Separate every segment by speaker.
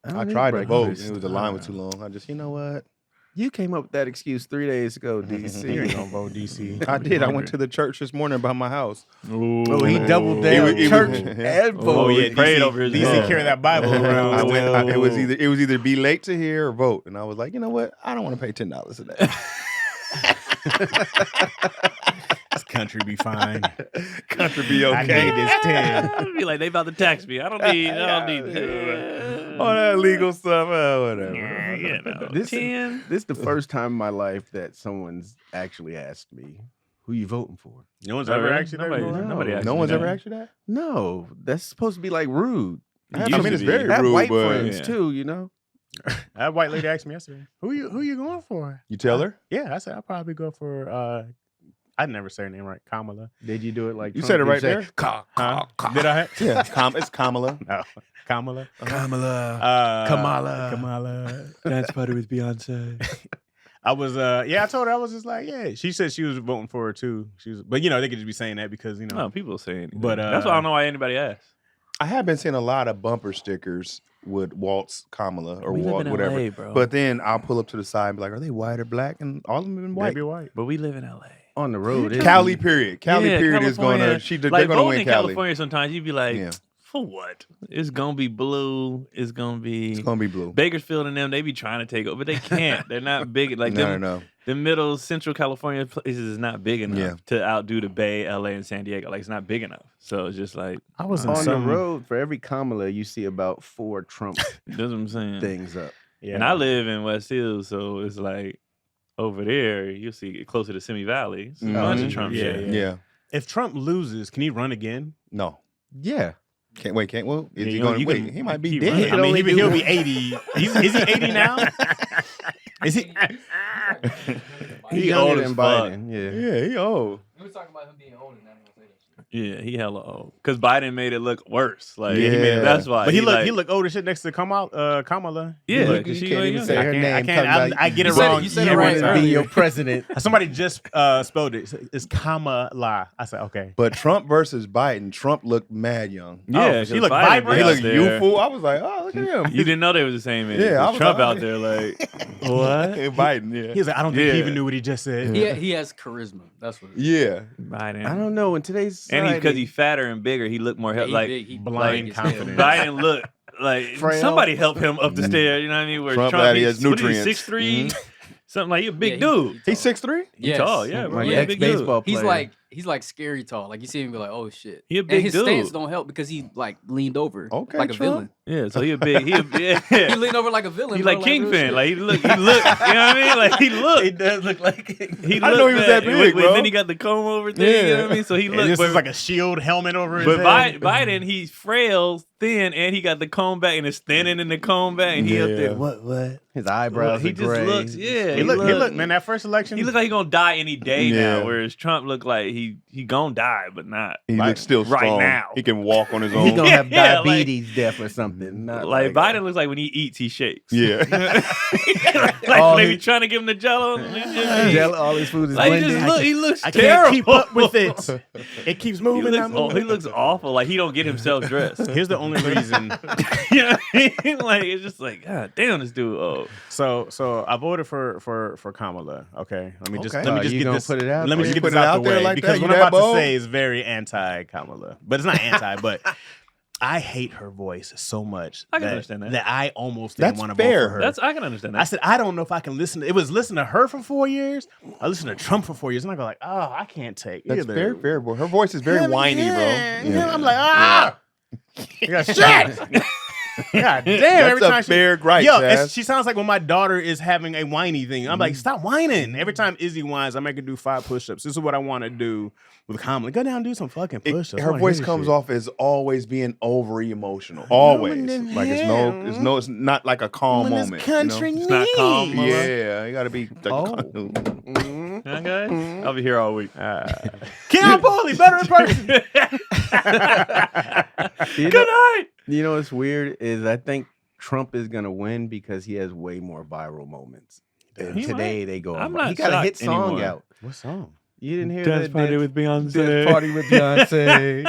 Speaker 1: I tried to vote. It was the line was too long. I just, you know what?
Speaker 2: You came up with that excuse 3 days ago, DC.
Speaker 3: You ain't gonna vote DC.
Speaker 1: I did. I went to the church this morning by my house.
Speaker 2: Oh, he doubled down. Church and vote.
Speaker 3: Oh yeah,
Speaker 4: prayed
Speaker 3: DC,
Speaker 4: over his
Speaker 3: DC
Speaker 4: vote.
Speaker 3: carry that Bible around.
Speaker 1: It was either be late to hear or vote, and I was like, you know what? I don't want to pay $10 a day.
Speaker 3: This country be fine.
Speaker 1: Country be okay.
Speaker 3: I need this 10.
Speaker 4: I'd be like, they about to tax me. I don't need
Speaker 1: All that legal stuff, whatever.
Speaker 4: Yeah, you know,
Speaker 2: This
Speaker 4: 10.
Speaker 2: this is the first time in my life that someone's actually asked me, "Who you voting for?"
Speaker 3: No one's
Speaker 4: Oh,
Speaker 3: ever
Speaker 4: really?
Speaker 3: actually that
Speaker 4: Nobody-
Speaker 3: before?
Speaker 4: nobody asked
Speaker 1: No
Speaker 4: me
Speaker 1: one's
Speaker 4: that.
Speaker 1: ever asked you that?
Speaker 2: No, that's supposed to be like rude.
Speaker 1: I
Speaker 4: used
Speaker 1: mean,
Speaker 4: to
Speaker 1: it's
Speaker 4: be.
Speaker 1: very
Speaker 2: I have
Speaker 1: rude,
Speaker 2: white
Speaker 1: but
Speaker 2: friends
Speaker 4: Yeah.
Speaker 2: too, you know.
Speaker 3: That white lady asked me yesterday, who you going for?
Speaker 1: you tell her?
Speaker 3: Yeah, I said I'll probably go for I'd never say her name right. Kamala.
Speaker 2: Did you do it like
Speaker 1: You
Speaker 2: Trump?
Speaker 1: said it right
Speaker 2: say,
Speaker 1: there.
Speaker 3: Huh? Did I?
Speaker 1: Yeah, it's Kamala.
Speaker 3: No. Kamala.
Speaker 2: Kamala, Kamala.
Speaker 3: Kamala.
Speaker 4: Dance party with Beyonce.
Speaker 3: I was I told her I was just like, yeah. She said she was voting for her too. She was, but they could just be saying that because
Speaker 4: No, people say anything.
Speaker 3: But,
Speaker 4: that's why I don't know why anybody asks.
Speaker 1: I have been seeing a lot of bumper stickers with Waltz Kamala or
Speaker 4: We live
Speaker 1: Walt,
Speaker 4: in
Speaker 1: whatever.
Speaker 4: LA, bro.
Speaker 1: But then I'll pull up to the side and be like, are they white or black? And all of them have been white.
Speaker 3: maybe white.
Speaker 4: But we live in LA.
Speaker 2: On the road, isn't
Speaker 1: Cali
Speaker 2: it?
Speaker 1: period. Cali
Speaker 4: Yeah,
Speaker 1: period is
Speaker 4: California.
Speaker 1: going to, they're
Speaker 4: Like
Speaker 1: going to
Speaker 4: voting
Speaker 1: win
Speaker 4: in
Speaker 1: Cali.
Speaker 4: California, sometimes you'd be like,
Speaker 1: Yeah.
Speaker 4: for what? It's gonna be blue. It's gonna be
Speaker 1: It's going to be blue.
Speaker 4: Bakersfield and them. They be trying to take over, but they can't. They're not big. Like them,
Speaker 1: No.
Speaker 4: the middle Central California places is not big enough
Speaker 1: Yeah.
Speaker 4: to outdo the Bay, LA, and San Diego. Like it's not big enough. So it's just like
Speaker 3: I was in
Speaker 2: On the
Speaker 3: some
Speaker 2: road, for every Kamala, you see about 4 Trump
Speaker 4: that's what I'm saying.
Speaker 2: things up.
Speaker 3: Yeah.
Speaker 4: And I live in West Hills, so it's like over there you'll see it closer to Simi Valley. It's a bunch of
Speaker 1: Mhm.
Speaker 4: Trump
Speaker 3: Yeah,
Speaker 4: shit.
Speaker 1: Yeah.
Speaker 3: If Trump loses, can he run again?
Speaker 1: No.
Speaker 2: Yeah.
Speaker 1: Well, is he
Speaker 3: You
Speaker 1: going to
Speaker 3: can
Speaker 1: wait? He might be
Speaker 3: keep
Speaker 1: dead.
Speaker 3: running. I
Speaker 2: can
Speaker 3: mean,
Speaker 2: only do
Speaker 3: he'll
Speaker 2: one.
Speaker 3: be 80. Is he 80 now? Is he?
Speaker 2: He's
Speaker 4: He
Speaker 2: younger
Speaker 4: old
Speaker 2: than
Speaker 4: as fuck.
Speaker 2: Biden. Yeah.
Speaker 1: Yeah, he old.
Speaker 5: We was talking about him being old and not gonna say that shit.
Speaker 4: Yeah, he hella old. Because Biden made it look worse. Like
Speaker 1: Yeah.
Speaker 4: he made it, that's why.
Speaker 3: But he
Speaker 4: like,
Speaker 3: look old as shit next to Kamala.
Speaker 4: Yeah,
Speaker 2: Look,
Speaker 4: because
Speaker 2: you
Speaker 4: she
Speaker 2: can't
Speaker 4: way
Speaker 2: even
Speaker 4: younger.
Speaker 2: say
Speaker 3: I
Speaker 2: her
Speaker 3: can't-
Speaker 2: name.
Speaker 3: I can't-
Speaker 2: talking about-
Speaker 3: I get it
Speaker 2: you said
Speaker 3: wrong.
Speaker 2: You said
Speaker 3: Yeah,
Speaker 2: it
Speaker 3: right
Speaker 2: right. Be
Speaker 3: earlier.
Speaker 2: your president.
Speaker 3: Somebody just spelled it. It's Kamala. I said okay.
Speaker 1: But Trump versus Biden, Trump looked mad young.
Speaker 4: Yeah,
Speaker 3: she
Speaker 4: because
Speaker 3: looked
Speaker 4: Biden
Speaker 3: vibrant.
Speaker 4: be
Speaker 1: He
Speaker 4: out
Speaker 1: looked
Speaker 4: there.
Speaker 1: youthful. I was like, oh, look at him.
Speaker 4: You didn't know they was the same age.
Speaker 1: Yeah, I was
Speaker 4: Trump
Speaker 1: like-
Speaker 4: out there like, what?
Speaker 1: Biden, yeah.
Speaker 3: He was like, I don't think he
Speaker 4: Yeah.
Speaker 3: even knew what he just said.
Speaker 5: He has charisma. That's what it is.
Speaker 1: Yeah.
Speaker 4: Biden.
Speaker 2: I don't know. In today's
Speaker 4: And
Speaker 2: society,
Speaker 4: because he's fatter and bigger, he looked more
Speaker 5: Yeah, he
Speaker 4: like
Speaker 5: big, he
Speaker 3: blind
Speaker 5: big as hell.
Speaker 3: confidence.
Speaker 4: Biden looked like
Speaker 2: Frail.
Speaker 4: somebody help him up the stairs. You know what I mean? Where
Speaker 1: Trump
Speaker 4: Trump
Speaker 1: had
Speaker 4: he's
Speaker 1: his nutrients.
Speaker 4: 6'3", something like he a big
Speaker 5: Yeah,
Speaker 4: dude.
Speaker 1: He's 6'3"?
Speaker 4: He
Speaker 5: Yes.
Speaker 4: tall, yeah, bro.
Speaker 2: like
Speaker 4: He a big dude.
Speaker 2: ex-baseball player.
Speaker 5: He's like scary tall. Like you see him be like, oh shit.
Speaker 4: He a
Speaker 5: And
Speaker 4: big
Speaker 5: his
Speaker 4: dude.
Speaker 5: stance don't help because he like leaned over
Speaker 1: Okay,
Speaker 5: like a
Speaker 1: Trump.
Speaker 5: villain.
Speaker 4: Yeah, so he a big.
Speaker 5: He
Speaker 4: Yeah.
Speaker 5: leaned over like a villain.
Speaker 4: He
Speaker 5: bro,
Speaker 4: like
Speaker 5: real
Speaker 4: Kingpin.
Speaker 5: shit.
Speaker 4: Like he look. You know what I mean? Like he look.
Speaker 2: He does look like
Speaker 4: He
Speaker 1: I
Speaker 4: looked
Speaker 1: know he was that
Speaker 4: and
Speaker 1: big, bro.
Speaker 4: then he got the comb over thing. You know what I mean? So he
Speaker 3: And
Speaker 4: looked.
Speaker 3: this
Speaker 4: But,
Speaker 3: is like a shield helmet over his
Speaker 4: but
Speaker 3: head.
Speaker 4: Biden, he's frail, thin, and he got the comb back, and it's thinning in the comb back, and he up
Speaker 1: Yeah.
Speaker 4: there. What?
Speaker 2: his eyebrows.
Speaker 4: He
Speaker 2: are
Speaker 4: just
Speaker 2: gray.
Speaker 4: looks. Yeah,
Speaker 3: He looked, man, that first election.
Speaker 4: He looked like he gonna die any day
Speaker 1: Yeah.
Speaker 4: now, whereas Trump looked like he gonna die, but not.
Speaker 1: He
Speaker 4: like,
Speaker 1: looks still
Speaker 4: right
Speaker 1: strong.
Speaker 4: now.
Speaker 1: He can walk on his
Speaker 2: He
Speaker 1: own.
Speaker 2: gonna have
Speaker 4: Yeah, like-
Speaker 2: diabetes, death, or something. Not
Speaker 4: Like Biden looks like when he eats, he shakes.
Speaker 1: Yeah.
Speaker 4: like
Speaker 2: All
Speaker 4: when they
Speaker 2: his-
Speaker 4: be trying to give him the Jello.
Speaker 2: All his food is
Speaker 4: Like
Speaker 2: blended.
Speaker 4: he looks
Speaker 3: I
Speaker 4: terrible.
Speaker 3: can't keep up with it. It keeps
Speaker 4: He
Speaker 3: moving.
Speaker 4: looks,
Speaker 3: I'm moving.
Speaker 4: he looks awful. Like he don't get himself dressed.
Speaker 3: Here's the only reason.
Speaker 4: You know what I mean? Like it's just like, God damn, this dude. Oh,
Speaker 3: So I voted for Kamala. Okay, let me just
Speaker 1: Okay.
Speaker 3: let me just
Speaker 2: You
Speaker 3: get
Speaker 2: gonna
Speaker 3: this.
Speaker 2: put it out
Speaker 3: Let me
Speaker 2: there?
Speaker 3: just
Speaker 1: You
Speaker 3: get this
Speaker 1: put it
Speaker 3: out
Speaker 1: out
Speaker 3: the
Speaker 1: there
Speaker 3: way
Speaker 1: like
Speaker 3: because
Speaker 1: that?
Speaker 3: what
Speaker 1: You
Speaker 3: I'm
Speaker 1: that
Speaker 3: about to
Speaker 1: bold?
Speaker 3: say is very anti-Kamala, but it's not anti. But I hate her voice so much
Speaker 4: I can understand that.
Speaker 3: I almost didn't
Speaker 1: That's
Speaker 3: want to vote
Speaker 1: fair.
Speaker 3: for her.
Speaker 4: that's I can understand that.
Speaker 3: I said I don't know if I can listen. It was listen to her for 4 years. I listened to Trump for 4 years, and I go like, oh, I can't take
Speaker 1: That's
Speaker 3: either.
Speaker 1: very fair, bro. Her voice is very whiny, bro.
Speaker 3: Yeah. I'm like, ah, shit. God damn!
Speaker 1: That's
Speaker 3: every
Speaker 1: a
Speaker 3: time
Speaker 1: fair gripe,
Speaker 3: yo,
Speaker 1: Chaz.
Speaker 3: she sounds like when my daughter is having a whiny thing. I'm like, stop whining. Every time Izzy whines, I make her do 5 push-ups. This is what I want to do with Kamala. Go down and do some fucking push-ups.
Speaker 1: Her voice comes off as always being overly emotional. Always. Like it's not like a calm moment.
Speaker 3: Country
Speaker 1: you know?
Speaker 4: It's not calm. Mama.
Speaker 1: Yeah, you gotta be
Speaker 4: Okay, I'll be here all week.
Speaker 3: Keon Pooley, better in person.
Speaker 2: You
Speaker 4: Good
Speaker 2: know,
Speaker 4: night.
Speaker 2: you know what's weird is I think Trump is gonna win because he has way more viral moments. And
Speaker 4: He
Speaker 2: today
Speaker 4: might.
Speaker 2: they go.
Speaker 4: I'm
Speaker 2: viral.
Speaker 4: not
Speaker 2: He got a hit
Speaker 4: shocked
Speaker 2: song
Speaker 4: anymore.
Speaker 2: out.
Speaker 3: What song?
Speaker 2: You didn't hear
Speaker 4: Dance
Speaker 2: that
Speaker 4: party
Speaker 2: dance-
Speaker 4: with Beyonce.
Speaker 2: dance party with Beyonce.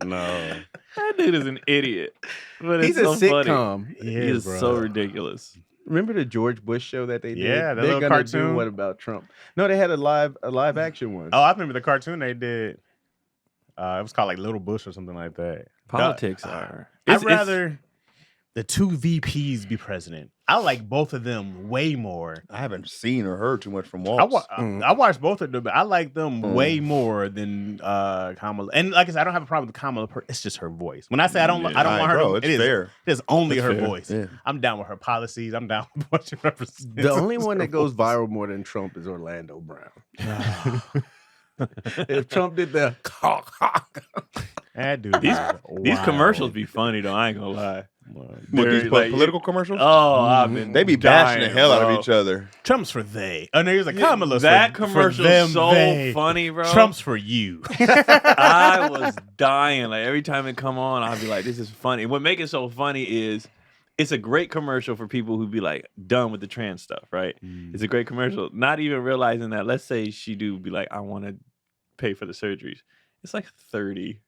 Speaker 3: No.
Speaker 4: That dude is an idiot. But
Speaker 2: He's
Speaker 4: it's
Speaker 2: a
Speaker 4: so funny.
Speaker 2: sitcom.
Speaker 4: He is so ridiculous.
Speaker 2: Remember the George Bush show that they did?
Speaker 3: Yeah, the
Speaker 2: They're
Speaker 3: little
Speaker 2: gonna do
Speaker 3: cartoon.
Speaker 2: What about Trump? No, they had a live action one.
Speaker 3: Oh, I remember the cartoon they did. It was called like Little Bush or something like that.
Speaker 4: Politics are.
Speaker 3: I'd rather the two VPs be president. I like both of them way more.
Speaker 1: I haven't seen or heard too much from Walt.
Speaker 3: I watched both of them, but I like them way more than Kamala. And like I said, I don't have a problem with Kamala. It's just her voice. When I say I don't want her,
Speaker 1: bro,
Speaker 3: it
Speaker 1: it's fair.
Speaker 3: It is only
Speaker 4: It's
Speaker 3: her
Speaker 4: fair.
Speaker 3: voice.
Speaker 1: Yeah.
Speaker 3: I'm down with her policies. I'm down with what she represents.
Speaker 2: The only one that
Speaker 3: Her
Speaker 2: goes
Speaker 3: voice.
Speaker 2: viral more than Trump is Orlando Brown. If Trump did the
Speaker 3: That dude,
Speaker 4: These commercials be funny though. I ain't gonna lie.
Speaker 1: What,
Speaker 4: They're
Speaker 1: these
Speaker 4: like-
Speaker 1: political commercials?
Speaker 4: Oh, I've been.
Speaker 1: They be bashing the
Speaker 4: dying,
Speaker 1: hell out
Speaker 4: bro.
Speaker 1: of each other.
Speaker 3: Trump's for they. And there's like Kamala's
Speaker 4: That
Speaker 3: for
Speaker 4: commercial
Speaker 3: them,
Speaker 4: is so
Speaker 3: they.
Speaker 4: funny, bro.
Speaker 3: Trump's for you.
Speaker 4: I was dying. Like every time it come on, I'd be like, "This is funny." What makes it so funny is it's a great commercial for people who be like done with the trans stuff, right? It's a great commercial. Not even realizing that. Let's say she do be like, "I want to pay for the surgeries." It's like 30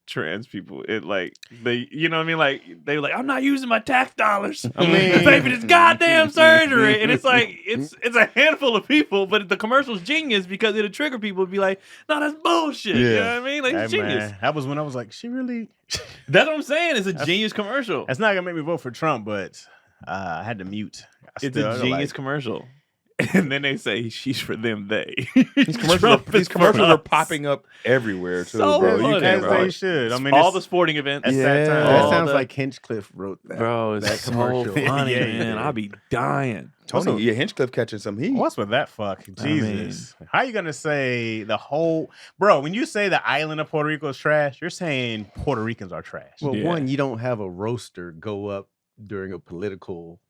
Speaker 4: trans people. It like they, you know what I mean? Like they were like, "I'm not using my tax dollars to pay for this goddamn surgery," and it's like it's a handful of people, but the commercial's genius because it'll trigger people to be like, "No, that's bullshit." You know what I mean? Like it's
Speaker 3: Hey,
Speaker 4: genius.
Speaker 3: man, that was when I was like, she really.
Speaker 4: That's what I'm saying. It's a genius commercial.
Speaker 3: That's not gonna make me vote for Trump, but I had to mute.
Speaker 4: It's a genius commercial. And then they say she's for them, they.
Speaker 1: These commercials are popping up everywhere too,
Speaker 4: So
Speaker 1: bro. You
Speaker 4: funny,
Speaker 1: can't
Speaker 3: As
Speaker 4: bro.
Speaker 3: they should. I mean,
Speaker 4: all
Speaker 3: it's-
Speaker 4: the sporting events.
Speaker 3: That's that time.
Speaker 2: that
Speaker 4: All
Speaker 2: sounds
Speaker 4: the-
Speaker 2: like Hinchcliffe wrote that.
Speaker 4: Bro, it's
Speaker 2: that
Speaker 4: so
Speaker 2: commercial.
Speaker 4: funny,
Speaker 3: Yeah,
Speaker 4: man.
Speaker 3: yeah.
Speaker 4: I'll be dying.
Speaker 1: Tony, Hinchcliffe catching some heat.
Speaker 3: What's with that fuck? Jesus. How you gonna say the whole bro, when you say the island of Puerto Rico is trash, you're saying Puerto Ricans are trash.
Speaker 2: Well,
Speaker 4: Yeah.
Speaker 2: one, you don't have a roaster go up during a political.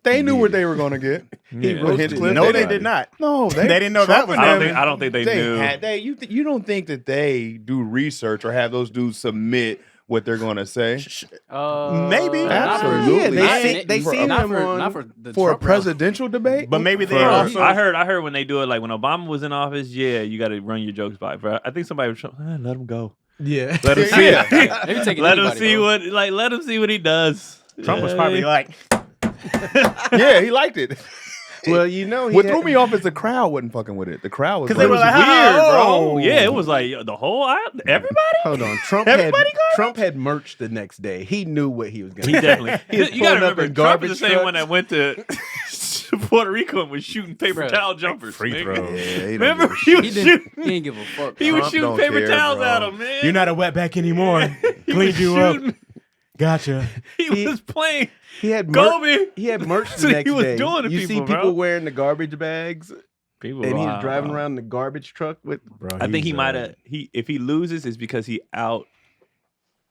Speaker 1: They knew what they were gonna get.
Speaker 2: He
Speaker 4: Yeah.
Speaker 2: roasted
Speaker 1: Hinchcliffe,
Speaker 3: No, they
Speaker 2: everybody.
Speaker 3: did not.
Speaker 1: No,
Speaker 3: They didn't know that was
Speaker 4: I
Speaker 3: them.
Speaker 4: don't think they knew.
Speaker 1: You don't think that they do research or have those dudes submit what they're gonna say
Speaker 3: Maybe.
Speaker 1: Absolutely.
Speaker 2: Yeah, they seen
Speaker 5: not
Speaker 2: him
Speaker 5: for,
Speaker 2: on-
Speaker 5: not for the
Speaker 1: for a
Speaker 5: Trump rally.
Speaker 1: presidential debate?
Speaker 3: But maybe they
Speaker 4: Bro,
Speaker 3: also
Speaker 4: I heard when they do it, like when Obama was in office, yeah, you got to run your jokes by. Bro, I think somebody was let him go.
Speaker 2: Yeah.
Speaker 4: Let him see
Speaker 1: Yeah.
Speaker 4: it.
Speaker 5: They be taking
Speaker 4: Let him
Speaker 5: anybody,
Speaker 4: see
Speaker 5: bro.
Speaker 4: let him see what he does.
Speaker 3: Trump was probably like,
Speaker 1: Yeah, he liked it.
Speaker 2: Well, you know, he
Speaker 1: What
Speaker 2: had-
Speaker 1: threw me off is the crowd wasn't fucking with it. The crowd was
Speaker 3: 'Cause
Speaker 1: like,
Speaker 3: they were like,
Speaker 4: weird,
Speaker 3: oh.
Speaker 4: bro. Yeah, it was like the whole everybody.
Speaker 2: Hold on, Trump had merch the next day. He knew what he was going
Speaker 4: He
Speaker 2: to do.
Speaker 4: definitely.
Speaker 2: He was
Speaker 4: You got to
Speaker 2: pulling up
Speaker 4: remember,
Speaker 2: in
Speaker 4: Trump is the
Speaker 2: garbage
Speaker 4: same one
Speaker 2: trucks.
Speaker 4: that went to Puerto Rico and was shooting paper
Speaker 5: Bruh.
Speaker 4: towel jumpers.
Speaker 3: Free
Speaker 4: nigga.
Speaker 3: throw.
Speaker 1: Yeah, he don't
Speaker 4: Remember,
Speaker 1: give a
Speaker 4: he
Speaker 1: shit.
Speaker 4: was
Speaker 5: He didn't.
Speaker 4: shooting.
Speaker 5: He didn't give a fuck.
Speaker 4: He was
Speaker 1: Trump
Speaker 4: shooting
Speaker 1: don't
Speaker 4: paper
Speaker 1: care,
Speaker 4: towels
Speaker 1: bro.
Speaker 4: at him, man.
Speaker 3: You're not a wetback anymore.
Speaker 4: He
Speaker 3: Cleaned
Speaker 4: was
Speaker 3: you up.
Speaker 4: shooting.
Speaker 3: Gotcha.
Speaker 4: He was playing
Speaker 2: He had
Speaker 4: Kobe.
Speaker 2: He had merch
Speaker 4: So
Speaker 2: the
Speaker 4: he
Speaker 2: next
Speaker 4: was
Speaker 2: day.
Speaker 4: doing to
Speaker 2: you see
Speaker 4: people,
Speaker 2: people
Speaker 4: bro.
Speaker 2: wearing the garbage bags,
Speaker 4: People,
Speaker 2: and he's driving around in the garbage truck with.
Speaker 3: Bro,
Speaker 4: I think he
Speaker 3: he's,
Speaker 4: might have. If he loses, it's because he out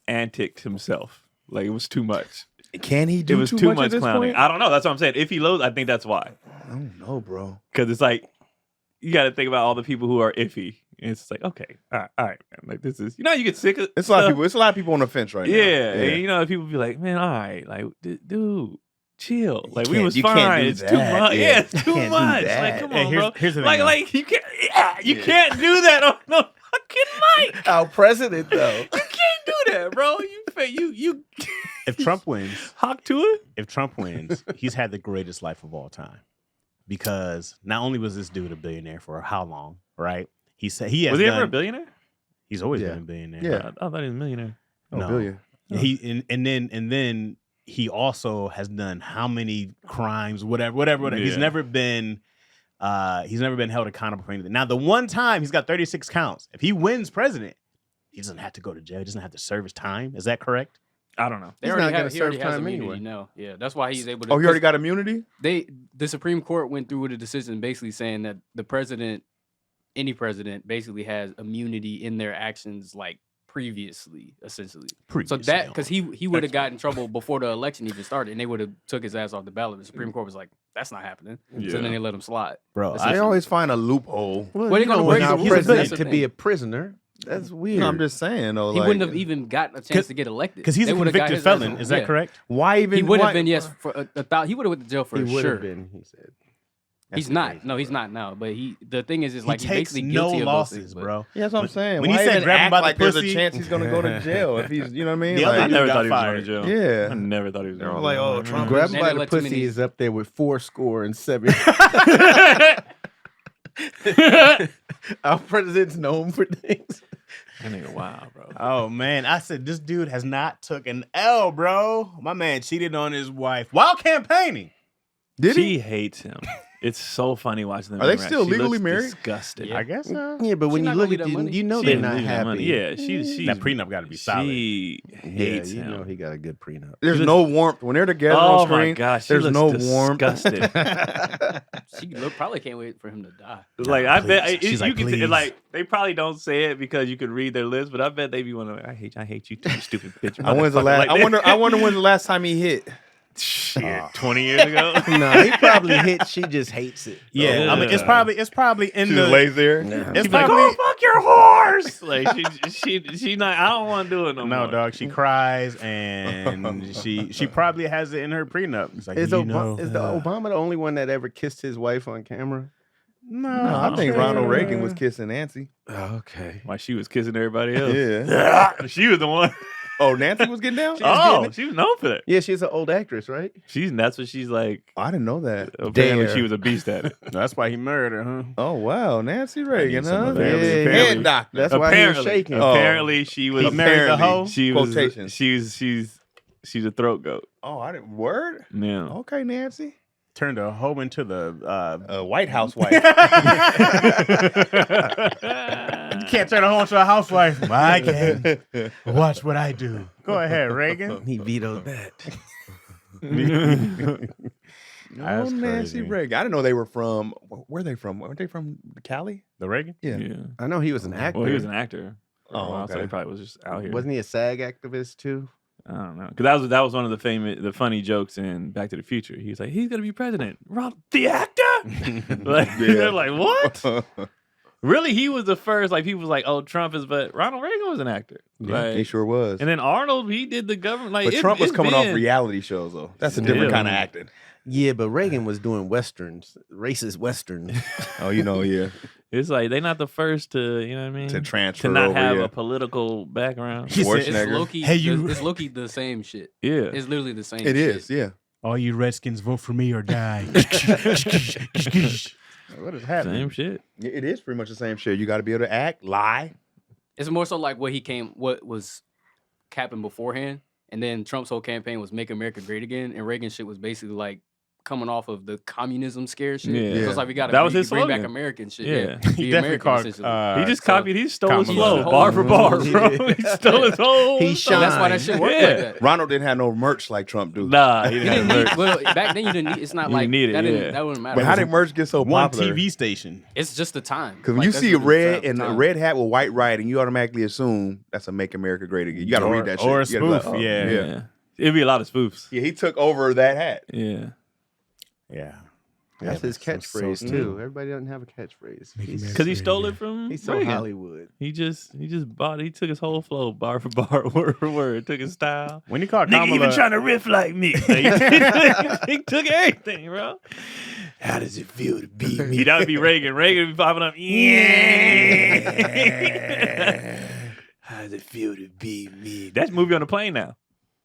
Speaker 4: anticked himself. Like it was too much.
Speaker 1: Can he do
Speaker 4: It was
Speaker 1: too,
Speaker 4: too
Speaker 1: much
Speaker 4: much
Speaker 1: at this
Speaker 4: clowning.
Speaker 1: point?
Speaker 4: I don't know. That's what I'm saying. If he loses, I think that's why.
Speaker 1: I don't know, bro.
Speaker 4: Because it's like you got to think about all the people who are iffy. And it's like, okay, all right, man. Like this is, you get sick of
Speaker 1: It's a lot of
Speaker 4: stuff.
Speaker 1: people. It's a lot of people on the fence right now.
Speaker 4: Yeah, and people be like, man, all right, like, dude, chill. Like we
Speaker 1: can't-
Speaker 4: was
Speaker 1: you can't
Speaker 4: fine.
Speaker 1: do
Speaker 4: It's too
Speaker 1: that.
Speaker 4: much.
Speaker 1: Yeah,
Speaker 4: Yeah, it's
Speaker 1: you
Speaker 4: too
Speaker 1: can't do
Speaker 4: much.
Speaker 1: that.
Speaker 4: Like, come
Speaker 3: Hey,
Speaker 4: on,
Speaker 3: here's-
Speaker 4: bro.
Speaker 3: here's the thing, though.
Speaker 4: Like you can't, you can't do that on no fucking mic.
Speaker 2: Our president, though.
Speaker 4: You can't do that, bro. You
Speaker 3: If Trump wins,
Speaker 4: hawk to it.
Speaker 3: if Trump wins, he's had the greatest life of all time. Because not only was this dude a billionaire for how long, right? He said he has
Speaker 4: Was he
Speaker 3: done,
Speaker 4: ever a billionaire?
Speaker 3: He's always
Speaker 2: Yeah.
Speaker 3: been a billionaire.
Speaker 1: Yeah.
Speaker 4: I thought he was a millionaire.
Speaker 1: Oh,
Speaker 3: No.
Speaker 1: billion.
Speaker 3: And then he also has done how many crimes, whatever. He's
Speaker 4: Yeah.
Speaker 3: never been held accountable for anything. Now, the one time he's got 36 counts. If he wins president, he doesn't have to go to jail. He doesn't have to serve his time. Is that correct?
Speaker 4: I don't know.
Speaker 5: They
Speaker 2: He's
Speaker 5: already
Speaker 2: not gonna
Speaker 5: have, he already
Speaker 2: serve
Speaker 5: has
Speaker 2: time
Speaker 5: immunity
Speaker 2: anyway.
Speaker 5: now. Yeah, that's why he's able to.
Speaker 1: Oh, he already got immunity?
Speaker 5: The Supreme Court went through with a decision basically saying that the president, any president, basically has immunity in their actions like previously, essentially. So that because he would have got in trouble before the election even started, and they would have took his ass off the ballot. The Supreme Court was like, "That's not happening."
Speaker 4: Yeah.
Speaker 5: So then they let him slide.
Speaker 3: Bro,
Speaker 5: That's
Speaker 1: They always find a loophole.
Speaker 2: Well,
Speaker 5: Well,
Speaker 2: you
Speaker 5: they gonna
Speaker 2: don't
Speaker 5: break
Speaker 2: want
Speaker 5: the
Speaker 2: our
Speaker 5: rules.
Speaker 2: president
Speaker 5: That's the
Speaker 2: to
Speaker 5: thing.
Speaker 2: be a prisoner. That's weird.
Speaker 1: No, I'm just saying though.
Speaker 5: He
Speaker 1: like,
Speaker 5: wouldn't have even gotten a chance to get elected
Speaker 3: because he's
Speaker 5: They
Speaker 3: a
Speaker 5: would've got
Speaker 3: convicted
Speaker 5: his ass
Speaker 3: felon.
Speaker 5: on-
Speaker 3: Is that
Speaker 5: yeah.
Speaker 3: correct?
Speaker 1: Why even?
Speaker 5: He would
Speaker 1: why-
Speaker 5: have been, yes, for he would have went to jail for
Speaker 2: he would
Speaker 5: sure.
Speaker 2: have been. He said.
Speaker 5: He's not. No, he's not now. But the thing is like
Speaker 3: he
Speaker 5: he's
Speaker 3: takes
Speaker 5: basically
Speaker 3: no
Speaker 5: guilty of
Speaker 3: losses,
Speaker 5: those things,
Speaker 3: bro.
Speaker 1: Yeah, that's what I'm saying.
Speaker 3: When
Speaker 1: Why
Speaker 3: he said
Speaker 1: even
Speaker 3: grab him
Speaker 1: act
Speaker 3: by the
Speaker 1: like there's a
Speaker 3: pussy?
Speaker 1: chance he's gonna go to jail if he's, you know what I mean?
Speaker 3: The
Speaker 4: I
Speaker 3: other dude
Speaker 4: never
Speaker 3: got
Speaker 4: thought he was
Speaker 3: fired.
Speaker 4: going to jail.
Speaker 1: Yeah.
Speaker 4: I never thought he was
Speaker 1: They're
Speaker 4: going
Speaker 1: all
Speaker 4: to jail.
Speaker 1: like, oh, Trump.
Speaker 2: Grab
Speaker 5: They
Speaker 2: by
Speaker 5: didn't
Speaker 2: the
Speaker 5: let too
Speaker 2: pussy
Speaker 5: many-
Speaker 2: is up there with 407. Our president's known for things.
Speaker 4: That nigga wild, bro.
Speaker 3: Oh man, I said this dude has not took an L, bro. My man cheated on his wife while campaigning.
Speaker 1: Did
Speaker 4: She
Speaker 1: he?
Speaker 4: hates him. It's so funny watching them.
Speaker 1: Are they
Speaker 4: interact.
Speaker 1: still
Speaker 4: She
Speaker 1: legally
Speaker 4: looks
Speaker 1: married?
Speaker 4: Disgusted.
Speaker 5: Yeah.
Speaker 3: I guess so.
Speaker 2: Yeah, but when
Speaker 5: She
Speaker 2: you
Speaker 5: not
Speaker 2: look
Speaker 5: gonna
Speaker 2: at
Speaker 5: get that
Speaker 2: these,
Speaker 5: money.
Speaker 2: you know
Speaker 4: She
Speaker 2: they're
Speaker 4: ain't
Speaker 2: not
Speaker 4: losing that money.
Speaker 2: happy.
Speaker 4: Yeah, she's
Speaker 3: That prenup got to be solid.
Speaker 4: She hates
Speaker 2: you
Speaker 4: him.
Speaker 2: know he got a good prenup.
Speaker 1: There's no warmth when they're together
Speaker 4: Oh
Speaker 1: on screen.
Speaker 4: my gosh, she
Speaker 1: there's
Speaker 4: looks
Speaker 1: no warmth.
Speaker 4: disgusted.
Speaker 5: She probably can't wait for him to die.
Speaker 4: Like I bet
Speaker 3: please. She's
Speaker 4: you
Speaker 3: like,
Speaker 4: can
Speaker 3: please.
Speaker 4: like they probably don't say it because you can read their lips, but I bet they be wondering, I hate you too, you stupid bitch.
Speaker 1: I when's the last?
Speaker 4: Like,
Speaker 1: I wonder when's the last time he hit.
Speaker 4: shit, 20 years ago.
Speaker 2: No, he probably hit. She just hates it.
Speaker 3: Yeah, I mean it's probably in
Speaker 1: She
Speaker 3: the.
Speaker 1: just lays there.
Speaker 2: Yeah.
Speaker 3: It's
Speaker 4: She's like,
Speaker 3: probably
Speaker 4: oh fuck your horse. Like she not. I don't want to do it no
Speaker 3: no
Speaker 4: more.
Speaker 3: dog. She cries and she probably has it in her prenup. It's like
Speaker 2: Is,
Speaker 3: you
Speaker 2: is
Speaker 3: know,
Speaker 2: the Obama the only one that ever kissed his wife on camera?
Speaker 3: no,
Speaker 1: No, I think
Speaker 3: sure.
Speaker 1: Ronald Reagan was kissing Nancy.
Speaker 2: Oh, okay.
Speaker 4: Why she was kissing everybody else?
Speaker 1: Yeah.
Speaker 4: She was the one.
Speaker 1: Oh, Nancy was getting down.
Speaker 4: She was known for that.
Speaker 2: Yeah, she's an old actress, right?
Speaker 4: That's what she's like.
Speaker 1: Oh, I didn't know that.
Speaker 4: Apparently,
Speaker 2: Dare.
Speaker 4: she was a beast at it.
Speaker 3: That's why he married her, huh?
Speaker 1: Oh wow, Nancy Reagan,
Speaker 3: some
Speaker 1: huh?
Speaker 3: of that.
Speaker 2: Yeah.
Speaker 1: Head doctor.
Speaker 2: That's why he was
Speaker 4: Apparently,
Speaker 2: shaking.
Speaker 1: Oh.
Speaker 4: apparently she was.
Speaker 3: He married the hoe?
Speaker 4: She was.
Speaker 1: Quotations.
Speaker 4: She's a throat goat.
Speaker 1: Oh, I didn't. Word.
Speaker 4: Yeah.
Speaker 1: Okay, Nancy.
Speaker 3: Turned a hoe into the.
Speaker 1: White House wife.
Speaker 3: You can't turn a hoe into a housewife. I can. Watch what I do. Go ahead, Reagan.
Speaker 2: He vetoed that.
Speaker 1: Oh,
Speaker 3: That's
Speaker 1: Nancy
Speaker 3: crazy.
Speaker 1: Reagan. I didn't know they were from. Where are they from? Weren't they from Cali?
Speaker 3: The Reagan?
Speaker 1: Yeah.
Speaker 4: Yeah.
Speaker 2: I know he was an actor.
Speaker 4: Well, he was an actor. For a
Speaker 1: Oh,
Speaker 4: while, so
Speaker 1: okay.
Speaker 4: he probably was just out here.
Speaker 2: Wasn't he a SAG activist too?
Speaker 4: I don't know, because that was one of the funny jokes in Back to the Future. He was like, he's gonna be president. The actor? Like they're like, what? Really, he was the first. Like people was like, oh, Trump is, but Ronald Reagan was an actor. Like,
Speaker 1: He sure was.
Speaker 4: and then Arnold, he did the government. Like,
Speaker 1: But Trump was
Speaker 4: it's
Speaker 1: coming off
Speaker 4: been-
Speaker 1: reality shows though. That's a
Speaker 4: Still.
Speaker 1: different kind of acting.
Speaker 2: Yeah, but Reagan was doing westerns, racist westerns.
Speaker 1: Oh, you know, yeah.
Speaker 4: It's like they're not the first to, you know what I mean,
Speaker 1: To transfer
Speaker 4: to not
Speaker 1: over,
Speaker 4: have
Speaker 1: yeah.
Speaker 4: a political background.
Speaker 3: He said,
Speaker 5: It's
Speaker 1: Schwarzenegger.
Speaker 5: low-key,
Speaker 3: Hey, you-
Speaker 5: it's low-key the same shit.
Speaker 4: Yeah,
Speaker 5: It's literally the same
Speaker 1: It
Speaker 5: shit.
Speaker 1: is, yeah.
Speaker 3: all you Redskins vote for me or die. What is happening?
Speaker 4: same shit.
Speaker 1: It is pretty much the same shit. You got to be able to act, lie.
Speaker 5: It's more so like what was capping beforehand, and then Trump's whole campaign was "Make America Great Again," and Reagan shit was basically like coming off of the communism scare shit.
Speaker 4: Yeah.
Speaker 5: So it's like we got to
Speaker 4: That was his
Speaker 5: bring back
Speaker 4: slogan.
Speaker 5: American shit.
Speaker 4: Yeah.
Speaker 5: Yeah,
Speaker 3: He
Speaker 5: Be
Speaker 3: definitely
Speaker 5: American,
Speaker 3: called.
Speaker 5: essentially.
Speaker 4: He just
Speaker 5: so-
Speaker 4: copied. He stole his
Speaker 3: Kamala.
Speaker 4: flow bar for bar, bro. He stole his whole.
Speaker 2: He
Speaker 5: So that's why that
Speaker 2: shined.
Speaker 5: shit worked
Speaker 4: Yeah.
Speaker 5: like that.
Speaker 1: Ronald didn't have no merch like Trump do.
Speaker 4: Nah, he
Speaker 5: You
Speaker 4: didn't
Speaker 5: didn't
Speaker 4: have
Speaker 5: need,
Speaker 4: merch.
Speaker 5: well, back then you didn't need. It's not
Speaker 4: You
Speaker 5: like
Speaker 4: need it,
Speaker 5: that.
Speaker 4: yeah.
Speaker 5: That wouldn't matter.
Speaker 1: But how did merch get so
Speaker 3: One
Speaker 1: popular?
Speaker 3: TV station.
Speaker 5: It's just the time.
Speaker 1: Because when
Speaker 5: Like,
Speaker 1: you
Speaker 5: that's
Speaker 1: see a
Speaker 5: literally the
Speaker 1: red and a
Speaker 5: time.
Speaker 1: red hat with white writing, you automatically assume that's a "Make America Great Again." You got to read that shit.
Speaker 3: or a
Speaker 1: You gotta be
Speaker 3: spoof, yeah.
Speaker 1: yeah.
Speaker 4: It'd be a lot of spoofs.
Speaker 1: Yeah, he took over that hat.
Speaker 4: Yeah.
Speaker 3: Yeah.
Speaker 2: That's his catchphrase
Speaker 3: so
Speaker 2: too. Everybody doesn't have a catchphrase. He's,
Speaker 4: Because he stole it from
Speaker 2: he's so
Speaker 4: Reagan.
Speaker 2: Hollywood.
Speaker 4: He just bought it. He took his whole flow, bar for bar, word for word. Took his style.
Speaker 3: When you call
Speaker 4: Nigga
Speaker 3: Kamala,
Speaker 4: even trying to riff like me. He took everything, bro. How does it feel to be me? That would be Reagan. Reagan would be popping up. Yeah. How does it feel to be me? That's a movie on the plane now.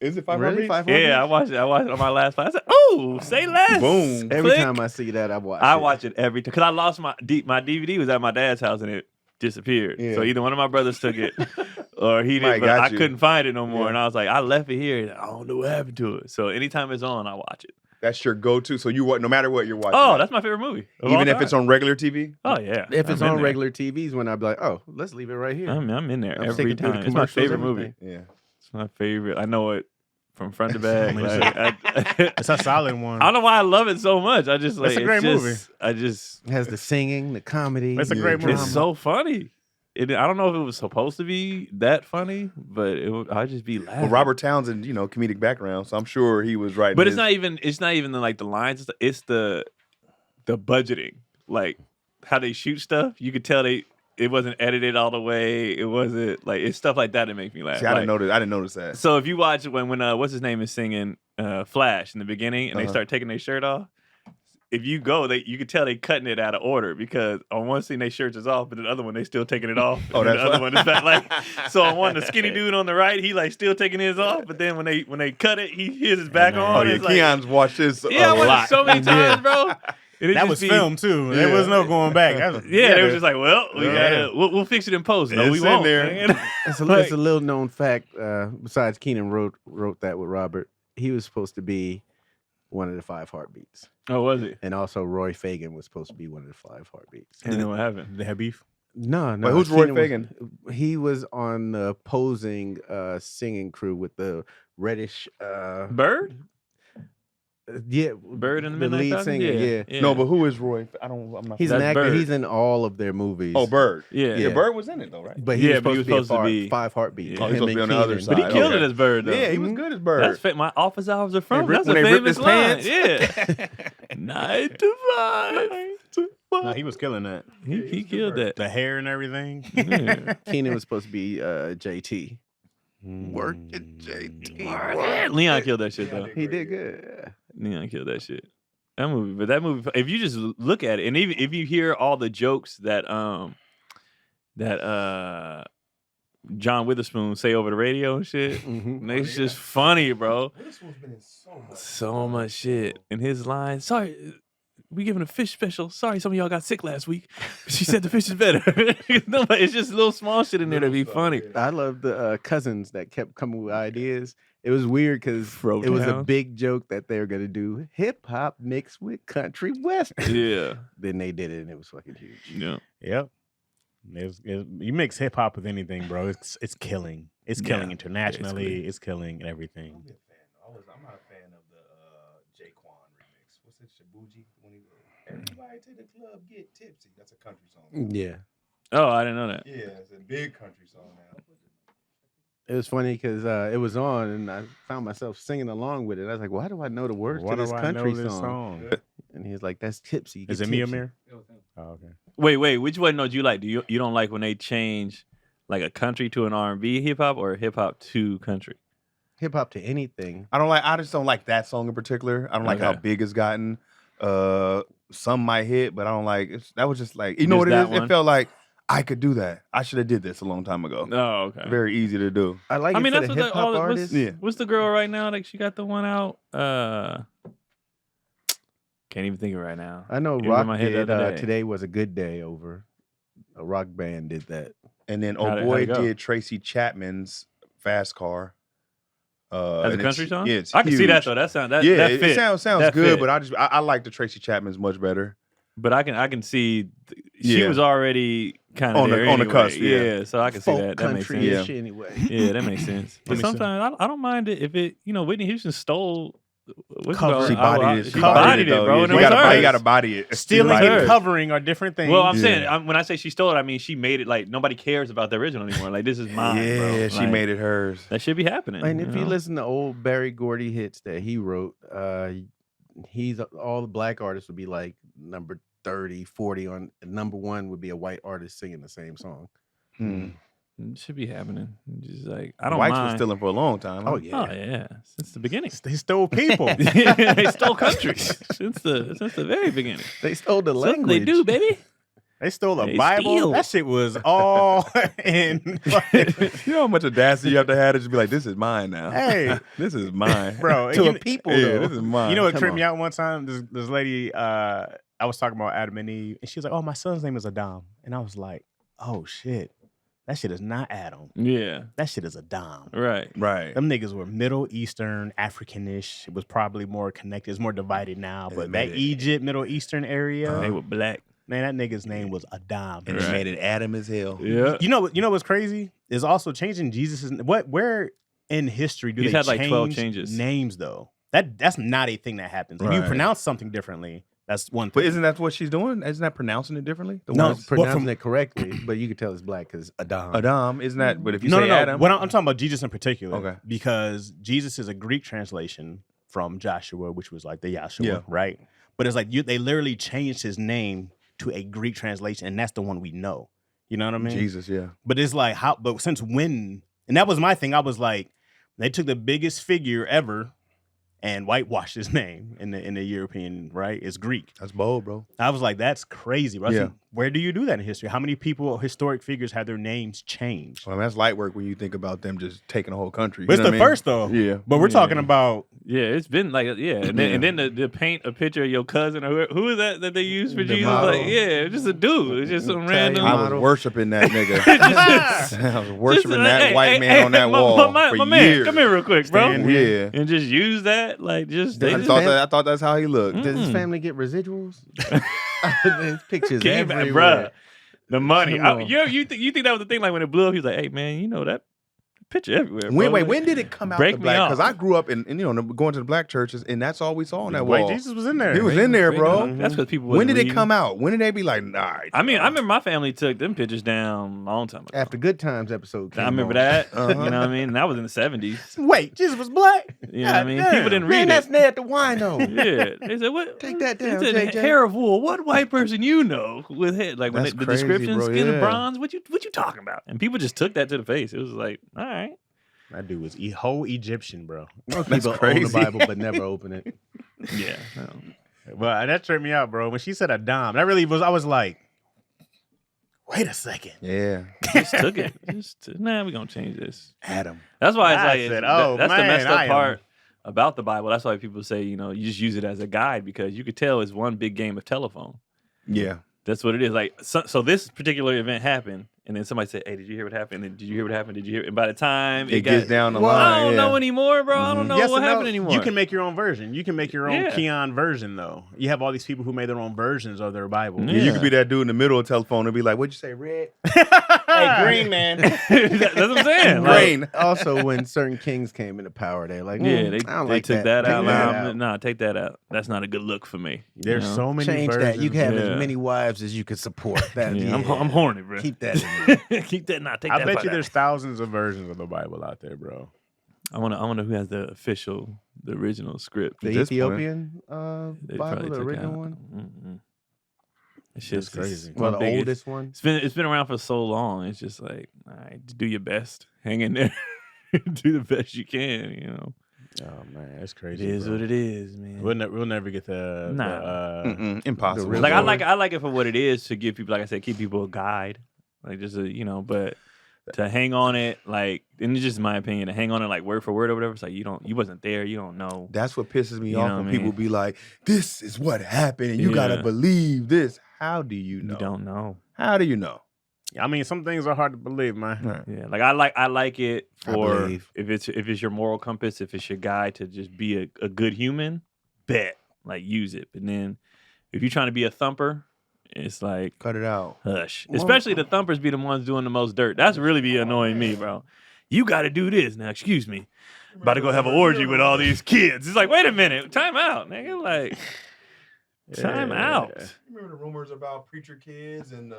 Speaker 1: Is it
Speaker 2: Really?
Speaker 1: 500?
Speaker 4: Yeah, I watched it. I watched it on my last flight. I said, "Oh, say less."
Speaker 1: Boom.
Speaker 2: Every
Speaker 4: Click.
Speaker 2: time I see that, I watch.
Speaker 4: I
Speaker 2: it.
Speaker 4: watch it every time because I lost my DVD was at my dad's house and it disappeared.
Speaker 1: Yeah.
Speaker 4: So either one of my brothers took it or he
Speaker 1: Mike
Speaker 4: didn't. But
Speaker 1: got
Speaker 4: I
Speaker 1: you.
Speaker 4: couldn't find it no more,
Speaker 1: Yeah.
Speaker 4: and I was like, I left it here. I don't know what happened to it. So anytime it's on, I watch it.
Speaker 1: That's your go-to. So no matter what you're watching.
Speaker 4: Oh,
Speaker 1: it.
Speaker 4: that's my favorite movie. of
Speaker 1: even
Speaker 4: all
Speaker 1: if it's
Speaker 4: time.
Speaker 1: on regular TV.
Speaker 4: Oh yeah,
Speaker 2: If it's
Speaker 4: I'm in
Speaker 2: on
Speaker 4: there.
Speaker 2: regular TVs, when I'd be like, oh, let's leave it right here.
Speaker 4: I'm in there
Speaker 2: I'm
Speaker 4: every
Speaker 2: sticking through the
Speaker 4: time. It's my
Speaker 2: commercials,
Speaker 4: favorite movie.
Speaker 2: everything.
Speaker 1: Yeah.
Speaker 4: It's my favorite. I know it from front to back.
Speaker 3: I mean,
Speaker 4: Like,
Speaker 3: it's a solid one.
Speaker 4: I don't know why I love it so much. I just like
Speaker 3: It's a great movie.
Speaker 4: I just
Speaker 2: It has the singing, the comedy.
Speaker 3: It's a
Speaker 1: Yeah,
Speaker 3: great movie.
Speaker 4: it's so funny. I don't know if it was supposed to be that funny, but I'd just be laughing.
Speaker 1: Well, Robert Townsend, comedic background, so I'm sure he was writing.
Speaker 4: But
Speaker 1: his-
Speaker 4: it's not even like the lines. It's the budgeting, like how they shoot stuff. You could tell it wasn't edited all the way. It wasn't like it's stuff like that that makes me laugh.
Speaker 1: See, I
Speaker 4: Like,
Speaker 1: didn't notice that.
Speaker 4: So if you watch when what's his name is singing Flash in the beginning and they
Speaker 1: Uh-huh.
Speaker 4: start taking their shirt off, if you go, you can tell they cutting it out of order because on one scene they shirts is off, but the other one they still taking it off.
Speaker 1: Oh,
Speaker 4: and
Speaker 1: that's
Speaker 4: the other one is back. Like, so on one, the skinny dude on the right, he like still taking his off, but then when they cut it, his is back on.
Speaker 1: Oh yeah,
Speaker 4: It's like,
Speaker 1: Keon's watched this.
Speaker 4: yeah, I watched it so many times, bro. And it
Speaker 3: That
Speaker 4: just
Speaker 3: was
Speaker 4: be-
Speaker 3: filmed too. There was no going back. That was,
Speaker 4: Yeah, they was just like, well, we'll fix it in post. No, we
Speaker 1: It's in
Speaker 4: won't.
Speaker 1: there.
Speaker 4: Man.
Speaker 2: It's a little known fact. Besides, Keon wrote that with Robert. He was supposed to be one of the 5 heartbeats,
Speaker 4: Oh, was it?
Speaker 2: and also Roy Fagan was supposed to be one of the 5 heartbeats.
Speaker 4: And then what happened?
Speaker 3: they had beef.
Speaker 2: No.
Speaker 1: Wait, who's Roy
Speaker 2: Keenen
Speaker 1: Fagan?
Speaker 2: He was on the opposing singing crew with the reddish.
Speaker 4: Bird?
Speaker 2: Yeah,
Speaker 4: Bird in the
Speaker 2: the
Speaker 4: Midnight
Speaker 2: lead
Speaker 4: Falcon?
Speaker 2: singer. Yeah.
Speaker 1: No, but who is Roy? I'm not.
Speaker 2: He's an
Speaker 4: That's
Speaker 2: actor.
Speaker 4: Bird.
Speaker 2: He's in all of their movies.
Speaker 1: Oh, Bird.
Speaker 4: Yeah.
Speaker 1: Yeah, Bird was in it though, right?
Speaker 2: But he
Speaker 4: Yeah,
Speaker 2: was
Speaker 4: but he
Speaker 2: supposed,
Speaker 4: was
Speaker 2: to be
Speaker 4: supposed to be-
Speaker 2: 5 heartbeats.
Speaker 4: Yeah,
Speaker 1: he's supposed to be on the other
Speaker 2: Keenen.
Speaker 1: side.
Speaker 4: But he killed
Speaker 1: Okay.
Speaker 4: it as Bird, though.
Speaker 1: Yeah, he was good as Bird.
Speaker 4: That's my office hours are from.
Speaker 1: They
Speaker 4: That's
Speaker 1: when
Speaker 4: a
Speaker 1: they ripped
Speaker 4: famous
Speaker 1: his
Speaker 4: line.
Speaker 1: pants?
Speaker 4: Yeah. 9 to 5.
Speaker 3: No, he was killing that.
Speaker 4: He killed that.
Speaker 3: The hair and everything.
Speaker 4: Yeah.
Speaker 2: Keenen was supposed to be JT. Work it, JT.
Speaker 4: Leon killed that shit, though.
Speaker 2: He did good.
Speaker 4: Leon killed that shit. That movie, if you just look at it, and even if you hear all the jokes that John Witherspoon say over the radio and shit, it's just funny, bro.
Speaker 1: Witherspoon's been in
Speaker 4: So much shit. And his line, sorry, we giving a fish special. Sorry, some of y'all got sick last week. She said the fish is better. No, but it's just little small shit in there to be funny.
Speaker 2: I love the cousins that kept coming with ideas. It was weird because it was a
Speaker 4: Frodown.
Speaker 2: big joke that they were gonna do hip hop mixed with country western.
Speaker 4: Yeah.
Speaker 2: Then they did it, and it was fucking huge.
Speaker 4: Yeah.
Speaker 3: Yep. You mix hip hop with anything, bro. It's killing. It's killing
Speaker 4: Yeah,
Speaker 3: internationally.
Speaker 4: basically.
Speaker 3: It's killing and everything.
Speaker 1: I'm not a fan of the Jaquan remix. What's it, Shabuji? When he everybody to the club get tipsy. That's a country song.
Speaker 2: Yeah,
Speaker 4: Oh, I didn't know that.
Speaker 1: Yeah, it's a big country song now.
Speaker 2: it was funny because it was on, and I found myself singing along with it. I was like, "Why do I know the words
Speaker 3: Why
Speaker 2: to this
Speaker 3: do I
Speaker 2: country
Speaker 3: know this
Speaker 2: song?"
Speaker 3: song?
Speaker 2: And he's like, "That's tipsy."
Speaker 3: Is
Speaker 2: Get
Speaker 3: it me,
Speaker 2: tipsy."
Speaker 3: Amir? Oh, okay.
Speaker 4: Wait, which one do you like? Do you don't like when they change like a country to an R&B hip hop or hip hop to country?
Speaker 2: Hip hop to anything.
Speaker 1: I just don't like that song in particular. I don't like how
Speaker 4: Okay.
Speaker 1: big it's gotten. Some might hit, but I don't like that was just like you know
Speaker 4: Just
Speaker 1: what it
Speaker 4: that
Speaker 1: is?
Speaker 4: one?
Speaker 1: It felt like I could do that. I should have did this a long time ago.
Speaker 4: Oh, okay.
Speaker 1: Very easy to do.
Speaker 2: I like
Speaker 4: I
Speaker 2: it
Speaker 4: mean,
Speaker 2: for
Speaker 4: that's
Speaker 2: the
Speaker 4: what
Speaker 2: hip hop artists.
Speaker 1: Yeah.
Speaker 4: What's the girl right now? Like she got the one out. Can't even think of it right now.
Speaker 2: I know
Speaker 4: It was in
Speaker 2: Rock
Speaker 4: my head the
Speaker 2: did.
Speaker 4: other day.
Speaker 2: Today was a good day over. A rock band did that.
Speaker 1: And then
Speaker 4: How'd
Speaker 1: oh
Speaker 4: it
Speaker 1: boy
Speaker 4: go?
Speaker 1: did Tracy Chapman's Fast Car.
Speaker 4: As a
Speaker 1: and
Speaker 4: country
Speaker 1: it's-
Speaker 4: song?
Speaker 1: Yeah, it's
Speaker 4: I can see that
Speaker 1: huge.
Speaker 4: though. That sound
Speaker 1: Yeah,
Speaker 4: that
Speaker 1: it
Speaker 4: fit.
Speaker 1: sounds
Speaker 4: That
Speaker 1: good,
Speaker 4: fit.
Speaker 1: but I like the Tracy Chapman's much better.
Speaker 4: But I can see she
Speaker 1: Yeah.
Speaker 4: was already kind
Speaker 1: On
Speaker 4: of
Speaker 1: the- on the
Speaker 4: anyway.
Speaker 1: cusp, yeah.
Speaker 4: So I can see
Speaker 2: Folk
Speaker 4: that. That makes sense.
Speaker 2: country-ish anyway.
Speaker 4: Yeah, that makes sense. But
Speaker 3: me see.
Speaker 4: sometimes I don't mind it if it, Whitney Houston stole. What's it
Speaker 3: Cover.
Speaker 4: called?
Speaker 1: She bodied it.
Speaker 4: She bodied it,
Speaker 1: though.
Speaker 4: bro.
Speaker 1: Yeah,
Speaker 4: and
Speaker 1: you
Speaker 4: it was
Speaker 1: gotta
Speaker 4: hers.
Speaker 1: you gotta body it.
Speaker 3: Stealing
Speaker 4: Like
Speaker 3: and
Speaker 4: hers.
Speaker 3: covering are different things.
Speaker 4: Well, I'm
Speaker 1: Yeah.
Speaker 4: saying when I say she stole it, I mean she made it like nobody cares about the original anymore. Like this is mine,
Speaker 1: Yeah,
Speaker 4: bro.
Speaker 1: she
Speaker 4: Like,
Speaker 1: made it hers.
Speaker 4: That should be happening.
Speaker 2: And if you
Speaker 4: know?
Speaker 2: listen to old Barry Gordy hits that he wrote, he's all the black artists would be like number 30, 40 on number 1 would be a white artist singing the same song.
Speaker 1: Hmm.
Speaker 4: It should be happening. Just like I don't
Speaker 1: Whites
Speaker 4: mind.
Speaker 1: was stealing for a long time. Huh?
Speaker 2: Oh yeah.
Speaker 4: Oh yeah, since the beginning.
Speaker 3: They stole people.
Speaker 4: They stole countries since the very beginning.
Speaker 2: They stole the
Speaker 4: Something
Speaker 2: language.
Speaker 4: they do, baby.
Speaker 3: They stole a
Speaker 4: They
Speaker 3: Bible.
Speaker 4: steal.
Speaker 3: That shit was all in.
Speaker 1: You know how much audacity you have to have to just be like, this is mine now.
Speaker 3: Hey,
Speaker 1: This is mine.
Speaker 3: bro.
Speaker 2: to
Speaker 3: you,
Speaker 2: a people
Speaker 1: Yeah,
Speaker 2: though.
Speaker 1: this is mine.
Speaker 3: you know what
Speaker 2: Come
Speaker 3: tripped
Speaker 2: on.
Speaker 3: me out one time? This lady, I was talking about Adam and Eve, and she was like, "Oh, my son's name is Adam," and I was like, "Oh shit, that shit is not Adam.
Speaker 4: Yeah,
Speaker 3: That shit is Adam."
Speaker 4: right.
Speaker 1: Right.
Speaker 3: Them niggas were Middle Eastern, Africanish. It was probably more connected. It's more divided now,
Speaker 1: They
Speaker 3: but
Speaker 1: made
Speaker 3: that
Speaker 1: it-
Speaker 3: Egypt, Middle Eastern area,
Speaker 4: They were black.
Speaker 3: man, that nigga's name was Adam.
Speaker 1: And
Speaker 4: Right.
Speaker 1: they made it Adam as hell.
Speaker 4: Yeah.
Speaker 3: You know what's crazy is also changing Jesus's where in history do
Speaker 4: He's
Speaker 3: they
Speaker 4: had, like, 12
Speaker 3: change
Speaker 4: changes.
Speaker 3: names though? That's not a thing that happens. If you
Speaker 1: Right.
Speaker 3: pronounce something differently, that's one
Speaker 1: But
Speaker 3: thing.
Speaker 1: isn't that what she's doing? Isn't that pronouncing it differently? The
Speaker 3: No,
Speaker 1: words-
Speaker 3: but
Speaker 2: Pronouncing
Speaker 3: from-
Speaker 2: it correctly, but you could tell it's black because Adam.
Speaker 1: Adam, isn't that? But if you
Speaker 3: no,
Speaker 1: say
Speaker 3: no.
Speaker 1: Adam,
Speaker 3: What I'm talking about Jesus in particular.
Speaker 1: Okay.
Speaker 3: Because Jesus is a Greek translation from Joshua, which was like the Yahshua,
Speaker 1: Yeah.
Speaker 3: right? But it's like they literally changed his name to a Greek translation, and that's the one we know. You know what I mean?
Speaker 1: Jesus, yeah.
Speaker 3: But it's like how? But since when? And that was my thing. I was like, they took the biggest figure ever and whitewashed his name in the European, right? It's Greek.
Speaker 6: That's bold, bro.
Speaker 3: I was like, that's crazy, bro.
Speaker 6: Yeah.
Speaker 3: Like, where do you do that in history? How many people, historic figures, have their names changed?
Speaker 6: Well, I mean, that's light work when you think about them just taking a whole country.
Speaker 3: But it's
Speaker 6: know
Speaker 3: the
Speaker 6: what I mean?
Speaker 3: first, though.
Speaker 6: Yeah.
Speaker 3: But we're talking about...
Speaker 4: Yeah, it's been like and then the paint a picture of your cousin or who is that they use for
Speaker 2: The
Speaker 4: Jesus?
Speaker 2: model.
Speaker 4: Like, yeah, just a dude. It's just some
Speaker 2: Italian
Speaker 4: random.
Speaker 6: I was
Speaker 2: model.
Speaker 6: worshiping that nigga. I was worshiping that white man on that wall
Speaker 4: my
Speaker 6: for
Speaker 4: man,
Speaker 6: years.
Speaker 4: come here real quick, bro.
Speaker 3: Stand
Speaker 6: Yeah.
Speaker 4: And just use that, like just they
Speaker 2: I
Speaker 4: just
Speaker 6: I thought that's how he looked.
Speaker 2: Does his family get residuals? His pictures
Speaker 4: Keep-
Speaker 2: everywhere.
Speaker 4: bruh. The money.
Speaker 2: Come on.
Speaker 4: You think that was the thing? Like when it blew up, he was like, "Hey man, you know that picture everywhere."
Speaker 6: When,
Speaker 4: bro.
Speaker 6: wait, when did it come out?
Speaker 4: Break
Speaker 6: The
Speaker 4: me
Speaker 6: black?
Speaker 4: off.
Speaker 6: Because I grew up in going to the black churches, and that's all we saw on that
Speaker 3: White
Speaker 6: wall.
Speaker 3: Jesus was in there.
Speaker 6: He was in there, bro.
Speaker 4: That's because people.
Speaker 6: When
Speaker 4: wasn't
Speaker 6: did it
Speaker 4: reading.
Speaker 6: come out? When did they be like, nah?
Speaker 4: I mean, I remember my family took them pictures down a long time ago.
Speaker 2: After Good Times episode came
Speaker 4: I remember
Speaker 2: on.
Speaker 4: that.
Speaker 6: Uh-huh.
Speaker 4: You know what I mean? And that was in the 70s.
Speaker 3: Wait, Jesus was black?
Speaker 4: You know what I mean?
Speaker 3: God
Speaker 4: People
Speaker 3: damn.
Speaker 4: didn't
Speaker 2: Man,
Speaker 4: read
Speaker 2: that's
Speaker 4: it.
Speaker 2: Ned the Wino.
Speaker 4: Yeah, they said what?
Speaker 2: Take that
Speaker 4: They
Speaker 2: down,
Speaker 4: said,
Speaker 2: JJ.
Speaker 4: hair of wool. What white person you know with hair? Like when
Speaker 6: That's
Speaker 4: the
Speaker 6: crazy,
Speaker 4: description,
Speaker 6: bro,
Speaker 4: skin
Speaker 6: yeah.
Speaker 4: of bronze. What you talking about? And people just took that to the face. It was like, all right.
Speaker 3: That dude was whole Egyptian, bro.
Speaker 2: Most
Speaker 6: That's
Speaker 2: people own
Speaker 6: crazy.
Speaker 2: the Bible but never open it.
Speaker 4: Yeah. No.
Speaker 3: But that tripped me out, bro. When she said a dime, that really was, I was like, wait a second.
Speaker 6: Yeah,
Speaker 4: Just took it. We're gonna change this.
Speaker 6: Adam.
Speaker 4: That's why it's
Speaker 3: I
Speaker 4: like
Speaker 3: said,
Speaker 4: that's the
Speaker 3: man,
Speaker 4: messed up
Speaker 3: I am-
Speaker 4: part about the Bible. That's why people say, you just use it as a guide because you could tell it's one big game of telephone.
Speaker 6: Yeah,
Speaker 4: That's what it is. Like so this particular event happened, and then somebody said, "Hey, did you hear what happened? And did you hear what happened? Did you hear?" And by the time
Speaker 6: it gets down the line.
Speaker 4: I don't
Speaker 6: yeah.
Speaker 4: know anymore, bro. I don't know
Speaker 3: Yes
Speaker 4: what
Speaker 3: and no.
Speaker 4: happened anymore.
Speaker 3: You can make your own version. You can make your own
Speaker 4: Yeah.
Speaker 3: Keon version, though. You have all these people who made their own versions of their Bible.
Speaker 6: Yeah, you could be that dude in the middle of the telephone and be like, "What'd you say, red?
Speaker 3: Hey, green man.
Speaker 4: That's what I'm saying. Like,
Speaker 6: Green."
Speaker 2: Also, when certain kings came into power, they're like,
Speaker 4: yeah,
Speaker 2: I don't
Speaker 4: they
Speaker 2: like
Speaker 4: took that
Speaker 2: Take
Speaker 4: out.
Speaker 2: that
Speaker 4: Nah,
Speaker 2: out.
Speaker 4: Nah, take that out. That's not a good look for me.
Speaker 3: There's
Speaker 4: you know?
Speaker 3: so many
Speaker 2: Change
Speaker 3: versions.
Speaker 2: that. You can have
Speaker 4: Yeah.
Speaker 2: as many wives as you can support. That,
Speaker 4: Yeah, I'm horny, bro.
Speaker 2: Keep that in there.
Speaker 4: Keep that. Nah, take
Speaker 3: I
Speaker 4: that.
Speaker 3: bet
Speaker 4: part
Speaker 3: you
Speaker 4: out.
Speaker 3: there's thousands of versions of the Bible out there, bro.
Speaker 4: I wonder who has the original script.
Speaker 2: The
Speaker 6: At this point.
Speaker 2: Ethiopian
Speaker 4: They
Speaker 2: Bible,
Speaker 4: probably
Speaker 2: the
Speaker 4: took
Speaker 2: original
Speaker 4: out.
Speaker 2: one?
Speaker 4: Mm-mm. That shit's
Speaker 3: That's crazy.
Speaker 4: just
Speaker 2: Well,
Speaker 4: one
Speaker 2: the
Speaker 4: big-
Speaker 2: oldest one.
Speaker 4: It's been around for so long. It's just like, all right, just do your best. Hang in there. Do the best you can. You know,
Speaker 3: Oh man, that's
Speaker 4: it
Speaker 3: crazy.
Speaker 4: is
Speaker 3: bro.
Speaker 4: what it is, man.
Speaker 3: We'll never get the
Speaker 4: Nah.
Speaker 6: Impossible.
Speaker 2: real
Speaker 4: Like I
Speaker 2: story.
Speaker 4: like it for what it is to give people, like I said, keep people a guide. Like just a but to hang on it, like, and it's just my opinion, to hang on it like word for word or whatever. It's like you wasn't there, you don't know.
Speaker 6: That's what pisses me
Speaker 4: You
Speaker 6: off
Speaker 4: know
Speaker 6: when
Speaker 4: what I
Speaker 6: people
Speaker 4: mean?
Speaker 6: be like, "This is what happened, and you gotta
Speaker 4: Yeah.
Speaker 6: believe this." How do you know?
Speaker 4: You don't know.
Speaker 6: How do you know?
Speaker 3: I mean, some things are hard to believe, man.
Speaker 4: Yeah, like I like it
Speaker 2: I
Speaker 4: for
Speaker 2: believe.
Speaker 4: if it's your moral compass, if it's your guide to just be a good human, bet, like use it. But then if you're trying to be a thumper, it's like
Speaker 6: Cut it out.
Speaker 4: hush.
Speaker 2: Well-
Speaker 4: Especially the thumpers be the ones doing the most dirt. That's really be annoying me, bro. You got to do this now. Excuse me, about to go have an orgy with all these kids. It's like, wait a minute, time out, nigga. Like, time out.
Speaker 1: Remember the rumors about preacher kids and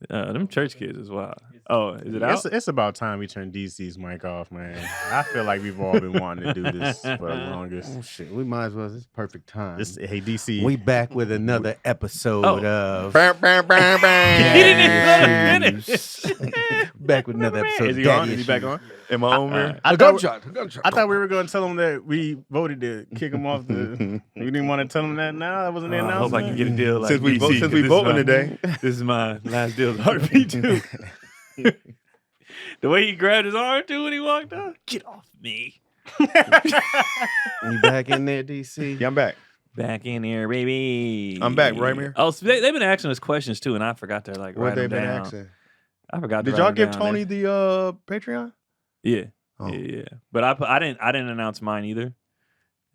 Speaker 4: Them church kids as well. Oh, is it out?
Speaker 3: It's about time we turn DC's mic off, man. I feel like we've all been wanting to do this for the longest.
Speaker 2: Oh shit, we might as well. This is perfect time.
Speaker 3: Hey, DC.
Speaker 2: We back with another episode of
Speaker 6: Bam, bam, bam, bam.
Speaker 4: He didn't even let him finish.
Speaker 2: back with another episode.
Speaker 4: Is he
Speaker 2: of
Speaker 4: on?
Speaker 2: Daddy
Speaker 4: Is he back
Speaker 2: Issues.
Speaker 4: on?
Speaker 6: Am I on here?
Speaker 3: I
Speaker 2: A
Speaker 3: thought,
Speaker 2: gunshot. A gunshot.
Speaker 3: I thought we were going to tell them that we voted to kick him off the. We didn't want to tell them that now. That wasn't the
Speaker 4: I hope
Speaker 3: announcement.
Speaker 4: I can get a deal like
Speaker 6: Since we
Speaker 4: DC,
Speaker 6: vote- since
Speaker 4: 'cause
Speaker 6: we
Speaker 4: this is
Speaker 6: voting
Speaker 4: my-
Speaker 6: today.
Speaker 4: This is my last deal with Heartbeat too. The way he grabbed his arm too when he walked out. Get off me.
Speaker 2: You back in there, DC?
Speaker 6: Yeah, I'm back.
Speaker 4: Back in here, baby.
Speaker 6: I'm back, right, Mir?
Speaker 4: Oh, so they've been asking us questions too, and I forgot to like
Speaker 6: What
Speaker 4: write
Speaker 6: they
Speaker 4: them
Speaker 6: been
Speaker 4: down.
Speaker 6: asking?
Speaker 4: I forgot. To
Speaker 6: Did
Speaker 4: write
Speaker 6: y'all
Speaker 4: them
Speaker 6: give
Speaker 4: down.
Speaker 6: Tony the Patreon?
Speaker 4: Yeah.
Speaker 6: Oh.
Speaker 4: Yeah. But I didn't announce mine either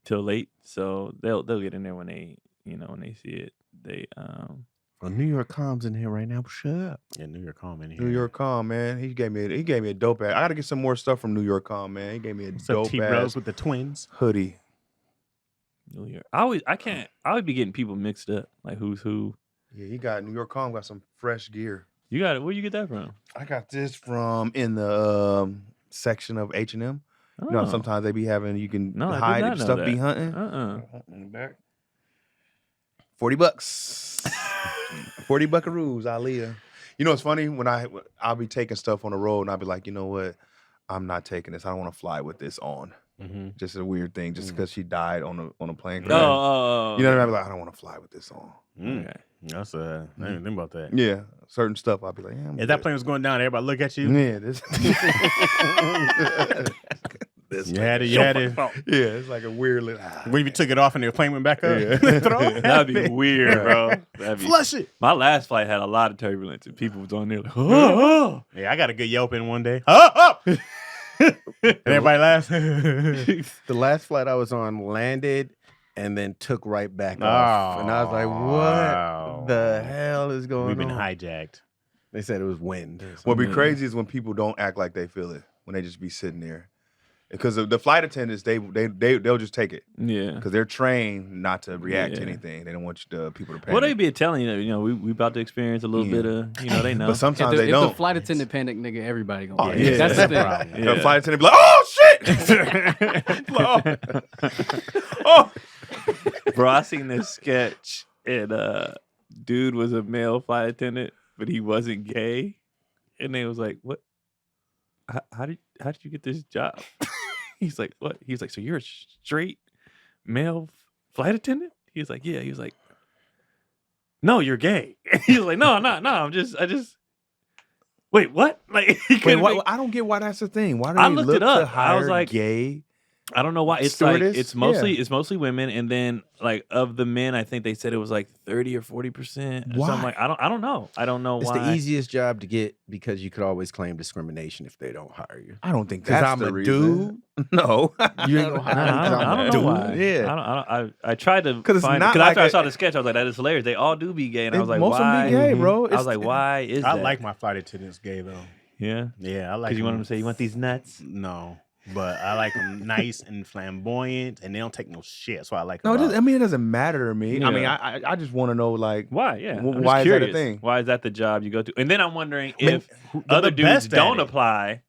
Speaker 4: till late, so they'll get in there when they when they see it. They
Speaker 2: Well, New York Com's in here right now. Shut up.
Speaker 3: Yeah, New York comment here.
Speaker 6: New York Com, man. He gave me a dope ass. I gotta get some more stuff from New York Com, man. He gave me a
Speaker 3: What's up,
Speaker 6: dope
Speaker 3: T
Speaker 6: ass
Speaker 3: Bros with the twins?
Speaker 6: hoodie.
Speaker 4: New York. I always be getting people mixed up, like who's who.
Speaker 6: Yeah, he got New York Com got some fresh gear.
Speaker 4: You got it. Where you get that from?
Speaker 6: I got this from in the section of H&M. You know,
Speaker 4: Oh.
Speaker 6: sometimes they be having you can
Speaker 4: No, I did
Speaker 6: hide
Speaker 4: not
Speaker 6: if
Speaker 4: know
Speaker 6: stuff
Speaker 4: that.
Speaker 6: be hunting.
Speaker 4: Uh-uh.
Speaker 6: Back. $40. 40 buckaroos, Aaliyah. You know, it's funny when I'll be taking stuff on the road and I'll be like, you know what? I'm not taking this. I don't want to fly with this on.
Speaker 3: Mm-hmm.
Speaker 6: Just a weird thing. Just because she died on a plane crash.
Speaker 4: Oh,
Speaker 6: You know what I mean? Like, I don't want to fly with this on.
Speaker 3: Okay. That's I didn't think about that.
Speaker 6: Yeah, certain stuff. I'll be like, yeah,
Speaker 3: If that plane was going down, everybody look at you.
Speaker 6: Yeah, this.
Speaker 3: You had it. You had it.
Speaker 6: Yeah, it's like a weird little.
Speaker 3: When you took it off and the plane went back up,
Speaker 6: Yeah.
Speaker 4: that'd be weird, bro. That'd be,
Speaker 3: Flush it.
Speaker 4: my last flight had a lot of turbulence, and people was on there like, oh.
Speaker 3: Yeah, I got a good yelping one day. Oh! And everybody laughs.
Speaker 2: The last flight I was on landed and then took right back off. And I was like, what the hell is going on?
Speaker 3: We've been hijacked.
Speaker 2: They said it was wind.
Speaker 6: What'd be crazy is when people don't act like they feel it, when they just be sitting there. Because the flight attendants, they'll just take it.
Speaker 4: Yeah.
Speaker 6: Because they're trained not to react to
Speaker 4: Yeah.
Speaker 6: anything. They don't want people to panic.
Speaker 4: Well, they be telling you, we about to experience a little bit of, they know.
Speaker 6: But sometimes
Speaker 5: if
Speaker 6: they don't.
Speaker 5: the flight attendant panic, nigga, everybody gonna.
Speaker 6: Oh,
Speaker 5: panic.
Speaker 6: yeah.
Speaker 5: That's the thing.
Speaker 3: problem.
Speaker 6: The flight attendant be like, oh, shit! Oh.
Speaker 4: Bro, I seen this sketch, and dude was a male flight attendant, but he wasn't gay, and they was like, "What? How did you get this job?" He's like, "What?" He's like, "So you're a straight male flight attendant?" He was like, "Yeah." He was like, "No, you're gay." He was like, "No, I'm not. No, I just." Wait, what? Like,
Speaker 6: I don't get why that's the thing. Why do
Speaker 4: I
Speaker 6: they
Speaker 4: looked
Speaker 6: look
Speaker 4: it up.
Speaker 6: to hire
Speaker 4: I was like,
Speaker 6: gay?
Speaker 4: I don't know why. It's
Speaker 2: Stewardess?
Speaker 4: like it's mostly women, and then like of the men, I think they said it was like 30 or 40%. Or
Speaker 6: Why?
Speaker 4: something like I don't know. I don't know
Speaker 2: It's
Speaker 4: why.
Speaker 2: the easiest job to get because you could always claim discrimination if they don't hire you.
Speaker 6: I don't think
Speaker 2: Because
Speaker 6: that's
Speaker 2: I'm
Speaker 6: the
Speaker 2: a
Speaker 6: reason. No,
Speaker 2: You ain't gonna hire me 'cause I'm
Speaker 4: I
Speaker 2: a
Speaker 4: don't know
Speaker 2: dude.
Speaker 4: why.
Speaker 6: Yeah.
Speaker 4: I tried to
Speaker 6: 'Cause it's
Speaker 4: find
Speaker 6: not
Speaker 4: because after
Speaker 6: like
Speaker 4: I
Speaker 6: a-
Speaker 4: saw the sketch, I was like, that is hilarious. They all do be gay, and I was like,
Speaker 6: most
Speaker 4: why?
Speaker 6: of them be gay, bro.
Speaker 4: I was like, why is
Speaker 3: I
Speaker 4: that?
Speaker 3: like my flight attendants gay though.
Speaker 4: Yeah,
Speaker 3: Yeah, I like.
Speaker 4: because you want them to say, you want these nuts?
Speaker 3: No, but I like them nice and flamboyant, and they don't take no shit. That's why I like.
Speaker 6: No,
Speaker 3: them
Speaker 6: it doesn't matter to me. I mean,
Speaker 4: Yeah.
Speaker 6: I just want to know, like,
Speaker 4: Why? Yeah. I'm just
Speaker 6: why is that a
Speaker 4: curious.
Speaker 6: thing?
Speaker 4: Why is that the job you go to? And then I'm wondering
Speaker 3: I mean,
Speaker 4: if
Speaker 3: they're
Speaker 4: other
Speaker 3: the
Speaker 4: dudes
Speaker 3: best at
Speaker 4: don't
Speaker 3: it.
Speaker 4: apply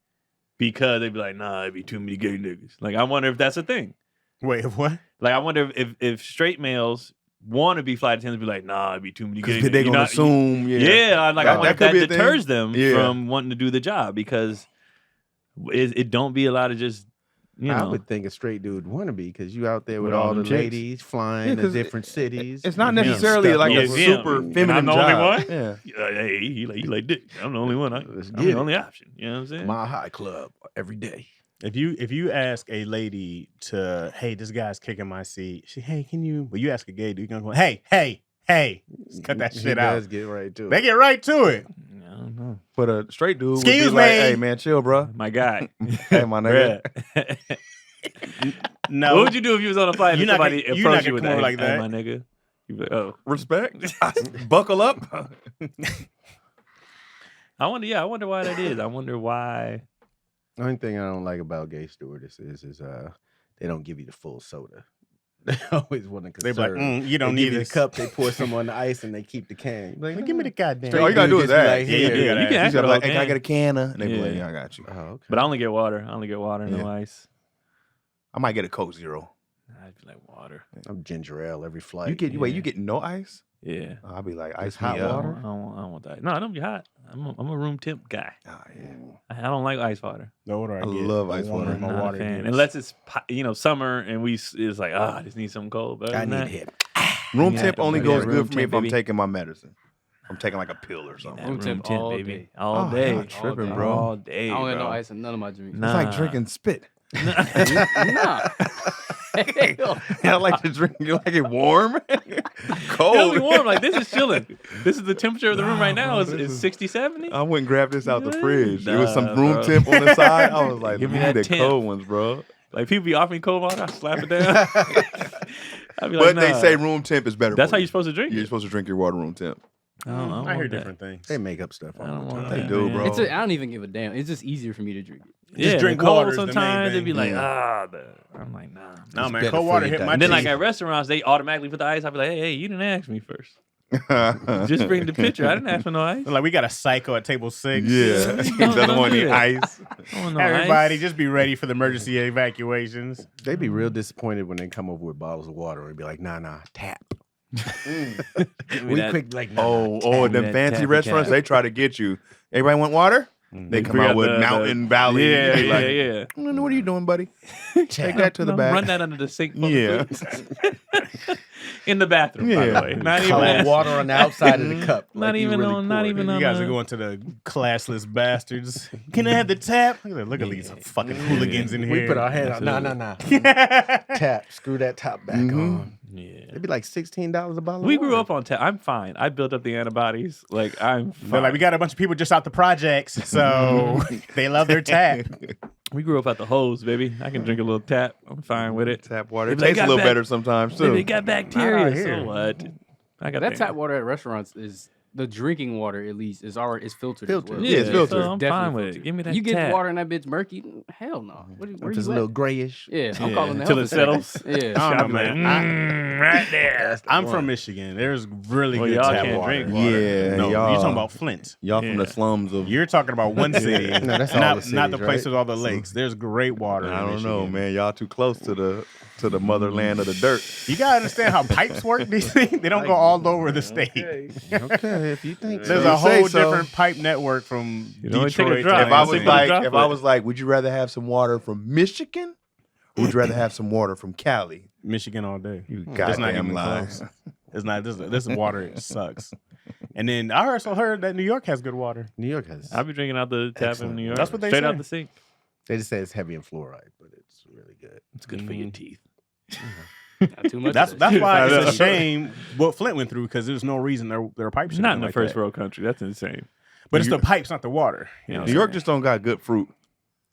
Speaker 4: because they'd be like, nah, it'd be too many gay niggas. Like, I wonder if that's a thing.
Speaker 3: Wait, what?
Speaker 4: Like, I wonder if straight males want to be flight attendants, be like, nah, it'd be too many gay
Speaker 6: because
Speaker 4: niggas.
Speaker 6: they're
Speaker 4: You
Speaker 6: gonna
Speaker 4: know-
Speaker 6: assume,
Speaker 4: Yeah, like I
Speaker 6: That
Speaker 4: wonder if
Speaker 6: could
Speaker 4: that
Speaker 6: be a thing.
Speaker 4: deters them
Speaker 6: Yeah.
Speaker 4: from wanting to do the job because it don't be a lot of just,
Speaker 2: I would think a straight dude would want to be because you out there with all the
Speaker 4: them chicks.
Speaker 2: ladies flying to
Speaker 6: 'cause
Speaker 2: different cities.
Speaker 6: It's not
Speaker 2: You know,
Speaker 6: necessarily
Speaker 2: stuff
Speaker 6: like a
Speaker 2: that.
Speaker 4: Yeah,
Speaker 6: super
Speaker 4: and
Speaker 6: feminine
Speaker 4: I'm the only
Speaker 6: job.
Speaker 4: one?
Speaker 6: Yeah.
Speaker 4: Hey, he like dick. I'm the only one. I'm
Speaker 2: Let's
Speaker 4: the
Speaker 2: get
Speaker 4: only
Speaker 2: it.
Speaker 4: option. You know what I'm saying?
Speaker 2: Mile High Club every day.
Speaker 3: If you ask a lady to, hey, this guy's kicking my seat. Hey, can you? But you ask a gay dude, you're gonna go, hey, just cut that
Speaker 2: He
Speaker 3: shit
Speaker 2: does
Speaker 3: out.
Speaker 2: get right to
Speaker 3: They
Speaker 2: it.
Speaker 3: get right to it.
Speaker 4: I don't know.
Speaker 6: But a straight dude would
Speaker 3: Excuse
Speaker 6: be like,
Speaker 3: me.
Speaker 6: hey, man, chill, bro.
Speaker 4: My guy.
Speaker 6: Hey, my nigga.
Speaker 4: Bruh.
Speaker 3: No,
Speaker 4: What would you do if you was on a flight and
Speaker 3: You're not
Speaker 4: somebody
Speaker 3: gonna- you're not
Speaker 4: approached you with
Speaker 3: gonna come
Speaker 4: that?
Speaker 3: over like
Speaker 4: Hey,
Speaker 3: that.
Speaker 4: my nigga. You'd be like, oh.
Speaker 6: Respect. Buckle up.
Speaker 4: I wonder why that is. I wonder why.
Speaker 2: The only thing I don't like about gay stewardesses is they don't give you the full soda. They always want to
Speaker 3: They're
Speaker 2: conserve.
Speaker 3: like, you don't
Speaker 2: They
Speaker 3: need
Speaker 2: give you
Speaker 3: this
Speaker 2: the cup. They pour some on the ice and they keep the can. Like,
Speaker 3: Give me the goddamn.
Speaker 6: All you gotta do is that.
Speaker 2: Like,
Speaker 3: Yeah,
Speaker 2: here.
Speaker 3: you gotta
Speaker 4: you can
Speaker 6: You
Speaker 4: ask
Speaker 6: gotta
Speaker 4: for
Speaker 6: be like,
Speaker 4: the
Speaker 6: hey,
Speaker 4: whole
Speaker 6: can I get a canna? And they be like,
Speaker 4: Yeah.
Speaker 6: yeah, I got you.
Speaker 2: Oh, okay.
Speaker 4: But I only get water. No
Speaker 6: Yeah.
Speaker 4: ice.
Speaker 6: I might get a Coke Zero.
Speaker 4: I'd be like water.
Speaker 2: I'm ginger ale every flight.
Speaker 6: You get no ice?
Speaker 4: Yeah.
Speaker 6: I'll be like, ice
Speaker 2: Just hot
Speaker 6: me up.
Speaker 2: water?
Speaker 4: I don't want that. No, I don't get hot. I'm a room temp guy.
Speaker 6: Oh, yeah.
Speaker 4: I don't like ice water.
Speaker 3: The older I
Speaker 6: I
Speaker 3: get,
Speaker 6: love
Speaker 3: the
Speaker 6: ice
Speaker 3: warmer
Speaker 6: water.
Speaker 3: my
Speaker 4: Not a
Speaker 3: water
Speaker 4: fan.
Speaker 3: gets.
Speaker 4: Unless it's summer and it's like I just need something cold. But
Speaker 2: I
Speaker 4: other than
Speaker 2: need
Speaker 4: that,
Speaker 2: hip.
Speaker 6: Room
Speaker 4: Yeah,
Speaker 6: temp only
Speaker 4: yeah,
Speaker 6: goes
Speaker 4: room
Speaker 6: good for me
Speaker 4: temp,
Speaker 6: if I'm
Speaker 4: baby.
Speaker 6: taking my medicine. I'm taking like a pill or
Speaker 4: that
Speaker 6: something.
Speaker 5: Room
Speaker 4: room
Speaker 5: temp
Speaker 4: temp,
Speaker 5: all
Speaker 4: baby,
Speaker 5: day.
Speaker 4: all
Speaker 6: Oh,
Speaker 4: day,
Speaker 6: y'all tripping,
Speaker 5: day.
Speaker 6: bro.
Speaker 4: all day.
Speaker 5: I don't get no
Speaker 4: bro.
Speaker 5: ice in none of my drinks.
Speaker 6: It's like
Speaker 4: Nah.
Speaker 6: drinking spit.
Speaker 5: Nah. Hell.
Speaker 6: I like to drink. You like it warm? Cold.
Speaker 4: It'll be warm. Like this is chilling. This is the temperature of the room right now.
Speaker 6: bro,
Speaker 4: Is
Speaker 6: this is-
Speaker 4: 60, 70?
Speaker 6: I wouldn't grab this out the
Speaker 4: Yeah.
Speaker 6: fridge. There was some
Speaker 4: Nah,
Speaker 6: room
Speaker 4: bro.
Speaker 6: temp on the side. I was like,
Speaker 4: Give me
Speaker 6: give me
Speaker 4: that
Speaker 6: the
Speaker 4: temp.
Speaker 6: cold ones, bro.
Speaker 4: Like people be offering cold water, I slap it down. I'd be like,
Speaker 6: But they
Speaker 4: nah.
Speaker 6: say room temp is better.
Speaker 4: That's
Speaker 6: for
Speaker 4: how you're supposed to drink
Speaker 6: You're
Speaker 4: it.
Speaker 6: supposed to drink your water room temp.
Speaker 4: I don't
Speaker 3: I hear
Speaker 4: want that.
Speaker 3: different things.
Speaker 2: They make up stuff
Speaker 4: I
Speaker 2: all
Speaker 4: don't
Speaker 2: the
Speaker 4: want
Speaker 2: time.
Speaker 6: They
Speaker 4: that,
Speaker 6: do,
Speaker 4: man.
Speaker 6: bro.
Speaker 5: I don't even give a damn. It's just easier for me to drink it.
Speaker 4: Yeah,
Speaker 3: drink
Speaker 4: cold
Speaker 3: water is the main
Speaker 4: sometimes it'd be
Speaker 3: thing.
Speaker 4: like, I'm like, nah.
Speaker 3: No,
Speaker 2: It's
Speaker 3: man,
Speaker 2: better
Speaker 3: cold
Speaker 2: for
Speaker 3: water
Speaker 2: your
Speaker 3: hit my
Speaker 4: And then like
Speaker 3: teeth.
Speaker 4: at restaurants, they automatically put the ice. I'd be like, hey, you didn't ask me first. Just bring the pitcher. I didn't ask for no ice.
Speaker 3: Like we got a psycho at table 6.
Speaker 6: Yeah. He
Speaker 4: Don't
Speaker 6: doesn't want
Speaker 4: do
Speaker 6: any
Speaker 4: that.
Speaker 6: ice.
Speaker 4: I want no
Speaker 3: Everybody,
Speaker 4: ice.
Speaker 3: just be ready for the emergency evacuations.
Speaker 2: They be real disappointed when they come over with bottles of water and be like, nah, tap.
Speaker 4: Give me
Speaker 2: We
Speaker 4: that.
Speaker 2: quick like, nah,
Speaker 6: Oh,
Speaker 2: tap.
Speaker 6: them
Speaker 4: that
Speaker 6: fancy
Speaker 4: tappy
Speaker 6: restaurants,
Speaker 4: cat.
Speaker 6: they try to get you. Everybody want water? They come out with Mountain Valley.
Speaker 4: Yeah,
Speaker 6: They like,
Speaker 4: yeah.
Speaker 6: What are you doing, buddy? Take that to the back.
Speaker 4: Run that under the sink.
Speaker 6: Yeah.
Speaker 4: In the bathroom, by the
Speaker 6: Yeah.
Speaker 4: way. Not
Speaker 2: Cold
Speaker 4: even
Speaker 2: water on the outside of the cup.
Speaker 4: Not
Speaker 2: like you
Speaker 4: even
Speaker 2: really
Speaker 4: on. Not
Speaker 2: poured
Speaker 4: even
Speaker 2: it.
Speaker 4: on.
Speaker 3: You guys are going to the classless bastards. Can I have the tap? Look at these fucking hooligans in here.
Speaker 2: We put our hand out. Nah. Tap. Screw that top back on.
Speaker 4: Yeah.
Speaker 2: It'd be like $16 a bottle.
Speaker 4: We
Speaker 2: of
Speaker 4: grew
Speaker 2: water.
Speaker 4: up on tap. I'm fine. I built up the antibodies. Like I'm fine.
Speaker 3: They're like, we got a bunch of people just out the projects, so they love their tap.
Speaker 4: We grew up at the hose, baby. I can drink a little tap. I'm fine with it.
Speaker 6: Tap water. It
Speaker 4: They
Speaker 6: tastes a
Speaker 4: got
Speaker 6: little
Speaker 4: back-
Speaker 6: better sometimes
Speaker 4: They
Speaker 6: too.
Speaker 4: got
Speaker 2: Not
Speaker 4: bacteria.
Speaker 2: out here.
Speaker 4: So what? I got
Speaker 5: That
Speaker 4: the-
Speaker 5: tap water at restaurants is the drinking water. At least is filtered.
Speaker 2: Filtered.
Speaker 5: As well.
Speaker 6: Yeah, it's filtered.
Speaker 4: So I'm
Speaker 5: Definitely
Speaker 4: fine with it.
Speaker 5: filtered.
Speaker 4: Give me that
Speaker 5: You get
Speaker 4: tap.
Speaker 5: the water in that bitch murky? Hell no. Where
Speaker 2: If
Speaker 5: you
Speaker 2: it's a
Speaker 5: at?
Speaker 2: little grayish.
Speaker 5: Yeah, I'm calling the
Speaker 4: Till
Speaker 5: health
Speaker 4: it settles.
Speaker 5: inspector. Yeah.
Speaker 3: I don't
Speaker 4: I'm
Speaker 3: know,
Speaker 4: like,
Speaker 3: man.
Speaker 4: right there.
Speaker 3: I'm from Michigan. There's really
Speaker 4: Well,
Speaker 3: good
Speaker 4: y'all
Speaker 3: tap
Speaker 4: can't
Speaker 3: water.
Speaker 4: drink water.
Speaker 6: Yeah,
Speaker 3: No,
Speaker 6: y'all,
Speaker 3: you're talking about Flint.
Speaker 6: y'all from the
Speaker 4: Yeah.
Speaker 6: slums of.
Speaker 3: You're talking about one city,
Speaker 2: No, that's all
Speaker 3: not
Speaker 2: the
Speaker 3: not
Speaker 2: cities,
Speaker 3: the place
Speaker 2: right?
Speaker 3: with all the lakes. There's great water.
Speaker 6: I
Speaker 3: in
Speaker 6: don't know,
Speaker 3: Michigan.
Speaker 6: man. Y'all too close to the motherland of the dirt.
Speaker 3: You gotta understand how pipes work. These things they don't go all over the state.
Speaker 2: Okay, if you think
Speaker 3: There's
Speaker 2: so.
Speaker 3: a
Speaker 6: Say
Speaker 3: whole
Speaker 6: so.
Speaker 3: different pipe network from
Speaker 4: You know, take a
Speaker 3: Detroit.
Speaker 4: drop.
Speaker 3: to
Speaker 6: If I
Speaker 4: Let's
Speaker 6: was
Speaker 4: take a
Speaker 6: like,
Speaker 4: drop
Speaker 6: if
Speaker 4: of
Speaker 6: I
Speaker 4: it.
Speaker 6: was like, would you rather have some water from Michigan, or would you rather have some water from Cali?
Speaker 3: Michigan all day.
Speaker 6: You
Speaker 3: It's not
Speaker 6: goddamn
Speaker 3: even
Speaker 6: lies.
Speaker 3: close. It's not. This water sucks. And then I also heard that New York has good water.
Speaker 2: New York has.
Speaker 4: I'll be drinking out the tap
Speaker 2: Excellent.
Speaker 4: in New York.
Speaker 3: That's what they
Speaker 4: Straight
Speaker 3: say.
Speaker 4: out the sink.
Speaker 2: They just say it's heavy in fluoride, but it's really good.
Speaker 4: It's good for your teeth.
Speaker 5: Not too much.
Speaker 3: That's
Speaker 5: of that
Speaker 3: that's why
Speaker 6: I know.
Speaker 3: it's a shame what Flint went through because there's no reason their pipes should
Speaker 4: Not
Speaker 3: be
Speaker 4: in the
Speaker 3: like
Speaker 4: first
Speaker 3: that.
Speaker 4: world country. That's insane.
Speaker 3: But it's the pipes, not the water. You know what
Speaker 6: New
Speaker 3: I'm
Speaker 6: York
Speaker 3: saying?
Speaker 6: just don't got good fruit.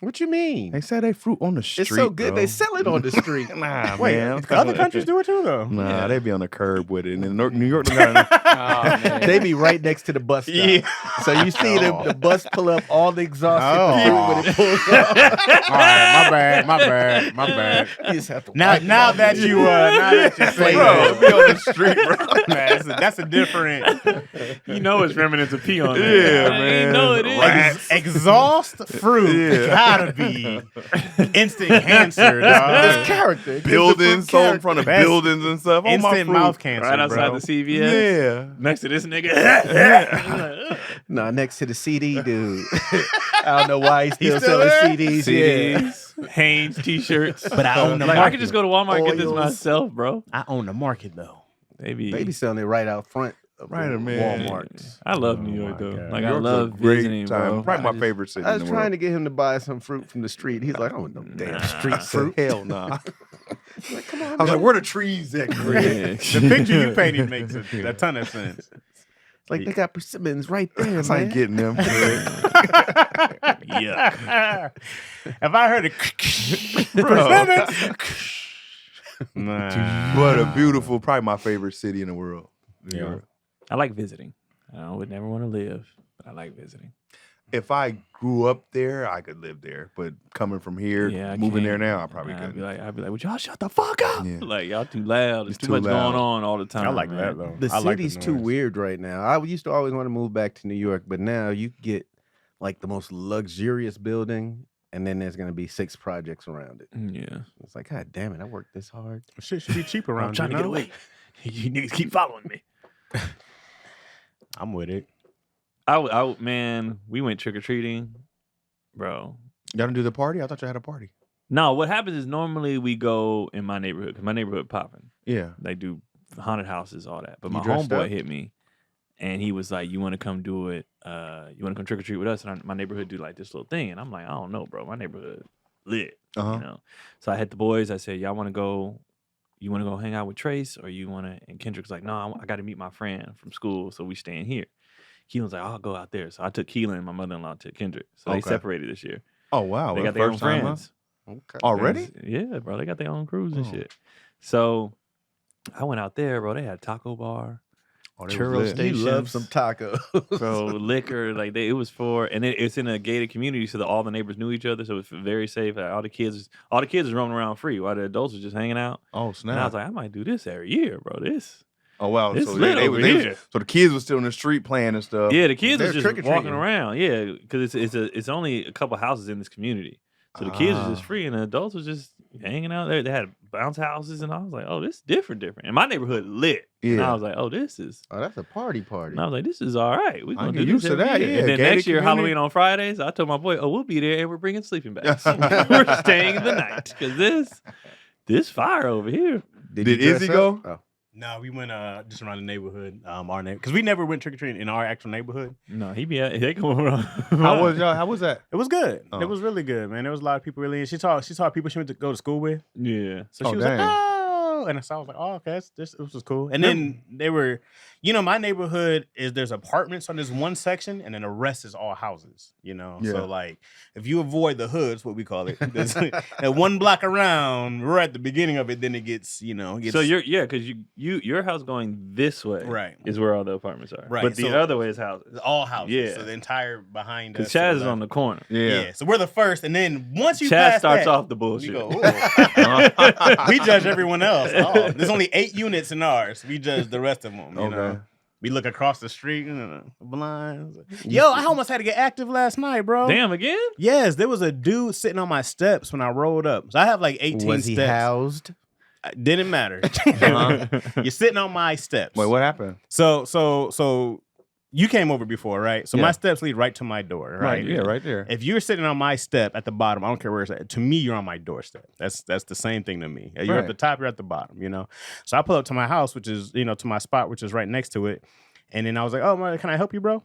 Speaker 2: What you mean?
Speaker 6: They say they fruit on the street.
Speaker 2: It's so good
Speaker 6: bro.
Speaker 2: they sell it on the street.
Speaker 6: Nah,
Speaker 3: Wait,
Speaker 6: man.
Speaker 3: other countries do it too, though.
Speaker 6: Nah, they be on the curb with it. And in New York don't got enough.
Speaker 5: Oh, man.
Speaker 2: They be right next to the bus stop.
Speaker 6: Yeah.
Speaker 2: So you see the bus pull up all the exhaust
Speaker 3: Oh.
Speaker 2: hit the fruit when it pulls up.
Speaker 3: All right, my bad.
Speaker 2: You just have to
Speaker 3: Now
Speaker 2: wipe it
Speaker 3: now
Speaker 2: off.
Speaker 3: that you say
Speaker 6: Bro,
Speaker 3: that,
Speaker 6: be on the street, bro.
Speaker 3: man, that's a different
Speaker 4: You know it's remnants of Keon.
Speaker 6: Yeah,
Speaker 4: I
Speaker 6: man.
Speaker 4: know it is.
Speaker 3: exhaust fruit.
Speaker 6: Yeah.
Speaker 3: Gotta be instant cancer,
Speaker 2: It's
Speaker 3: dog.
Speaker 2: character. It gives the
Speaker 6: Buildings
Speaker 2: fruit
Speaker 6: sold in
Speaker 2: character.
Speaker 6: front of
Speaker 3: That's
Speaker 6: buildings and stuff. Oh, my
Speaker 3: Instant
Speaker 6: fruit.
Speaker 3: mouth cancer,
Speaker 4: Right outside
Speaker 3: bro.
Speaker 4: the CVS.
Speaker 6: Yeah.
Speaker 4: Next to this nigga.
Speaker 2: Nah, next to the CD dude. I don't know why he's still
Speaker 3: still
Speaker 2: selling
Speaker 3: there?
Speaker 2: CDs. Yeah.
Speaker 4: CDs, Hanes t-shirts.
Speaker 3: But I own the
Speaker 4: Like I
Speaker 3: market.
Speaker 4: could just go to Walmart and get this
Speaker 2: Oils.
Speaker 4: myself, bro.
Speaker 3: I own the market though.
Speaker 4: Maybe.
Speaker 2: They be selling it right out front of
Speaker 6: Right,
Speaker 2: the
Speaker 6: man.
Speaker 2: Walmart.
Speaker 4: I love New
Speaker 3: Oh
Speaker 4: York
Speaker 3: my
Speaker 4: though.
Speaker 3: God.
Speaker 4: Like
Speaker 6: New
Speaker 4: I
Speaker 6: York's
Speaker 4: love
Speaker 6: a great
Speaker 4: visiting,
Speaker 6: time.
Speaker 4: bro.
Speaker 6: Probably my favorite city.
Speaker 2: I was
Speaker 6: in the
Speaker 2: trying
Speaker 6: world.
Speaker 2: to get him to buy some fruit from the street. He's like, I don't want no damn street fruit.
Speaker 6: Hell no.
Speaker 2: Like, come on,
Speaker 6: I was like, where the trees at, Greg?
Speaker 4: Yeah.
Speaker 3: The picture you painted makes a ton of sense.
Speaker 2: like they got persimmons right there,
Speaker 6: I ain't
Speaker 2: man.
Speaker 6: getting them.
Speaker 4: Yeah.
Speaker 3: If I heard a nah.
Speaker 6: What a beautiful, probably my favorite city in the world. New
Speaker 3: Yeah.
Speaker 6: York.
Speaker 4: I like visiting. I would never want to live, but I like visiting.
Speaker 6: If I grew up there, I could live there. But coming from here,
Speaker 4: Yeah, I
Speaker 6: moving there
Speaker 4: can't.
Speaker 6: now, I probably
Speaker 4: I'd
Speaker 6: couldn't.
Speaker 4: be like, would y'all shut the fuck up?
Speaker 6: Yeah.
Speaker 4: Like y'all too loud. There's
Speaker 6: It's
Speaker 4: too
Speaker 6: too
Speaker 4: much
Speaker 6: loud.
Speaker 4: going on all the time.
Speaker 3: I like
Speaker 4: man.
Speaker 3: that though.
Speaker 2: The
Speaker 3: I like
Speaker 2: city's too
Speaker 3: noise.
Speaker 2: weird right now. I used to always want to move back to New York, but now you get like the most luxurious building, and then there's gonna be 6 projects around it.
Speaker 4: Yeah.
Speaker 2: It's like, God damn it, I worked this hard.
Speaker 3: Shit should be cheap around.
Speaker 4: I'm trying to
Speaker 3: you
Speaker 4: get
Speaker 3: know?
Speaker 4: away. You niggas keep following me.
Speaker 3: I'm with it.
Speaker 4: Man, we went trick or treating, bro.
Speaker 6: Y'all don't do the party? I thought y'all had a party.
Speaker 4: No, what happens is normally we go in my neighborhood because my neighborhood popping.
Speaker 6: Yeah.
Speaker 4: They do haunted houses, all that. But
Speaker 6: You
Speaker 4: my
Speaker 6: dressed
Speaker 4: homeboy
Speaker 6: up?
Speaker 4: hit me, and he was like, "You want to come do it? You want to come trick or treat with us?" And my neighborhood do like this little thing, and I'm like, "I don't know, bro. My neighborhood lit,
Speaker 6: Uh-huh.
Speaker 4: you know." So I had the boys. I said, "Y'all want to go? You want to go hang out with Trace, or you want to?" And Kendrick's like, "No, I got to meet my friend from school, so we staying here." Keelan's like, "I'll go out there." So I took Keelan and my mother-in-law to Kendrick. So they
Speaker 6: Okay.
Speaker 4: separated this year.
Speaker 6: Oh, wow.
Speaker 4: They
Speaker 6: Well,
Speaker 4: got their own
Speaker 6: first time, huh?
Speaker 4: friends.
Speaker 2: Okay.
Speaker 6: Already?
Speaker 4: Yeah, bro. They got their own crews and
Speaker 6: Oh.
Speaker 4: shit. So I went out there, bro. They had a taco bar,
Speaker 6: Oh, they was
Speaker 4: churro
Speaker 6: lit.
Speaker 4: station.
Speaker 2: You love some tacos.
Speaker 4: bro, liquor. Like it was for, and it's in a gated community, so that all the neighbors knew each other, so it's very safe. Like, all the kids was roaming around free, while the adults was just hanging out.
Speaker 6: Oh,
Speaker 4: And I
Speaker 6: snap.
Speaker 4: was like, I might do this every year, bro. This,
Speaker 6: Oh, wow.
Speaker 4: it's
Speaker 6: So
Speaker 4: lit over here.
Speaker 6: so the kids was still in the street playing and stuff.
Speaker 4: yeah, the kids
Speaker 2: They're
Speaker 4: was just
Speaker 2: trick-or-treating.
Speaker 4: walking around, yeah, because it's only a couple houses in this community, So the kids was just free, and the adults was just hanging out there. They had bounce houses, and I was like, "Oh, this is different." And my neighborhood lit. And I was like, "Oh, this is."
Speaker 2: Oh, that's a party.
Speaker 4: And I was like, "This is all right. We're gonna
Speaker 6: get
Speaker 4: do
Speaker 6: used
Speaker 4: this
Speaker 6: to
Speaker 4: every
Speaker 6: that,
Speaker 4: year."
Speaker 6: yeah.
Speaker 4: And then
Speaker 6: Gated
Speaker 4: next year,
Speaker 6: community.
Speaker 4: Halloween on Fridays, I told my boy, "Oh, we'll be there, and we're bringing sleeping bags. We're staying the night because this fire over here."
Speaker 6: Did Izzy go?
Speaker 2: Oh.
Speaker 3: No, we went just around the neighborhood, our neighborhood, because we never went trick or treating in our actual neighborhood.
Speaker 4: No, he be they come around.
Speaker 6: How was that?
Speaker 3: It was good.
Speaker 6: Oh.
Speaker 3: It was really good, man. There was a lot of people really. She saw people she went to go to school with.
Speaker 4: Yeah.
Speaker 3: So she was
Speaker 6: dang.
Speaker 3: like, "Oh," and so I was like, "Oh, okay, this was cool." And then they were, my neighborhood there's apartments on this one section, and then the rest is all houses.
Speaker 6: Yeah.
Speaker 3: So like, if you avoid the hoods, what we call it, that one block around, we're at the beginning of it. Then it gets, So
Speaker 4: because your house going this way,
Speaker 3: Right.
Speaker 4: is where all the apartments are,
Speaker 3: Right,
Speaker 4: But the
Speaker 3: so-
Speaker 4: other way is houses.
Speaker 3: all houses.
Speaker 4: Yeah.
Speaker 3: So the entire behind
Speaker 4: Because
Speaker 3: us.
Speaker 4: Chaz is on the corner.
Speaker 3: Yeah. So we're the first, and then once you
Speaker 4: Chaz
Speaker 3: pass
Speaker 4: starts
Speaker 3: that,
Speaker 4: off the
Speaker 3: we
Speaker 4: bullshit.
Speaker 3: go, "Ooh." We judge everyone else. Oh, there's only 8 units in ours. We judge the rest of them. You know, we look across the street, blinds. Yo, I almost had to get active last night, bro.
Speaker 4: Damn, again?
Speaker 3: Yes, there was a dude sitting on my steps when I rolled up. So I have like 18
Speaker 2: Was he
Speaker 3: steps.
Speaker 2: housed?
Speaker 3: Didn't matter. You're sitting on my steps.
Speaker 6: Wait, what happened?
Speaker 3: So you came over before, right? So
Speaker 6: Yeah.
Speaker 3: my steps lead right to my door, right?
Speaker 6: Yeah, right there.
Speaker 3: If you're sitting on my step at the bottom, I don't care where it's at. To me, you're on my doorstep. That's the same thing to me. You're at
Speaker 6: Right.
Speaker 3: the top, you're at the bottom, So I pull up to my house, which is, to my spot, which is right next to it. And then I was like, "Oh, man, can I help you, bro?"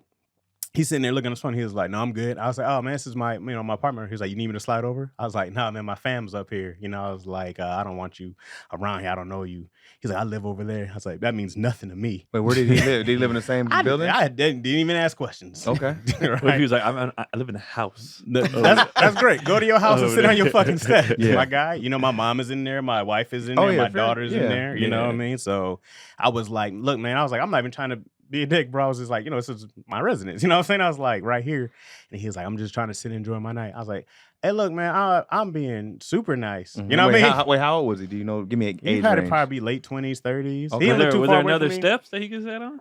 Speaker 3: He's sitting there looking at his phone. He was like, "No, I'm good." I was like, "Oh, man, this is my partner." He was like, "You need me to slide over?" I was like, "Nah, man, my fam's up here." I was like, "I don't want you around here. I don't know you." He's like, "I live over there." I was like, "That means nothing to me."
Speaker 6: Wait, where did he live? Did he live in the same building?
Speaker 3: I didn't even ask questions.
Speaker 6: Okay.
Speaker 3: Right?
Speaker 4: What if he was like, I live in a house?
Speaker 3: That's great. Go to your house and sit on your fucking steps,
Speaker 6: Yeah.
Speaker 3: my guy. My mom is in there, my wife is in
Speaker 6: Oh,
Speaker 3: there,
Speaker 6: yeah,
Speaker 3: my
Speaker 6: fair.
Speaker 3: daughter's in
Speaker 6: Yeah.
Speaker 3: there. You know what I mean? So I was like, "Look, man," I was like, "I'm not even trying to be a dick, bro." I was just like, this is my residence. You know what I'm saying? I was like, right here. And he was like, "I'm just trying to sit and enjoy my night." I was like, "Hey, look, man, I'm being super nice." You know what I mean?
Speaker 6: Wait, how old was he? Do you know? Give me an
Speaker 3: He
Speaker 6: age
Speaker 3: had to
Speaker 6: range.
Speaker 3: probably be late 20s, 30s.
Speaker 6: Okay.
Speaker 3: He didn't look too
Speaker 4: Was
Speaker 3: far
Speaker 4: there
Speaker 3: away
Speaker 4: another
Speaker 3: from me.
Speaker 4: steps that he could sit on?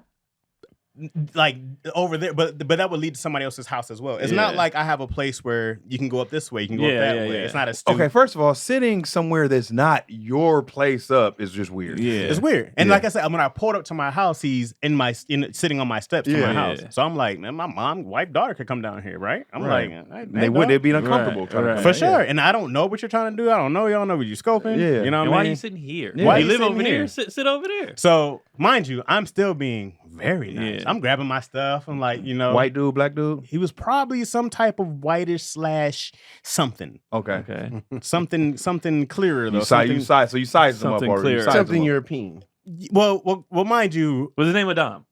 Speaker 3: Like over there, but that would lead to somebody else's house as well. It's not
Speaker 4: Yeah.
Speaker 3: like I have a place where you can go up this way, you can go up
Speaker 4: Yeah,
Speaker 3: that
Speaker 4: yeah,
Speaker 3: way.
Speaker 4: yeah.
Speaker 3: It's not a stoop.
Speaker 6: Okay, first of all, sitting somewhere that's not your place up is just weird.
Speaker 4: Yeah.
Speaker 3: It's weird. And
Speaker 6: Yeah.
Speaker 3: like I said, when I pulled up to my house, he's sitting on my steps to
Speaker 6: Yeah.
Speaker 3: my house.
Speaker 4: Yeah.
Speaker 3: So I'm like, man, my mom, wife, daughter could come down here, right? I'm
Speaker 6: Right.
Speaker 3: like,
Speaker 6: They'd be uncomfortable.
Speaker 4: Right,
Speaker 6: kind of
Speaker 4: right.
Speaker 6: thing.
Speaker 3: for sure. And I don't know what you're trying to do. I don't know. Y'all know what you're scoping.
Speaker 6: Yeah.
Speaker 3: You know
Speaker 4: And
Speaker 3: what
Speaker 4: why
Speaker 3: I
Speaker 4: are
Speaker 3: mean?
Speaker 4: you sitting here?
Speaker 6: Yeah.
Speaker 3: Why
Speaker 4: You
Speaker 3: you
Speaker 4: live
Speaker 3: sitting
Speaker 4: over
Speaker 3: here?
Speaker 4: there. Sit over there.
Speaker 3: So mind you, I'm still being very nice.
Speaker 4: Yeah.
Speaker 3: I'm grabbing my stuff. I'm like,
Speaker 6: White dude, black dude.
Speaker 3: he was probably some type of whitish / something.
Speaker 6: Okay.
Speaker 4: Okay.
Speaker 3: something clearer though.
Speaker 6: You sized them up
Speaker 4: Something
Speaker 6: already. You
Speaker 4: clear.
Speaker 6: sized
Speaker 2: Something
Speaker 6: them up.
Speaker 2: European.
Speaker 3: Well, mind you,
Speaker 4: What's his name? Adam.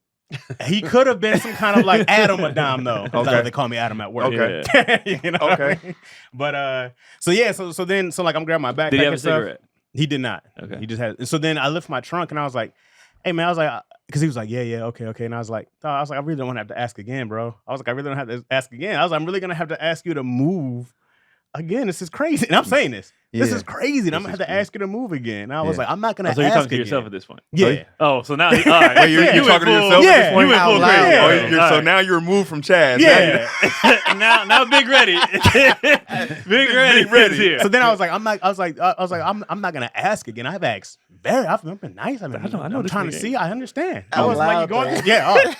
Speaker 3: he could have been some kind of like Adam Adam though. That's
Speaker 6: Okay.
Speaker 3: how they call me Adam at work.
Speaker 6: Okay.
Speaker 3: You know what I
Speaker 6: Okay.
Speaker 3: mean? But so like I'm grabbing my backpack.
Speaker 4: Did he have a
Speaker 3: and stuff.
Speaker 4: cigarette?
Speaker 3: He did not.
Speaker 4: Okay.
Speaker 3: He just had. So then I lift my trunk and I was like, "Hey man," I was like, because he was like, "Yeah, okay," and I was like, "I really don't want to have to ask again, bro." I was like, "I really don't have to ask again." I was like, "I'm really gonna have to ask you to move again. This is crazy." And I'm saying this. This
Speaker 6: Yeah.
Speaker 3: is crazy. And I'm
Speaker 6: This
Speaker 3: gonna have
Speaker 6: is
Speaker 3: to ask you to move again. And I was
Speaker 6: Yeah.
Speaker 3: like, I'm not gonna
Speaker 4: So you're
Speaker 3: ask
Speaker 4: talking to
Speaker 3: again.
Speaker 4: yourself at this point.
Speaker 3: Yeah.
Speaker 4: Oh, so now, all right.
Speaker 6: Wait, you're
Speaker 3: Yeah.
Speaker 6: talking to
Speaker 4: went full-
Speaker 6: yourself
Speaker 3: Yeah.
Speaker 6: at this point?
Speaker 4: You went full
Speaker 2: Out loud.
Speaker 4: crazy.
Speaker 3: Yeah.
Speaker 6: Oh,
Speaker 4: All
Speaker 6: so
Speaker 4: right.
Speaker 6: now you're removed from Chaz.
Speaker 3: Yeah.
Speaker 4: now Big Ready. Big Ready.
Speaker 6: Ready.
Speaker 4: is here.
Speaker 3: So then I was like, I'm not gonna ask again. I've asked I've been nice. I know
Speaker 4: I know
Speaker 3: I'm
Speaker 4: this
Speaker 3: trying to
Speaker 4: nigga.
Speaker 3: see. I understand. I
Speaker 2: Out
Speaker 3: was like, you
Speaker 2: loud,
Speaker 3: going?
Speaker 2: though.
Speaker 3: Yeah. Oh.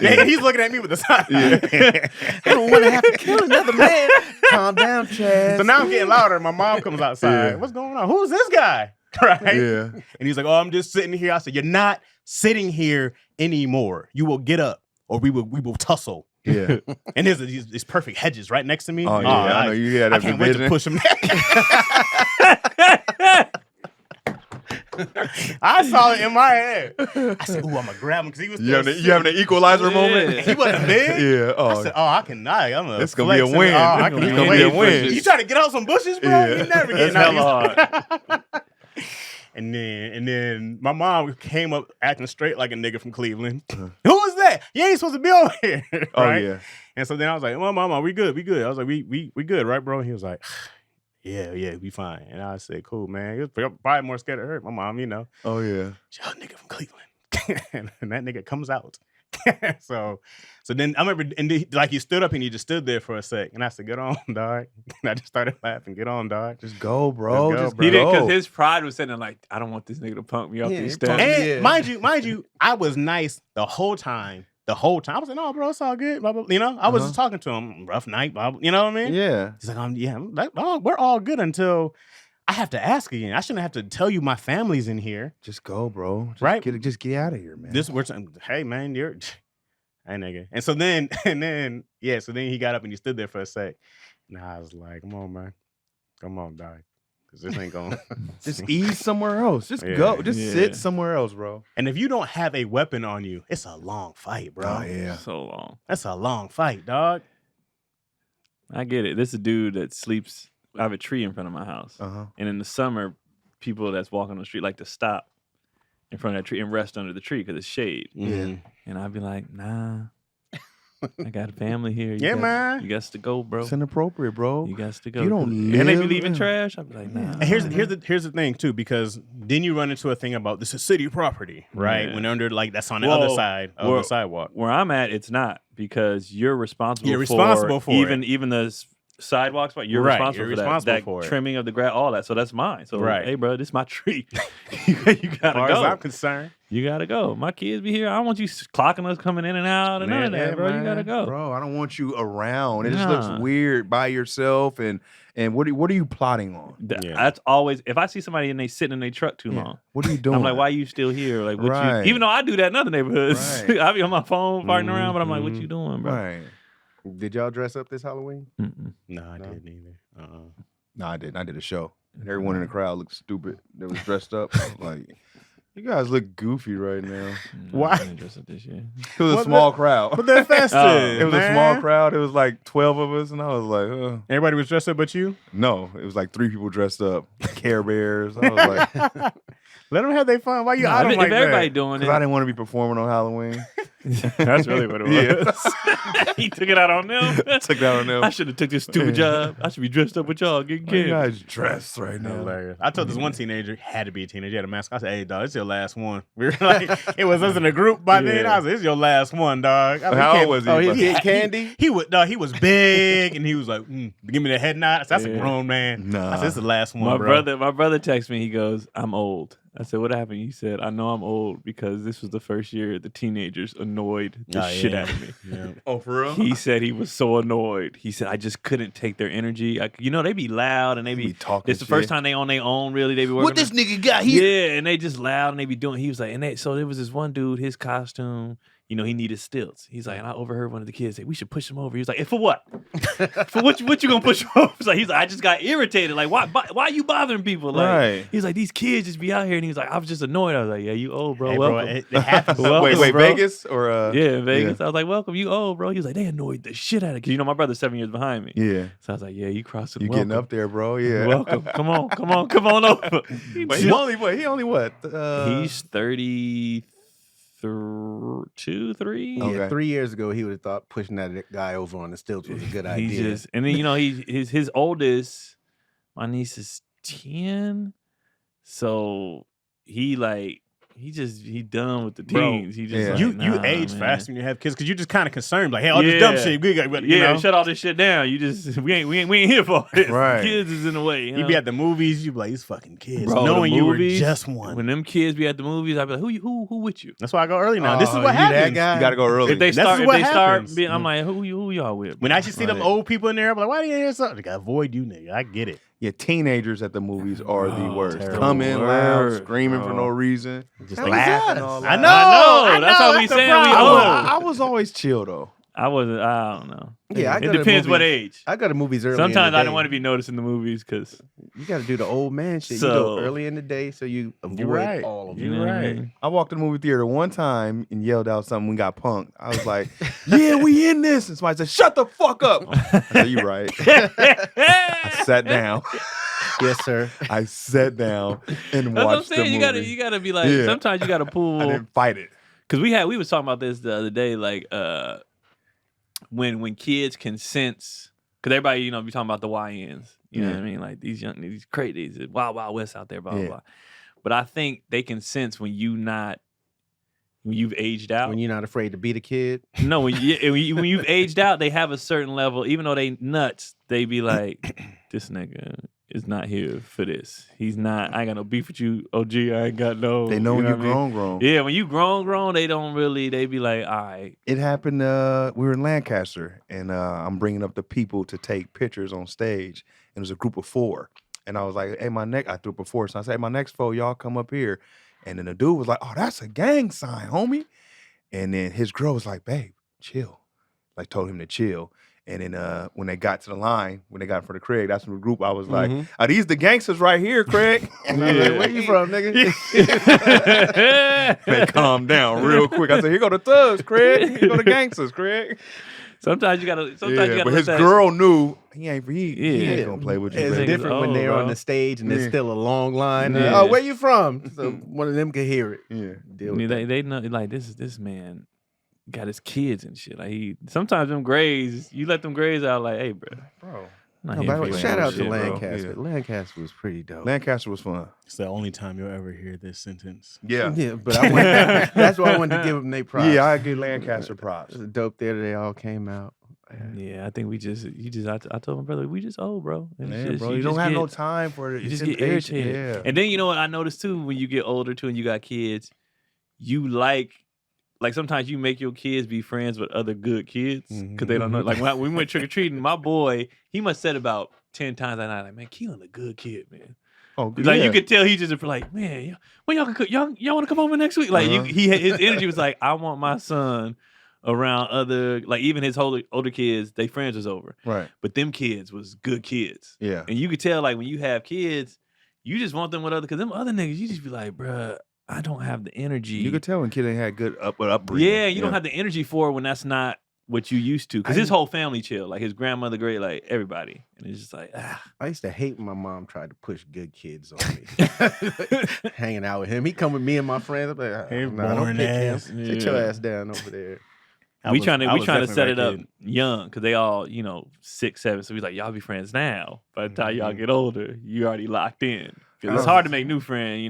Speaker 3: Yeah. He's looking at me with the side.
Speaker 2: I don't want to have to kill another man. Calm down, Chaz.
Speaker 3: So now I'm getting louder. My mom comes outside.
Speaker 6: Yeah.
Speaker 3: What's going on? Who's this guy? Right?
Speaker 6: Yeah.
Speaker 3: And he's like, "Oh, I'm just sitting here." I said, "You're not sitting here anymore. You will get up, or we will tussle."
Speaker 6: Yeah.
Speaker 3: And there's these perfect hedges right next to me.
Speaker 6: Oh, yeah. I know you had
Speaker 3: I
Speaker 6: that
Speaker 3: can't wait to
Speaker 6: division.
Speaker 3: push him. I saw it in my head. I said, "Ooh, I'm gonna grab him because he was."
Speaker 6: You having an equalizer moment?
Speaker 3: He wasn't big.
Speaker 6: Yeah. Oh.
Speaker 3: I said, "Oh, I can not. I'm gonna
Speaker 6: It's gonna be a
Speaker 3: flex
Speaker 6: win.
Speaker 3: and- Oh, I
Speaker 6: It's
Speaker 3: can
Speaker 6: gonna
Speaker 3: not
Speaker 6: be
Speaker 3: wait.
Speaker 6: a win.
Speaker 3: You trying to get out some bushes, bro?
Speaker 6: Yeah.
Speaker 3: You never
Speaker 4: That's
Speaker 3: getting out.
Speaker 4: hella hard.
Speaker 3: And then my mom came up acting straight like a nigga from Cleveland. Who was that? You ain't supposed to be over here.
Speaker 6: Oh,
Speaker 3: right?
Speaker 6: yeah.
Speaker 3: And so then I was like, "Well, mama, we good. I was like, we good, right, bro?" And he was like, yeah, we fine. And I said, "Cool, man." He was probably more scared of her. My mom,
Speaker 6: Oh, yeah.
Speaker 3: "Yo, nigga from Cleveland." And that nigga comes out. So then I remember, and like he stood up and he just stood there for a sec, and I said, "Get on, dog." And I just started laughing. Get on, dog.
Speaker 6: Just go, bro.
Speaker 3: Just go,
Speaker 6: Just
Speaker 3: bro.
Speaker 4: He didn't, because
Speaker 6: go.
Speaker 4: his pride was sitting there like, I don't want this nigga to punk me off
Speaker 2: Yeah,
Speaker 4: these
Speaker 2: he
Speaker 4: steps.
Speaker 2: punked me.
Speaker 3: And
Speaker 2: Yeah.
Speaker 3: mind you, I was nice the whole time. I was like, "No, bro, it's all good." Blah, blah, blah. You know, I was just talking to him. Rough night, blah, blah, you know what I mean?
Speaker 6: Yeah.
Speaker 3: He's like, we're all good until I have to ask again. I shouldn't have to tell you my family's in here.
Speaker 6: Just go, bro. Just
Speaker 3: Right?
Speaker 6: Just get out of here, man.
Speaker 3: Hey man, you're hey nigga. And so then he got up and he stood there for a sec. And I was like, come on, man. Come on, dog. Cause this ain't going
Speaker 6: Just ease somewhere else. Just
Speaker 3: Yeah.
Speaker 6: go. Just
Speaker 4: Yeah.
Speaker 6: sit somewhere else, bro.
Speaker 3: And if you don't have a weapon on you, it's a long fight, bro.
Speaker 6: Oh yeah.
Speaker 4: So long.
Speaker 3: That's a long fight, dog.
Speaker 4: I get it. This is a dude that sleeps. I have a tree in front of my house.
Speaker 6: Uh-huh.
Speaker 4: And in the summer, people that's walking on the street like to stop in front of that tree and rest under the tree because it's shade.
Speaker 3: Mhm.
Speaker 4: And I'd be like, nah, I got a family here.
Speaker 3: Yeah, man.
Speaker 4: You got to go, bro.
Speaker 6: It's inappropriate, bro.
Speaker 4: You got to go.
Speaker 6: You don't
Speaker 4: And they be
Speaker 6: live-
Speaker 4: leaving trash. I'd be like, nah.
Speaker 3: And here's the thing too, because then you run into a thing about this is city property, right?
Speaker 4: Yeah.
Speaker 3: When under like that's on the
Speaker 4: Well,
Speaker 3: other side of the sidewalk.
Speaker 4: Where I'm at, it's not, because you're responsible.
Speaker 3: You're responsible for
Speaker 4: even the sidewalks, but you're
Speaker 3: Right,
Speaker 4: responsible
Speaker 3: you're
Speaker 4: for
Speaker 3: responsible
Speaker 4: that
Speaker 3: for it.
Speaker 4: trimming of the grass, all that. So that's mine. So
Speaker 3: Right.
Speaker 4: hey, bro, this is my tree. you
Speaker 3: As
Speaker 4: gotta
Speaker 3: far as I'm
Speaker 4: go.
Speaker 3: concerned.
Speaker 4: You gotta go. My kids be here. I don't want you clocking us coming in and out and none of that,
Speaker 6: Yeah,
Speaker 4: bro. You
Speaker 6: man.
Speaker 4: gotta go.
Speaker 6: Bro, I don't want you around. It just
Speaker 4: Nah.
Speaker 6: looks weird by yourself. And what are you plotting on?
Speaker 3: Yeah.
Speaker 4: That's always, if I see somebody and they sitting in their truck too long,
Speaker 6: What are you doing?
Speaker 4: I'm like, why are you still here? Like, what
Speaker 6: Right.
Speaker 4: you? Even though I do that in other neighborhoods,
Speaker 6: Right.
Speaker 4: I be on my phone farting around, but I'm like, what
Speaker 3: Mhm.
Speaker 4: you doing, bro?
Speaker 6: Right.
Speaker 2: Did y'all dress up this Halloween?
Speaker 4: Mm-mm.
Speaker 3: No, I
Speaker 2: No.
Speaker 3: didn't either.
Speaker 6: No, I didn't. I did a show. And everyone in the crowd looked stupid. They was dressed up. I was like, you guys look goofy right now.
Speaker 3: Why?
Speaker 4: I didn't dress up this year.
Speaker 6: It was a
Speaker 3: What
Speaker 6: small crowd.
Speaker 3: But they're festive.
Speaker 6: It was a small
Speaker 3: man.
Speaker 6: crowd. It was like 12 of us. And I was like,
Speaker 3: Everybody was dressed up but you?
Speaker 6: no. It was like 3 people dressed up. Care Bears. I was like,
Speaker 3: Let them have their fun. Why you
Speaker 4: Nah,
Speaker 3: out
Speaker 4: if
Speaker 3: them like
Speaker 4: everybody
Speaker 3: that?
Speaker 4: doing
Speaker 6: because I
Speaker 4: it,
Speaker 6: didn't want to be performing on Halloween.
Speaker 4: that's really what it was.
Speaker 6: Yeah.
Speaker 4: He took it out on them.
Speaker 6: Took that on them.
Speaker 4: I should have took this stupid job. I should be dressed up with y'all getting
Speaker 6: Why you
Speaker 4: kids.
Speaker 6: guys dressed right now?
Speaker 3: Hilarious. I told this one teenager, had to be a teenager, he had a mask. I said, hey, dog, it's your last one. We were like, it was us in a group by then.
Speaker 4: Yeah.
Speaker 3: I said, it's your last one, dog. I
Speaker 6: How old was he?
Speaker 2: Oh, he
Speaker 6: Like,
Speaker 2: get candy?
Speaker 3: He was big, and he was like, give me the head nod. I said, that's a
Speaker 4: Yeah.
Speaker 3: grown man.
Speaker 6: Nah.
Speaker 3: I said, it's the last one,
Speaker 4: My
Speaker 3: bro.
Speaker 4: brother texted me. He goes, "I'm old." I said, "What happened?" He said, "I know I'm old because this was the first year the teenagers annoyed the shit out of me."
Speaker 3: Yeah.
Speaker 6: Oh, for real?
Speaker 4: He said he was so annoyed. He said, "I just couldn't take their energy. They be loud and they
Speaker 6: He
Speaker 4: be
Speaker 6: talking
Speaker 4: It's the first
Speaker 6: shit.
Speaker 4: time they on their own. Really, they be working.
Speaker 6: What this nigga got here?
Speaker 4: Yeah, and they just loud and they be doing. He was like, so there was this one dude. His costume, he needed stilts. He's like, and I overheard one of the kids say, we should push him over. He was like, "And for what? For what you gonna push him over?" He's like, I just got irritated. Like, why are you bothering people? Like,
Speaker 6: Right.
Speaker 4: he's like, these kids just be out here, and he was like, I was just annoyed. I was like, yeah, you old, bro.
Speaker 3: Hey, bro,
Speaker 4: Welcome.
Speaker 3: it happens.
Speaker 4: Welcome,
Speaker 6: Wait,
Speaker 4: bro.
Speaker 6: Vegas or
Speaker 4: Yeah, in Vegas. I was like, welcome, you old, bro. He was like, they annoyed the shit out of because my brother's 7 years behind me.
Speaker 6: Yeah.
Speaker 4: So I was like, yeah, you crossing.
Speaker 6: You getting up there, bro? Yeah.
Speaker 4: Welcome. Come on over.
Speaker 6: But he only what?
Speaker 4: He's 32, 3.
Speaker 6: Okay.
Speaker 2: Yeah, 3 years ago, he would have thought pushing that guy over on the stilts was a good
Speaker 4: He
Speaker 2: idea.
Speaker 4: just, and then his oldest, my niece is 10, so he done with the
Speaker 3: Bro,
Speaker 4: teens. He just
Speaker 6: yeah.
Speaker 4: like,
Speaker 3: You
Speaker 4: nah,
Speaker 3: age
Speaker 4: man.
Speaker 3: fast when you have kids because you're just kind of concerned, like, hey, all this dumb
Speaker 4: Yeah.
Speaker 3: shit, we got,
Speaker 4: Yeah, shut all this shit down. You just we ain't here for this.
Speaker 6: Right.
Speaker 4: Kids is in the way.
Speaker 3: You be at the movies, you be like, these fucking kids,
Speaker 4: Bro, the
Speaker 3: knowing you were
Speaker 4: movies,
Speaker 3: just one.
Speaker 4: When them kids be at the movies, I be like, who with you?
Speaker 3: That's why I go early now. This is
Speaker 2: Oh,
Speaker 3: what
Speaker 2: you that
Speaker 3: happens.
Speaker 2: guy?
Speaker 6: You got to go early.
Speaker 4: If they
Speaker 3: That's
Speaker 4: start,
Speaker 3: what happens.
Speaker 4: being, I'm like, who y'all with?
Speaker 3: When I actually see them
Speaker 6: Right.
Speaker 3: old people in there, I'm like, why do you hear something? Like, avoid you, nigga. I get it.
Speaker 6: Yeah, teenagers at the movies are the
Speaker 3: Oh,
Speaker 6: worst.
Speaker 3: terrible.
Speaker 6: Come in loud,
Speaker 4: Worst,
Speaker 6: screaming for
Speaker 4: bro.
Speaker 6: no reason.
Speaker 3: Just
Speaker 6: How's
Speaker 3: laughing.
Speaker 6: that? All
Speaker 3: I
Speaker 6: that?
Speaker 3: know.
Speaker 4: I know. That's how we
Speaker 3: the
Speaker 4: saying we
Speaker 3: problem.
Speaker 4: old.
Speaker 6: I was always chill though.
Speaker 4: I don't know.
Speaker 2: Yeah, I
Speaker 4: it
Speaker 2: go to
Speaker 4: depends what
Speaker 2: movies-
Speaker 4: age.
Speaker 2: I go to movies early.
Speaker 4: Sometimes
Speaker 2: in the
Speaker 4: I
Speaker 2: day.
Speaker 4: don't want to be noticed in the movies because
Speaker 2: You got to do the old man shit. you
Speaker 4: So-
Speaker 2: go early in the day so you avoid
Speaker 3: right.
Speaker 2: all of
Speaker 4: you
Speaker 2: it.
Speaker 4: know what I
Speaker 3: right.
Speaker 4: mean?
Speaker 6: I walked in the movie theater one time and yelled out something. We got punked. I was like, "Yeah, we in this." And somebody said, "Shut the fuck up." I said, "You right." I sat down.
Speaker 2: Yes, sir.
Speaker 6: I sat down and
Speaker 4: That's what I'm
Speaker 6: watched the
Speaker 4: saying.
Speaker 6: movie.
Speaker 4: You gotta be like.
Speaker 6: Yeah.
Speaker 4: Sometimes you gotta
Speaker 6: I
Speaker 4: pull
Speaker 6: didn't fight it.
Speaker 4: because we was talking about this the other day. Like when kids can sense because everybody be talking about the YNs. You know
Speaker 6: Yeah.
Speaker 4: what I mean? Like these crazy Wild Wild West out there. Blah blah
Speaker 6: Yeah.
Speaker 4: blah. But I think they can sense when you've aged out.
Speaker 2: When you're not afraid to beat a kid.
Speaker 4: No, when you've aged out, they have a certain level. Even though they nuts, they be like, this nigga is not here for this. He's not. I ain't got no beef with you, OG. I ain't got no.
Speaker 6: They know when
Speaker 4: you
Speaker 6: you're grown.
Speaker 4: Yeah, when you grown, they don't really. They be like, all right.
Speaker 6: It happened. We were in Lancaster, and I'm bringing up the people to take pictures on stage. And it was a group of 4, and I was like, "Hey, I threw up a 4." So I said, "Hey, my next 4, y'all come up here." And then the dude was like, "Oh, that's a gang sign, homie." And then his girl was like, "Babe, chill." Like told him to chill. And then when they got to the line, when they got in front of Craig, that's when the group, I was like, "Are these the gangsters right here, Craig?"
Speaker 2: And I was like, where you from, nigga?
Speaker 6: They calmed down real quick. I said, "Here go the thugs, Craig. Here go the gangsters, Craig."
Speaker 4: Sometimes you gotta.
Speaker 6: But his girl knew he ain't gonna play with you.
Speaker 2: It's
Speaker 6: baby.
Speaker 2: different when they're
Speaker 4: bro.
Speaker 2: on the stage and there's still a long line.
Speaker 4: Yeah.
Speaker 2: Oh, where you from? So one of them can hear it.
Speaker 6: Yeah.
Speaker 2: Deal with that.
Speaker 4: They know like this man got his kids and shit. Like sometimes them grays, you let them grays out. Like, hey, bro.
Speaker 2: No, by the way, shout out to Lancaster.
Speaker 6: Yeah.
Speaker 2: Lancaster was pretty dope.
Speaker 6: Lancaster was fun.
Speaker 3: It's the only time you'll ever hear this sentence.
Speaker 6: Yeah.
Speaker 2: Yeah, but that's why I wanted to give them their props.
Speaker 6: Yeah, I give Lancaster props.
Speaker 2: It was dope theater. They all came out.
Speaker 4: Yeah, I think I told my brother, we just old, bro. It's
Speaker 6: Yeah,
Speaker 4: just-
Speaker 6: bro. You don't have
Speaker 4: get-
Speaker 6: no time for it.
Speaker 4: You just
Speaker 6: It's
Speaker 4: get
Speaker 6: impatient.
Speaker 4: irritated.
Speaker 6: Yeah.
Speaker 4: And then you know what I noticed too, when you get older too and you got kids, you like sometimes you make your kids be friends with other good kids because they don't know. Like when we went trick or treating, my boy, he must said about 10 times that night, like, man, Keon a good kid, man.
Speaker 6: Oh,
Speaker 4: Like you could tell he just like, man, when y'all want to come over next week? Like his energy was like, I want my son around other, like even his older kids, they friends was over.
Speaker 6: Right.
Speaker 4: But them kids was good kids.
Speaker 6: Yeah.
Speaker 4: And you could tell like when you have kids, you just want them with other, because them other niggas, you just be like, bruh, I don't have the energy.
Speaker 6: You could tell when kid ain't had good upbringing.
Speaker 4: Yeah, you don't have the energy for it when that's not what you used to. Because his whole family chill. Like his grandmother, great, like everybody. And it's just like,
Speaker 2: I used to hate when my mom tried to push good kids on me. Hanging out with him. He come with me and my friends. I'm like,
Speaker 3: Hey,
Speaker 2: nah, don't
Speaker 3: boring
Speaker 2: pick
Speaker 3: ass.
Speaker 2: him. Sit your ass down over there.
Speaker 4: we trying to
Speaker 3: definitely
Speaker 4: set it
Speaker 3: that
Speaker 4: up
Speaker 3: kid.
Speaker 4: young because they all 6, 7. So we like y'all be friends now. By the time y'all get older, you already locked in. Because it's hard to make new friends,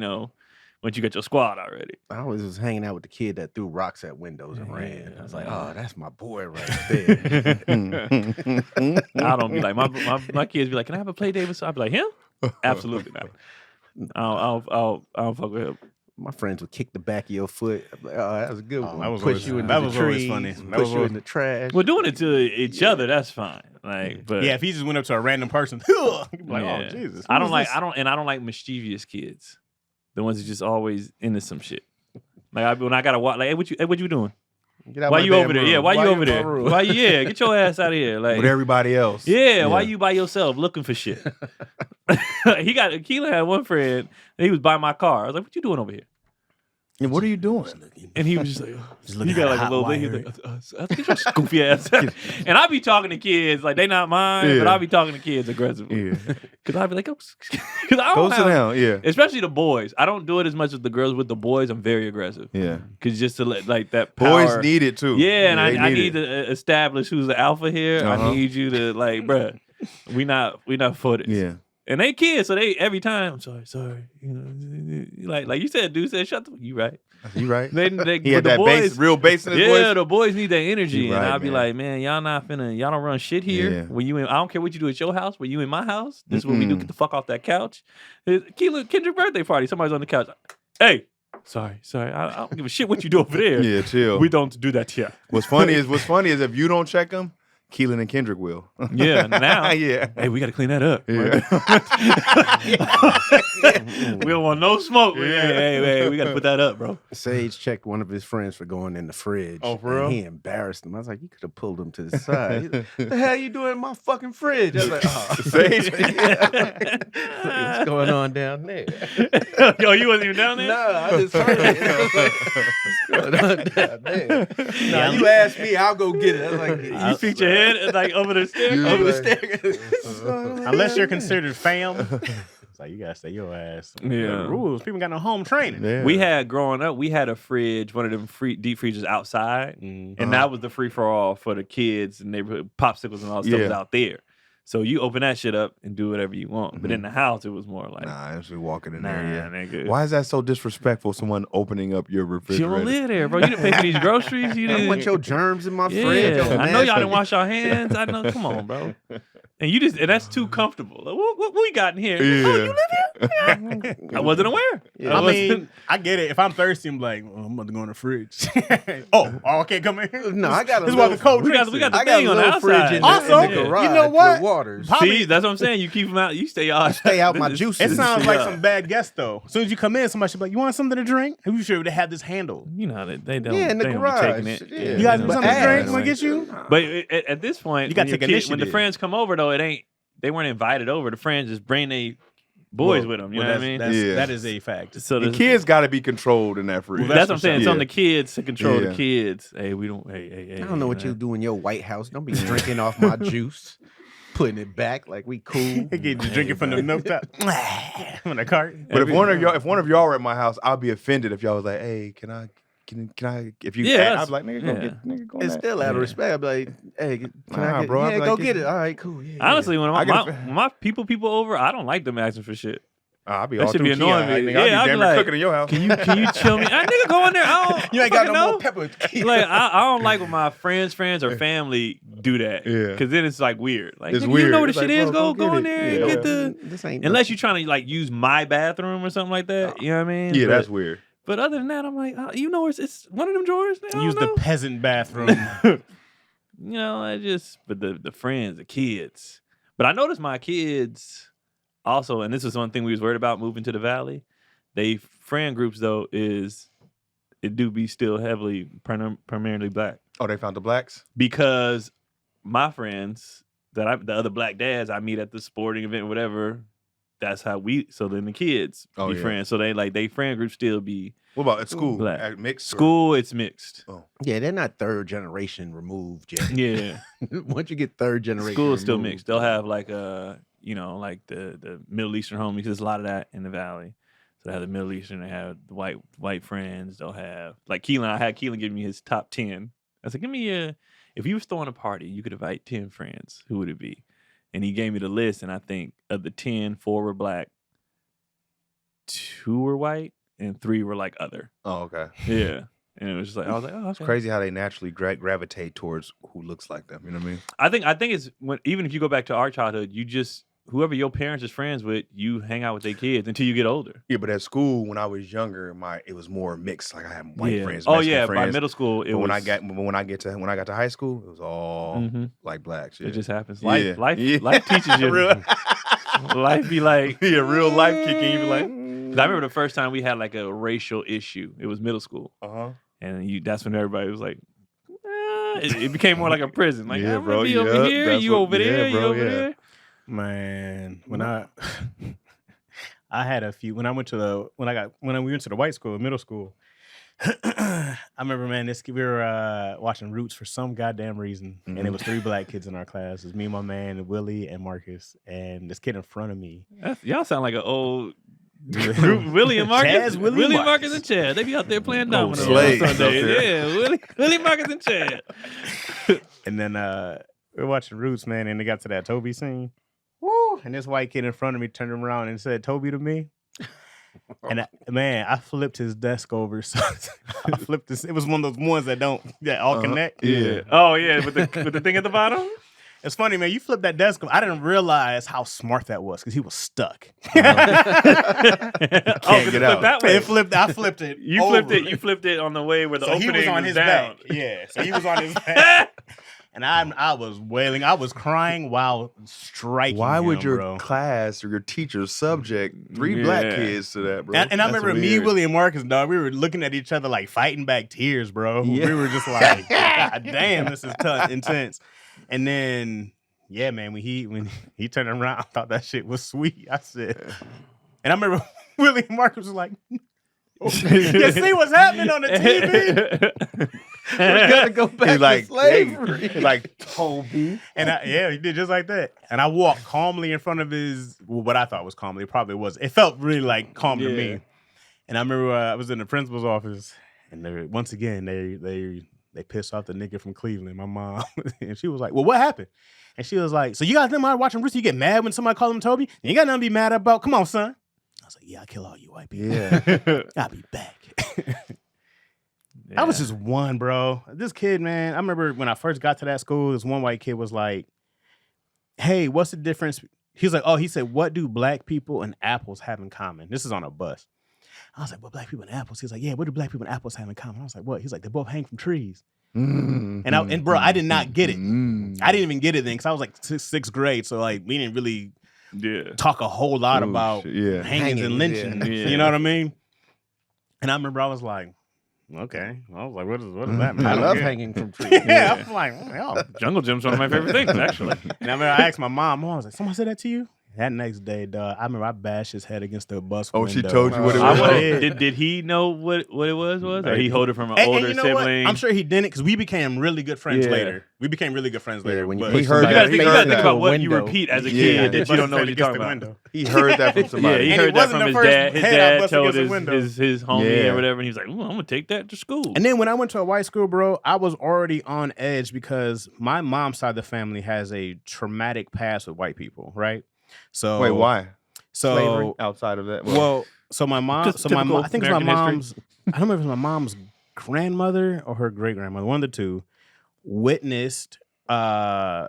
Speaker 4: once you got your squad already.
Speaker 2: I always was hanging out with the kid that threw rocks at windows and ran. I was like, oh, that's my boy right there.
Speaker 4: I don't be like my kids be like, can I have a play date with? So I be like, him? Absolutely not. I don't fuck with him.
Speaker 2: My friends would kick the back of your foot. I'm like, oh, that was a good one.
Speaker 3: that was
Speaker 2: Push
Speaker 3: always-
Speaker 2: you into
Speaker 3: that
Speaker 2: the
Speaker 3: was always
Speaker 2: trees,
Speaker 3: funny. That
Speaker 2: push
Speaker 3: was
Speaker 2: you
Speaker 3: always-
Speaker 2: in the trash.
Speaker 4: Well, doing it to each other, that's fine. Like, but
Speaker 3: Yeah, if he just went up to a random person, you'd be like,
Speaker 4: yeah.
Speaker 3: oh Jesus.
Speaker 4: I
Speaker 3: who
Speaker 4: don't
Speaker 3: is
Speaker 4: like
Speaker 3: this?
Speaker 4: I don't like mischievous kids. The ones that just always into some shit. Like when I gotta walk, like, hey, what you doing?
Speaker 2: Get out
Speaker 4: Why
Speaker 2: my
Speaker 4: you
Speaker 2: damn
Speaker 4: over there?
Speaker 2: room.
Speaker 4: Yeah, why you over
Speaker 2: in my
Speaker 4: there?
Speaker 2: room?
Speaker 4: Why you? Yeah, get your ass out of here. Like
Speaker 6: With everybody else.
Speaker 4: yeah, why you by yourself looking for shit? Keelan had one friend, and he was by my car. I was like, what you doing over here?
Speaker 6: And what are you doing?
Speaker 4: And he was just like, he
Speaker 3: looking
Speaker 4: got
Speaker 3: at
Speaker 4: like a
Speaker 3: hot
Speaker 4: little thing. He
Speaker 3: wire.
Speaker 4: was like, get your goofy ass out. And I be talking to kids, like they not mine, but
Speaker 6: Yeah.
Speaker 4: I be talking to kids aggressively.
Speaker 6: Yeah.
Speaker 4: Because I be like, because I
Speaker 6: Go
Speaker 4: don't
Speaker 6: sit
Speaker 4: have,
Speaker 6: down. Yeah.
Speaker 4: especially the boys. I don't do it as much with the girls. With the boys, I'm very aggressive.
Speaker 6: Yeah.
Speaker 4: Because just to let like that power.
Speaker 6: Boys need it too.
Speaker 4: Yeah, and
Speaker 6: they
Speaker 4: I need
Speaker 6: it.
Speaker 4: to establish who's the alpha here.
Speaker 6: Uh-huh.
Speaker 4: I need you to like, bruh, we not for this.
Speaker 6: Yeah.
Speaker 4: And they kids, so they every time. I'm sorry. Like you said, dude said, shut the. You right?
Speaker 6: You right?
Speaker 4: They
Speaker 6: He
Speaker 4: but
Speaker 6: had
Speaker 4: the
Speaker 6: that
Speaker 4: boys,
Speaker 6: bass, real bass in his
Speaker 4: yeah,
Speaker 6: voice.
Speaker 4: the boys need that energy,
Speaker 6: You
Speaker 4: and
Speaker 6: right,
Speaker 4: I'll be
Speaker 6: man.
Speaker 4: like, man, y'all don't run shit here.
Speaker 6: Yeah.
Speaker 4: When you in, I don't care what you do at your house. When you in my house, this is what we do. Get the fuck off that couch. Kendrick birthday party. Somebody's on the couch. Hey, sorry. I don't give a shit what you do over there.
Speaker 6: Yeah, chill.
Speaker 4: We don't do that here.
Speaker 6: What's funny is if you don't check them, Keelan and Kendrick will.
Speaker 4: Yeah, now.
Speaker 6: Yeah.
Speaker 4: Hey, we got to clean that up.
Speaker 6: Yeah.
Speaker 4: We don't want no smoke. Hey, we got to put that up, bro.
Speaker 2: Sage checked one of his friends for going in the fridge.
Speaker 6: Oh, for
Speaker 2: and
Speaker 6: real?
Speaker 2: he embarrassed him. I was like, you could have pulled him to the side. He's like, the hell you doing in my fucking fridge? I was like, oh,
Speaker 6: Sage.
Speaker 2: what's going on down there?
Speaker 4: Yo, you wasn't even down there?
Speaker 2: No, I just heard it. What's going on down there? Now you ask me, I'll go get it. I was like,
Speaker 4: You peeked your head like over the stair.
Speaker 6: Yeah.
Speaker 2: over the staircase. What's going on
Speaker 3: Unless you're
Speaker 2: down
Speaker 3: considered fam, it's like you gotta stay your ass.
Speaker 4: Yeah.
Speaker 3: Rules. People got no home training.
Speaker 6: Yeah.
Speaker 4: We had growing up, we had a fridge, one of them deep freezers outside, and that was the free for all for the kids and neighborhood popsicles and all that stuff was
Speaker 6: Yeah.
Speaker 4: out there. So you open that shit up and do whatever you want. But in the house, it was more like,
Speaker 6: Nah, it's just walking in there.
Speaker 4: nah,
Speaker 6: Yeah.
Speaker 4: nigga.
Speaker 6: Why is that so disrespectful? Someone opening up your
Speaker 4: You
Speaker 6: refrigerator.
Speaker 4: don't live there, bro. You didn't pay for these groceries. You
Speaker 2: I don't want
Speaker 4: didn't.
Speaker 2: your germs in my
Speaker 4: Yeah,
Speaker 2: fridge. Your
Speaker 4: I know y'all
Speaker 2: nasty-
Speaker 4: didn't wash your hands. I know. Come on, bro. And that's too comfortable. Like, what we got in here?
Speaker 6: Yeah.
Speaker 4: Oh, you live here? I wasn't aware.
Speaker 2: Yeah.
Speaker 3: I mean, I get it. If I'm thirsty, I'm like, I'm about to go in the fridge. oh, okay, come in here.
Speaker 2: No, I got a
Speaker 3: This is why the
Speaker 2: little-
Speaker 3: cold
Speaker 4: we got
Speaker 3: drinks
Speaker 4: the
Speaker 3: in.
Speaker 4: thing
Speaker 2: I got a
Speaker 4: on the
Speaker 2: little fridge
Speaker 4: outside.
Speaker 2: in
Speaker 3: Also,
Speaker 2: the garage.
Speaker 3: you know what?
Speaker 2: with waters.
Speaker 4: See, that's what I'm saying. You keep them out. You stay out.
Speaker 2: Stay out my juices.
Speaker 3: It sounds like
Speaker 4: Yeah.
Speaker 3: some bad guests, though. As soon as you come in, somebody should be like, you want something to drink? You should have this handled.
Speaker 4: You know how they don't.
Speaker 2: Yeah, in the
Speaker 4: they don't
Speaker 2: garage.
Speaker 4: be taking it.
Speaker 2: Yeah.
Speaker 3: You guys
Speaker 4: they
Speaker 3: want
Speaker 4: don't
Speaker 3: something
Speaker 4: take
Speaker 3: to
Speaker 4: it
Speaker 3: drink?
Speaker 4: that
Speaker 3: Want to
Speaker 4: way.
Speaker 3: get you?
Speaker 4: But at this point,
Speaker 3: You gotta
Speaker 4: when
Speaker 3: take
Speaker 4: when the
Speaker 3: initiative.
Speaker 4: friends come over, though, they weren't invited over. The friends just bring their boys with them. You know what I mean?
Speaker 6: Yeah.
Speaker 3: That is a fact.
Speaker 4: So
Speaker 6: The
Speaker 4: there's-
Speaker 6: kids got to be controlled in that fridge.
Speaker 4: That's what I'm saying. It's
Speaker 6: Yeah.
Speaker 4: on the kids to control
Speaker 6: Yeah.
Speaker 4: the kids. Hey, we don't. Hey.
Speaker 2: I don't know what you do in your White House. Don't be drinking off my juice, putting it back like we cool.
Speaker 3: They get you drinking from the milk top. From the cart.
Speaker 6: But if one of y'all were at my house, I'd be offended if y'all was like, "Hey, can I?" If you,
Speaker 4: Yeah,
Speaker 6: I'd be like, "Nigga, go
Speaker 4: yeah.
Speaker 6: get, nigga, go."
Speaker 2: It's
Speaker 6: in
Speaker 2: still out of respect. I'd be like, hey, can
Speaker 6: Nah,
Speaker 2: I get,
Speaker 6: bro, I'd
Speaker 2: yeah,
Speaker 6: be
Speaker 2: go
Speaker 6: like,
Speaker 2: get it. All right, cool. Yeah,
Speaker 4: Honestly, when
Speaker 6: I get
Speaker 4: when my people over, I don't like them asking for shit.
Speaker 6: I'll be
Speaker 4: That
Speaker 6: all
Speaker 4: should
Speaker 6: through
Speaker 4: be annoying
Speaker 6: Keon.
Speaker 4: me.
Speaker 6: Nigga,
Speaker 4: Yeah, I'd
Speaker 6: I'll
Speaker 4: be
Speaker 6: be damn
Speaker 4: like,
Speaker 6: near cooking in your house.
Speaker 4: Can you chill me? Nigga, go in there. I don't
Speaker 2: you ain't got
Speaker 4: fucking
Speaker 2: no
Speaker 4: know.
Speaker 2: more pepper.
Speaker 4: Like I don't like when my friends or family do that.
Speaker 6: Yeah.
Speaker 4: Because then it's like weird. Like
Speaker 6: It's
Speaker 4: nigga,
Speaker 6: weird.
Speaker 4: You know where the
Speaker 6: It's
Speaker 4: shit
Speaker 6: like,
Speaker 4: is.
Speaker 6: bro,
Speaker 4: Go
Speaker 6: go
Speaker 4: in
Speaker 6: get
Speaker 4: there
Speaker 6: it.
Speaker 4: and
Speaker 6: Yeah.
Speaker 4: get the.
Speaker 2: This ain't
Speaker 4: Unless you're trying to like use my bathroom or something like that. You know what I mean?
Speaker 6: Yeah,
Speaker 4: But-
Speaker 6: that's weird.
Speaker 4: But other than that, I'm like, you know, it's one of them drawers. I don't
Speaker 3: Use the
Speaker 4: know.
Speaker 3: peasant bathroom.
Speaker 4: You know, but the friends, the kids. But I noticed my kids also, and this is one thing we was worried about moving to the valley. They friend groups though it do be still heavily primarily black
Speaker 6: Oh, they found the blacks.
Speaker 4: because my friends the other black dads I meet at the sporting event, whatever. That's how so then the kids
Speaker 6: Oh,
Speaker 4: be
Speaker 6: yeah.
Speaker 4: friends. So they friend group still be
Speaker 6: What about at school?
Speaker 4: Black.
Speaker 6: At mixed or-
Speaker 4: school. It's mixed.
Speaker 2: Yeah, they're not third generation removed yet.
Speaker 4: Yeah.
Speaker 2: Once you get third generation,
Speaker 4: School is still
Speaker 2: removed,
Speaker 4: mixed. They'll have like like the Middle Eastern homies. There's a lot of that in the valley. So they have the Middle Eastern. They have the white friends. They'll have like Keelan. I had Keelan give me his top 10. I said, give me if you was throwing a party, you could invite 10 friends. Who would it be? And he gave me the list. And I think of the 10, 4 were black, 2 were white, and 3 were like other.
Speaker 6: Oh, okay.
Speaker 4: Yeah. And it was just like I was like, oh,
Speaker 6: It's
Speaker 4: okay.
Speaker 6: crazy how they naturally gravitate towards who looks like them. You know what I mean?
Speaker 4: I think it's even if you go back to our childhood, you just whoever your parents is friends with, you hang out with their kids until you get older.
Speaker 6: Yeah, but at school when I was younger, it was more mixed. Like I had white
Speaker 4: Yeah.
Speaker 6: friends.
Speaker 4: Oh
Speaker 6: Mexican
Speaker 4: yeah,
Speaker 6: friends.
Speaker 4: by middle school it
Speaker 6: But
Speaker 4: was.
Speaker 6: when I got to high school, it was all
Speaker 4: Mhm.
Speaker 6: like blacks. Yeah.
Speaker 4: It just happens.
Speaker 6: Yeah.
Speaker 4: Life
Speaker 6: Yeah.
Speaker 4: teaches you.
Speaker 6: Real-
Speaker 4: Life be like.
Speaker 6: yeah, real life kicking. You be like,
Speaker 4: 'Cause I remember the first time we had like a racial issue. It was middle school, and that's when everybody was like, it became more like a prison. Like,
Speaker 6: Yeah,
Speaker 4: I'm
Speaker 6: bro,
Speaker 4: gonna be over
Speaker 6: yup,
Speaker 4: here,
Speaker 6: that's
Speaker 4: you
Speaker 6: what-
Speaker 4: over there,
Speaker 6: yeah,
Speaker 4: you
Speaker 6: bro,
Speaker 4: over
Speaker 6: yeah.
Speaker 4: there.
Speaker 3: Man, when I had a few when we went to the white school, middle school. I remember, man, we were watching Roots for some goddamn reason, and it was 3 black kids in our class. It was me, my man, Willie, and Marcus, and this kid in front of me.
Speaker 4: Y'all sound like an old group. Willie and Marcus,
Speaker 3: Chaz, Willie,
Speaker 4: Marcus, and Chad. They be out there playing
Speaker 6: Oh,
Speaker 4: dominoes on
Speaker 6: slaves out
Speaker 4: Sundays.
Speaker 6: there.
Speaker 4: Yeah, Willie, Marcus, and Chad.
Speaker 3: And then we were watching Roots, man, and they got to that Toby scene. Woo! And this white kid in front of me turned around and said, "Toby" to me. And I flipped his desk over. So I flipped this. It was one of those ones that all connect.
Speaker 4: Yeah. Oh yeah, with the thing at the bottom.
Speaker 3: It's funny, man. You flipped that desk over. I didn't realize how smart that was because he was stuck.
Speaker 4: Oh,
Speaker 6: get out.
Speaker 4: that way.
Speaker 3: I flipped it.
Speaker 4: You flipped it on the way where the
Speaker 3: So
Speaker 4: opening
Speaker 3: he was on his
Speaker 4: down.
Speaker 3: back. Yeah. So he was on his back. And I was wailing. I was crying while striking
Speaker 6: why
Speaker 3: him,
Speaker 6: would your
Speaker 3: bro.
Speaker 6: class or your teacher subject 3 black
Speaker 4: Yeah.
Speaker 6: kids to that, bro?
Speaker 3: And I
Speaker 6: That's
Speaker 3: remember me,
Speaker 6: weird.
Speaker 3: Willie, and Marcus, dog, we were looking at each other like fighting back tears, bro.
Speaker 2: Yeah.
Speaker 3: We were just like, God damn, this is tough, intense. And then, yeah, man, when he turned around, I thought that shit was sweet. I said, and I remember Willie and Marcus was like, you see what's happening on the TV?
Speaker 2: We gotta go back
Speaker 6: He's like,
Speaker 2: to slavery.
Speaker 6: he's like Toby.
Speaker 3: And he did just like that. And I walked calmly in front of what I thought was calmly. It probably was. It felt really like calm to
Speaker 4: Yeah.
Speaker 3: me. And I remember I was in the principal's office, and once again they They pissed off the nigga from Cleveland, my mom. And she was like, well, what happened? And she was like, so you got them out watching Rooster, you get mad when somebody call him Toby? You ain't got nothing to be mad about. Come on, son. I was like, yeah, I kill all you white people.
Speaker 6: Yeah.
Speaker 3: I'll be back. I was just one, bro. This kid, man, I remember when I first got to that school, this one white kid was like, hey, what's the difference? He was like, he said, what do black people and apples have in common? This is on a bus. I was like, what black people and apples? He's like, yeah, what do black people and apples have in common? I was like, what? He's like, they both hang from trees. And bro, I did not get it. I didn't even get it then because I was like sixth grade. So like we didn't really talk a whole lot about hangings and lynching. You know what I mean? And I remember I was like, okay. I was like, what does that mean?
Speaker 2: I love hanging from trees.
Speaker 3: I was like,
Speaker 4: Jungle Gym's one of my favorite things, actually.
Speaker 3: And I remember I asked my mom, I was like, someone said that to you? That next day, dog, I remember I bashed his head against the bus window.
Speaker 6: She told you what it was?
Speaker 4: Did he know what it was? Or he heard it from an
Speaker 3: and
Speaker 4: older
Speaker 3: you know
Speaker 4: sibling?
Speaker 3: What? I'm sure he didn't because we became really good friends later. We became really good friends later.
Speaker 2: When you
Speaker 6: he heard that.
Speaker 4: You gotta think about what you
Speaker 2: window.
Speaker 4: repeat as a kid that you don't know what you're talking about.
Speaker 6: He heard that from somebody.
Speaker 4: Yeah, he
Speaker 3: And
Speaker 4: heard
Speaker 3: it
Speaker 4: that from
Speaker 3: wasn't
Speaker 4: his
Speaker 3: the
Speaker 4: dad.
Speaker 3: first
Speaker 4: His
Speaker 3: head I
Speaker 4: dad
Speaker 3: busted
Speaker 4: told
Speaker 3: against the window.
Speaker 4: his homie
Speaker 6: Yeah.
Speaker 4: or whatever, and he was like, "Ooh, I'm gonna take that to school."
Speaker 3: And then when I went to a white school, bro, I was already on edge because my mom's side of the family has a traumatic past with white people, right? So
Speaker 6: Wait, why?
Speaker 3: So
Speaker 6: Slavery outside of that?
Speaker 3: well, so my mom,
Speaker 4: Just
Speaker 3: so my
Speaker 4: typical
Speaker 3: mom, I think it's my
Speaker 4: American
Speaker 3: mom's. I don't remember if it was my mom's grandmother or her great grandmother, one of the two, witnessed white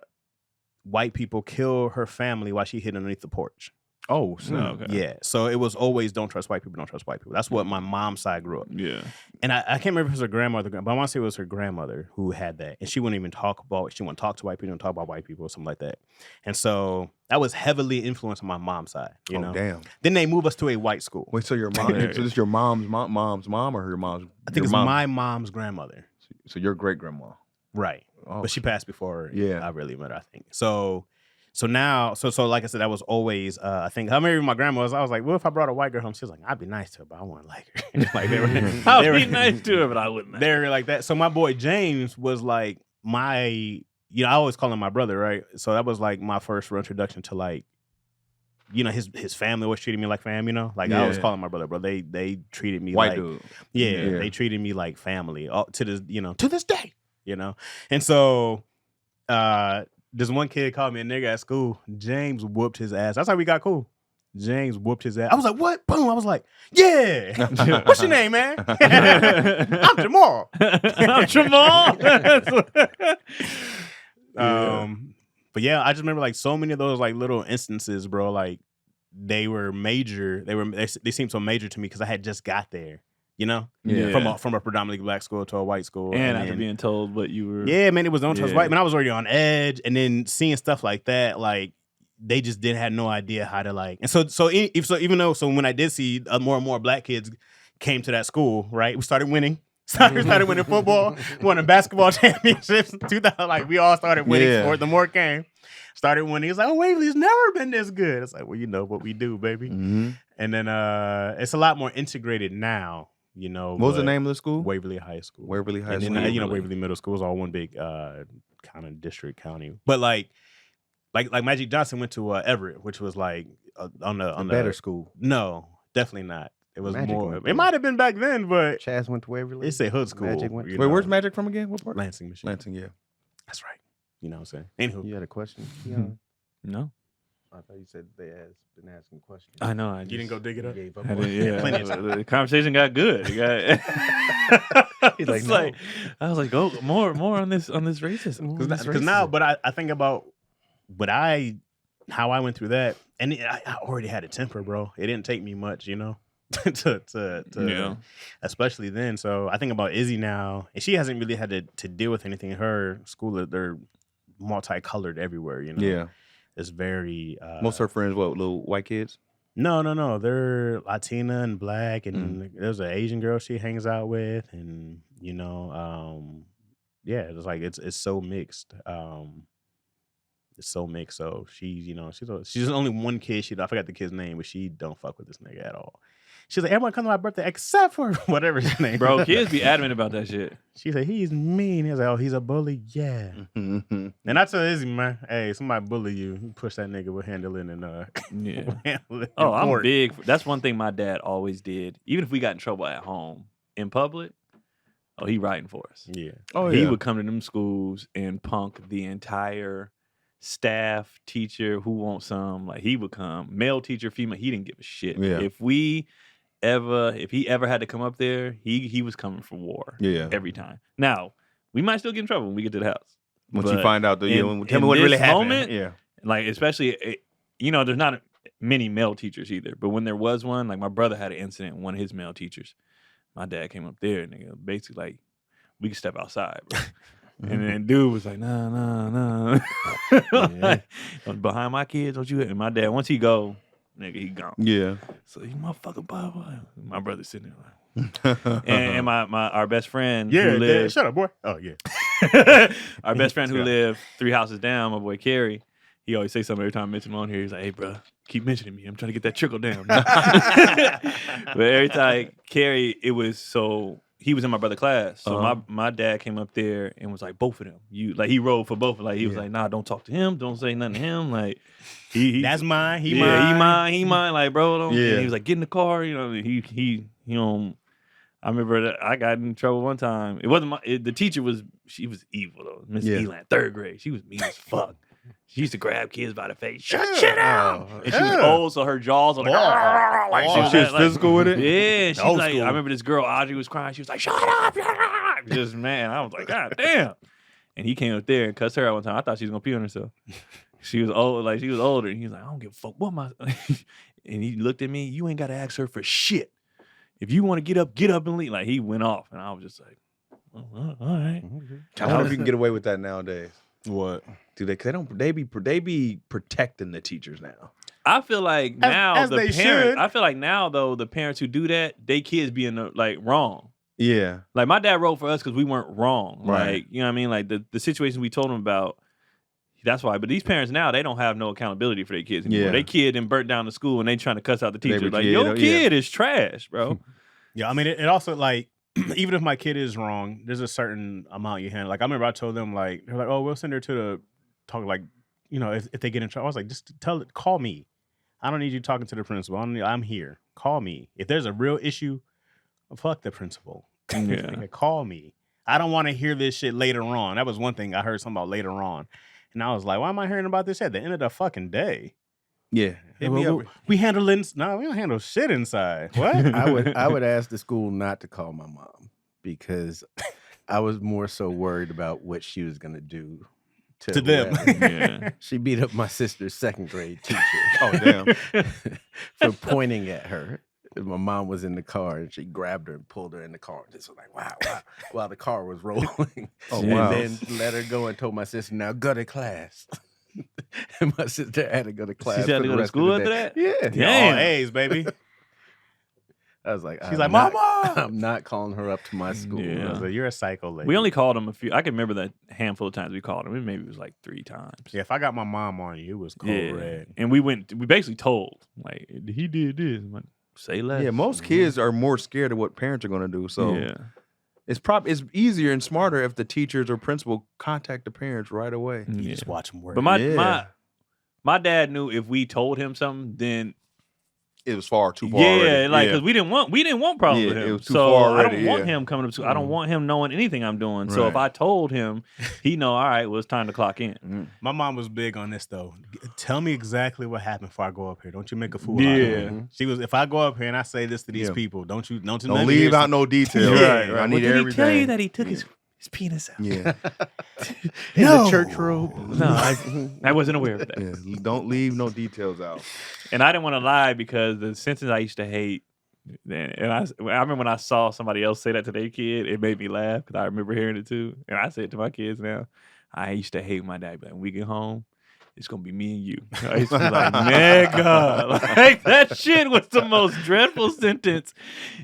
Speaker 3: people kill her family while she hid underneath the porch.
Speaker 6: Oh,
Speaker 4: Okay.
Speaker 3: Yeah, so it was always don't trust white people, don't trust white people. That's what my mom's side grew up.
Speaker 4: Yeah.
Speaker 3: And I can't remember if it was her grandmother, but I want to say it was her grandmother who had that. And she wouldn't even talk about, she wouldn't talk to white people, talk about white people or something like that. And so that was heavily influenced on my mom's side, you know?
Speaker 6: Damn.
Speaker 3: Then they moved us to a white school.
Speaker 6: Wait, so your mom? So this is your mom's mom or your mom's?
Speaker 3: I think it's my mom's grandmother.
Speaker 6: So your great grandma.
Speaker 3: Right.
Speaker 6: Oh,
Speaker 3: But she passed before
Speaker 6: Yeah.
Speaker 3: I really met her, I think. So now, like I said, that was always, I think, how many my grandma was, I was like, well, if I brought a white girl home, she was like, I'd be nice to her, but I wouldn't like her. Like,
Speaker 4: I'd be nice to her, but I wouldn't.
Speaker 3: They were like that. So my boy James was like I always call him my brother, right? So that was like my first real introduction to like, his family always treated me like fam, Like I always call him my brother, bro. They treated me
Speaker 6: white
Speaker 3: like,
Speaker 6: dude.
Speaker 3: Yeah, they treated me like family to this day, And so, this one kid called me a nigga at school. James whooped his ass. That's how we got cool. James whooped his ass. I was like, what? Boom. I was like, yeah. What's your name, man? I'm Jamal.
Speaker 4: I'm Jamal.
Speaker 3: But yeah, I just remember like so many of those like little instances, bro. Like they were major. They seemed so major to me because I had just got there. From a predominantly black school to a white school,
Speaker 4: and after being told what you were,
Speaker 3: man, it was don't trust white. Man, I was already on edge, and then seeing stuff like that, like they just had no idea how to like. And so even though when I did see more and more black kids came to that school, right, we started winning. Started winning football, winning basketball championships. 2000, like we all started winning. Sport. The more it came, started winning. It's like, oh, Waverly's never been this good. It's like, well, what we do, baby. Mm-hmm. And then it's a lot more integrated now. What
Speaker 6: was the name of the school?
Speaker 3: Waverly High School.
Speaker 6: Waverly High
Speaker 3: School.
Speaker 6: And
Speaker 3: then, Waverly Middle School was all one big kind of district county. But like Magic Johnson went to Everett, which was like on the
Speaker 2: better school.
Speaker 3: No, definitely not. It was
Speaker 2: Magic
Speaker 3: more. It might have been back then, but
Speaker 2: Chaz went to Waverly.
Speaker 3: It's a hood school.
Speaker 2: Wait,
Speaker 6: where's Magic from again? What part?
Speaker 3: Lansing, Michigan.
Speaker 6: Lansing, yeah.
Speaker 3: That's right. You know what I'm saying? Anywho,
Speaker 2: you had a question?
Speaker 4: No.
Speaker 2: I thought you said they been asking questions.
Speaker 4: I know.
Speaker 3: You didn't go dig it up?
Speaker 2: Gave up
Speaker 4: The conversation got good. He's like, I was like, go more on this racism.
Speaker 3: Because now, but I think about how I went through that, and I already had a temper, bro. It didn't take me much, to especially then. So I think about Izzy now, and she hasn't really had to deal with anything in her school. They're multicolored everywhere,
Speaker 6: Yeah.
Speaker 3: It's very
Speaker 6: most of her friends, little white kids?
Speaker 3: No, they're Latina and black, and there's an Asian girl she hangs out with, and it's like it's so mixed. It's so mixed. So she's only one kid. I forgot the kid's name, but she don't fuck with this nigga at all. She's like, everyone comes to my birthday except for whatever his name.
Speaker 4: Bro, kids be adamant about that shit.
Speaker 3: She said, he's mean. He's like, oh, he's a bully? Yeah. And I tell Izzy, man, hey, somebody bully you push that nigga with handling and
Speaker 4: Oh, I'm big. That's one thing my dad always did. Even if we got in trouble at home, in public, Oh, he writing for us.
Speaker 3: Yeah.
Speaker 6: Oh
Speaker 4: He
Speaker 6: yeah.
Speaker 4: would come to them schools and punk the entire staff, teacher, who wants some. Like he would come, male teacher, female. He didn't give a shit.
Speaker 6: Yeah.
Speaker 4: If he ever had to come up there, he was coming for war.
Speaker 6: Yeah.
Speaker 4: Every time. Now we might still get in trouble when we get to the house.
Speaker 6: Once you
Speaker 4: But
Speaker 6: find out, tell me
Speaker 4: in
Speaker 6: what really
Speaker 4: this
Speaker 6: happened.
Speaker 4: moment,
Speaker 6: Yeah.
Speaker 4: like especially, there's not many male teachers either. But when there was one, like my brother had an incident with one of his male teachers. My dad came up there and basically like, we can step outside, bro. And then dude was like, nah. Like, behind my kids, don't you? And my dad, once he go, nigga, he gone.
Speaker 6: Yeah.
Speaker 4: So you motherfucker, blah, blah. My brother's sitting there like, and our best friend
Speaker 3: Yeah,
Speaker 4: who lived,
Speaker 3: shut up, boy. Oh yeah.
Speaker 4: our best friend who
Speaker 3: Yeah.
Speaker 4: lived 3 houses down, my boy Kerry, he always say something every time I mention him on here. He's like, hey, bro, keep mentioning me. I'm trying to get that trickle down. But every time Kerry, it was so he was in my brother's class. So my dad came up there and was like, both of them. He rode for both. Like he was like, nah, don't talk to him. Don't say nothing to him. Like he
Speaker 3: That's mine. He
Speaker 4: He mine. Like, bro, don't.
Speaker 6: Yeah.
Speaker 4: And he was like, get in the car. He I remember that I got in trouble one time. It wasn't the teacher she was evil though. Miss Elan, 3rd grade. She was mean as fuck. She used to grab kids by the face. Shut down. And she was old, so her jaws were like,
Speaker 6: She was physical with it.
Speaker 4: yeah. She's
Speaker 3: Old
Speaker 4: like,
Speaker 3: school.
Speaker 4: I remember this girl, Audrey, was crying. She was like, shut up. Just, man, I was like, God damn. And he came up there and cussed her out one time. I thought she was going to pee on herself. She was old, like, she was older. And he was like, I don't give a fuck. What am I? And he looked at me, you ain't got to ask her for shit. If you want to get up and leave. Like, he went off. And I was just like, all right.
Speaker 6: I wonder if you can get away with that nowadays.
Speaker 3: What?
Speaker 6: Do they be protecting the teachers now?
Speaker 4: I feel like now
Speaker 3: as
Speaker 4: the
Speaker 3: they
Speaker 4: parents.
Speaker 3: should.
Speaker 4: I feel like now though the parents who do that, they kids being wrong.
Speaker 6: Yeah.
Speaker 4: Like my dad wrote for us because we weren't wrong.
Speaker 6: Right.
Speaker 4: Like you know what I mean. Like the situation we told him about. That's why. But these parents now they don't have no accountability for their kids anymore.
Speaker 6: Yeah.
Speaker 4: They kid and burnt down the school and they trying to cuss out the teacher. Like
Speaker 6: kid,
Speaker 4: your kid is trash, bro.
Speaker 3: Yeah, I mean, it also like even if my kid is wrong, there's a certain amount you handle. Like I remember I told them like they're like, oh, we'll send her to the talk like if they get in trouble. I was like, just call me. I don't need you talking to the principal. I'm here. Call me. If there's a real issue, fuck the principal.
Speaker 4: Yeah.
Speaker 3: Like, call me. I don't want to hear this shit later on. That was one thing I heard something about later on. And I was like, why am I hearing about this at the end of the fucking day?
Speaker 6: Yeah. Hit me up.
Speaker 3: We handle it. No, we don't handle shit inside. What?
Speaker 2: I would ask the school not to call my mom because I was more so worried about what she was gonna do
Speaker 3: To them.
Speaker 2: whoever.
Speaker 4: Yeah.
Speaker 2: She beat up my sister's 2nd grade teacher.
Speaker 6: Oh damn.
Speaker 2: For pointing at her. My mom was in the car and she grabbed her and pulled her in the car. Just was like, wow, while the car was rolling.
Speaker 6: Oh,
Speaker 2: and
Speaker 6: wow.
Speaker 2: then let her go and told my sister, now go to class. And my sister had to go to class.
Speaker 4: She had
Speaker 2: for
Speaker 4: to
Speaker 2: the
Speaker 4: go to
Speaker 2: rest of
Speaker 4: school
Speaker 2: the
Speaker 4: after
Speaker 2: day.
Speaker 4: that?
Speaker 2: Yeah.
Speaker 4: Damn.
Speaker 3: All A's, baby.
Speaker 2: I was like,
Speaker 3: She's like, Mama!
Speaker 2: I'm not calling her up to my school.
Speaker 4: Yeah.
Speaker 3: I was like, you're a psycho lady.
Speaker 4: We only called him a few. I can remember that handful of times we called him. Maybe it was like 3 times.
Speaker 3: Yeah, if I got my mom on you, it was cold red.
Speaker 4: And we basically told, like, he did this. I'm like, say less.
Speaker 6: Yeah, most kids are more scared of what parents are going to do. So
Speaker 4: yeah.
Speaker 6: it's easier and smarter if the teachers or principal contact the parents right away.
Speaker 3: You
Speaker 4: Yeah.
Speaker 3: just watch them work.
Speaker 4: But my dad knew if we told him something, then
Speaker 6: It was far too far.
Speaker 4: yeah,
Speaker 6: already.
Speaker 4: like because we didn't want problems
Speaker 6: Yeah,
Speaker 4: with him.
Speaker 6: it was too
Speaker 4: so
Speaker 6: far
Speaker 4: I don't
Speaker 6: already,
Speaker 4: want
Speaker 6: yeah.
Speaker 4: him coming up to. I don't want him knowing anything I'm doing. So if
Speaker 6: Right.
Speaker 4: I told him, he know. All right, well it's time to clock in.
Speaker 3: My mom was big on this though. Tell me exactly what happened before I go up here. Don't you make a fool
Speaker 4: Yeah.
Speaker 3: out of me. She was, if I go up here and I say this to these
Speaker 6: Yeah.
Speaker 3: people, don't
Speaker 6: Don't leave out no details.
Speaker 3: Yeah,
Speaker 6: I need
Speaker 4: Did
Speaker 6: everything.
Speaker 4: he tell you that he took his penis out?
Speaker 6: Yeah.
Speaker 2: In the church robe.
Speaker 4: No, I wasn't aware of that.
Speaker 6: Yeah. Don't leave no details out.
Speaker 4: And I didn't want to lie because the sentence I used to hate, and I remember when I saw somebody else say that to their kid, it made me laugh because I remember hearing it too. And I say it to my kids now. I used to hate my dad, but when we get home, it's gonna be me and you. I used to be like, nigga, like that shit was the most dreadful sentence.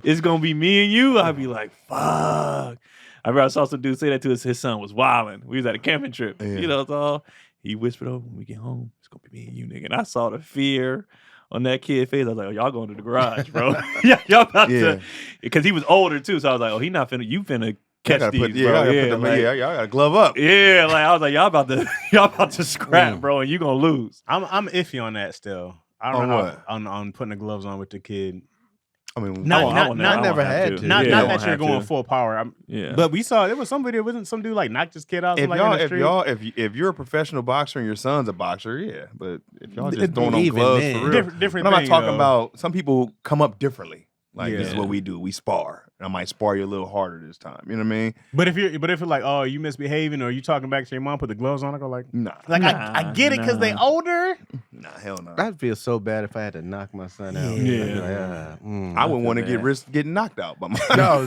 Speaker 4: It's gonna be me and you. I'd be like, fuck. I remember I saw some dude say that to his son was wilding. We was at a camping trip.
Speaker 6: Yeah.
Speaker 4: You know, it's all he whispered over when we get home, it's gonna be me and you, nigga. And I saw the fear on that kid's face. I was like, oh, y'all going to the garage, bro. Yeah, y'all about to, because he was older too. So I was like, oh, he not finna, you finna catch these, bro.
Speaker 6: Y'all gotta glove up.
Speaker 4: Yeah, like I was like, y'all about to scrap, bro, and you gonna lose.
Speaker 3: I'm iffy on that still. I don't
Speaker 6: On
Speaker 3: know
Speaker 6: what?
Speaker 3: on putting the gloves on with the kid.
Speaker 6: I mean,
Speaker 3: Not
Speaker 2: never had to.
Speaker 3: Not
Speaker 2: Yeah.
Speaker 3: that you're going full power.
Speaker 4: Yeah.
Speaker 3: But we saw there was some video. Wasn't some dude like knocked his kid out?
Speaker 6: if
Speaker 3: Like, in the
Speaker 6: y'all,
Speaker 3: street?
Speaker 6: if you're a professional boxer and your son's a boxer, yeah. But if y'all just
Speaker 2: It'd be
Speaker 6: throwing on
Speaker 2: even
Speaker 6: gloves
Speaker 2: then.
Speaker 6: for real,
Speaker 3: different.
Speaker 6: but I'm not
Speaker 3: thing,
Speaker 6: talking
Speaker 3: though.
Speaker 6: about. Some people come up differently. Like this is
Speaker 4: Yeah.
Speaker 6: what we do. We spar. I might spar you a little harder this time. You know what I mean?
Speaker 3: But if you're like, oh, you misbehaving, or you talking back to your mom, put the gloves on, I go like,
Speaker 6: Nah,
Speaker 3: I get it because they older.
Speaker 6: nah, hell no.
Speaker 2: I'd feel so bad if I had to knock my son out.
Speaker 4: Yeah.
Speaker 6: I wouldn't want to
Speaker 4: bad.
Speaker 6: get risk getting knocked out by my.
Speaker 2: No,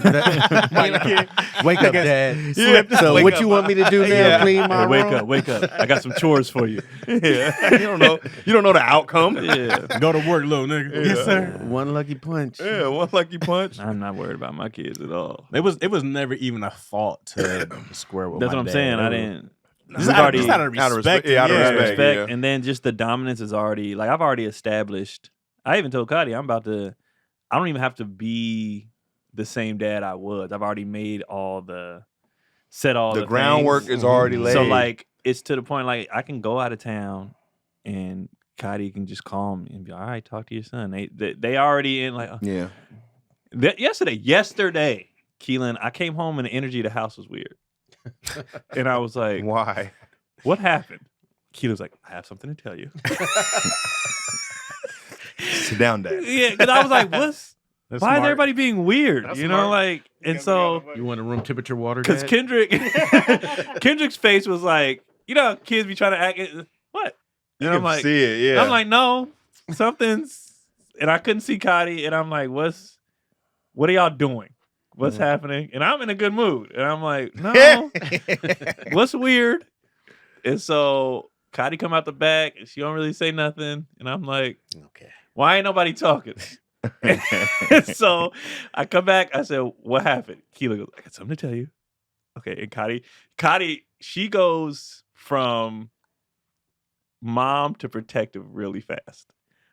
Speaker 2: wake up, Dad.
Speaker 6: Yeah.
Speaker 2: So
Speaker 6: Wake
Speaker 2: what
Speaker 6: up.
Speaker 2: you want me to do now?
Speaker 6: Yeah.
Speaker 2: Clean my room?
Speaker 4: Wake up. I got some chores for you.
Speaker 6: Yeah, you don't know. You don't know the outcome.
Speaker 4: Yeah.
Speaker 3: Go to work, little nigga.
Speaker 6: Yeah.
Speaker 3: Yes, sir.
Speaker 2: One lucky punch.
Speaker 6: Yeah, one lucky punch.
Speaker 4: I'm not worried about my kids at all.
Speaker 3: It was never even a thought to square with.
Speaker 4: That's
Speaker 3: my
Speaker 4: what I'm
Speaker 3: dad.
Speaker 4: saying.
Speaker 3: It
Speaker 4: I
Speaker 3: was-
Speaker 4: didn't.
Speaker 3: Just
Speaker 4: We've
Speaker 3: out
Speaker 4: already-
Speaker 3: of respect.
Speaker 6: out of respect, yeah, out of
Speaker 3: yeah.
Speaker 6: respect.
Speaker 4: respect,
Speaker 6: yeah.
Speaker 4: and then just the dominance is already like I've already established. I even told Cuddy I don't even have to be the same dad I was. I've already made the
Speaker 6: groundwork
Speaker 4: things.
Speaker 6: is already laid.
Speaker 4: So like it's to the point like I can go out of town and Cuddy can just call me and be all right, talk to your son. They already in like
Speaker 6: yeah,
Speaker 4: yesterday, Keelan, I came home and the energy of the house was weird. And I was like,
Speaker 6: why?
Speaker 4: what happened? Keelan's like, I have something to tell you.
Speaker 6: Sit down, Dad.
Speaker 4: Yeah, because I was like,
Speaker 3: That's
Speaker 4: why is
Speaker 3: smart.
Speaker 4: everybody being weird?
Speaker 3: That's
Speaker 4: you know,
Speaker 3: smart.
Speaker 4: like, and so
Speaker 2: You want a room temperature water?
Speaker 4: because
Speaker 2: Dad?
Speaker 4: Kendrick's face was like, you know, how kids be trying to act. What?
Speaker 6: You
Speaker 4: And I'm
Speaker 6: can
Speaker 4: like,
Speaker 6: see it. Yeah,
Speaker 4: I'm like, no, something's, and I couldn't see Cotty, and I'm like, what are y'all doing? What's happening? And I'm in a good mood, and I'm like, no, what's weird? And so Cotty come out the back, and she don't really say nothing, and I'm like,
Speaker 2: Okay.
Speaker 4: why ain't nobody talking? So I come back. I said, what happened? Keela goes, I got something to tell you. Okay. And Cotty, she goes from mom to protective really fast.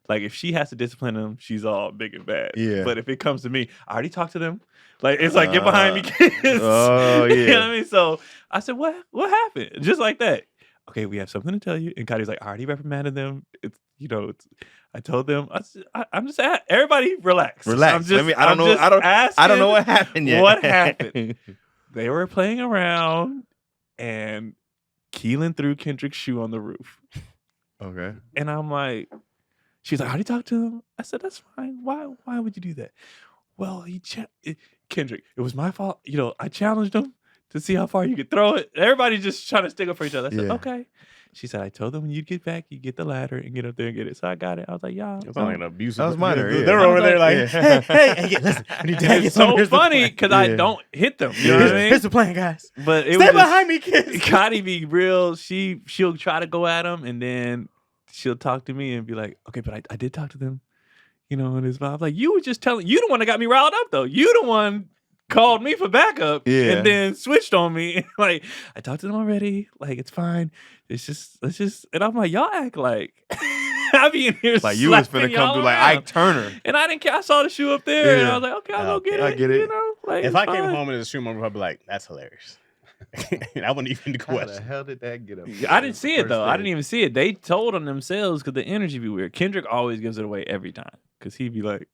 Speaker 4: Like if she has to discipline them, she's all big and bad.
Speaker 6: Yeah.
Speaker 4: But if it comes to me, I already talked to them. Like it's like get behind me, kids.
Speaker 6: Oh,
Speaker 4: You know
Speaker 6: yeah.
Speaker 4: what I mean? So I said, what happened? Just like that. Okay, we have something to tell you. And Cotty's like, I already reprimanded them. I told them. I'm just everybody relax.
Speaker 6: Relax.
Speaker 4: I'm just,
Speaker 6: I don't know. I don't know what happened yet.
Speaker 4: What happened? They were playing around, and Keelan threw Kendrick's shoe on the roof.
Speaker 6: Okay.
Speaker 4: And I'm like, she's like, how do you talk to him? I said, that's fine. Why would you do that? Well, Kendrick, it was my fault. You know, I challenged him to see how far you could throw it. Everybody just trying to stick up for each other. I said,
Speaker 6: Yeah.
Speaker 4: okay. She said, I told them when you get back, you get the ladder and get up there and get it. So I got it. I was like, y'all.
Speaker 3: It was like an abusive.
Speaker 6: That was minor, yeah.
Speaker 3: They were over there like,
Speaker 6: Yeah.
Speaker 3: hey, listen. I need to
Speaker 4: It's
Speaker 3: get some.
Speaker 4: so
Speaker 3: Here's the
Speaker 4: funny
Speaker 3: plan.
Speaker 4: because I
Speaker 6: Yeah.
Speaker 4: don't hit them. You know what I mean?
Speaker 3: Here's the plan, guys.
Speaker 4: But it
Speaker 3: Stay
Speaker 4: was
Speaker 3: behind me, kids.
Speaker 4: Connie be real. She'll try to go at him and then she'll talk to me and be like, okay, but I did talk to them. You know, and it's I'm like, you were just telling you the one that got me riled up though. You the one called me for backup
Speaker 6: Yeah.
Speaker 4: and then switched on me. Like, I talked to them already. Like, it's fine. Let's just and I'm like, y'all act like I be in here
Speaker 6: Like you was
Speaker 4: slapping
Speaker 6: finna come
Speaker 4: y'all
Speaker 6: through like
Speaker 4: around.
Speaker 6: Ike Turner.
Speaker 4: And I didn't care. I saw the shoe up there and
Speaker 6: Yeah.
Speaker 4: I was like, okay, I'll go get
Speaker 6: I
Speaker 4: it.
Speaker 6: get it.
Speaker 4: You know, like,
Speaker 3: If
Speaker 4: it's
Speaker 3: I came
Speaker 4: fine.
Speaker 3: home and there's a shoe on my roof, I'd be like, that's hilarious. And I wouldn't even
Speaker 2: How the
Speaker 3: question.
Speaker 2: hell did that get up?
Speaker 4: I didn't see it though. I didn't even see it. They told on themselves because the energy be weird. Kendrick always gives it away every time because he'd be like,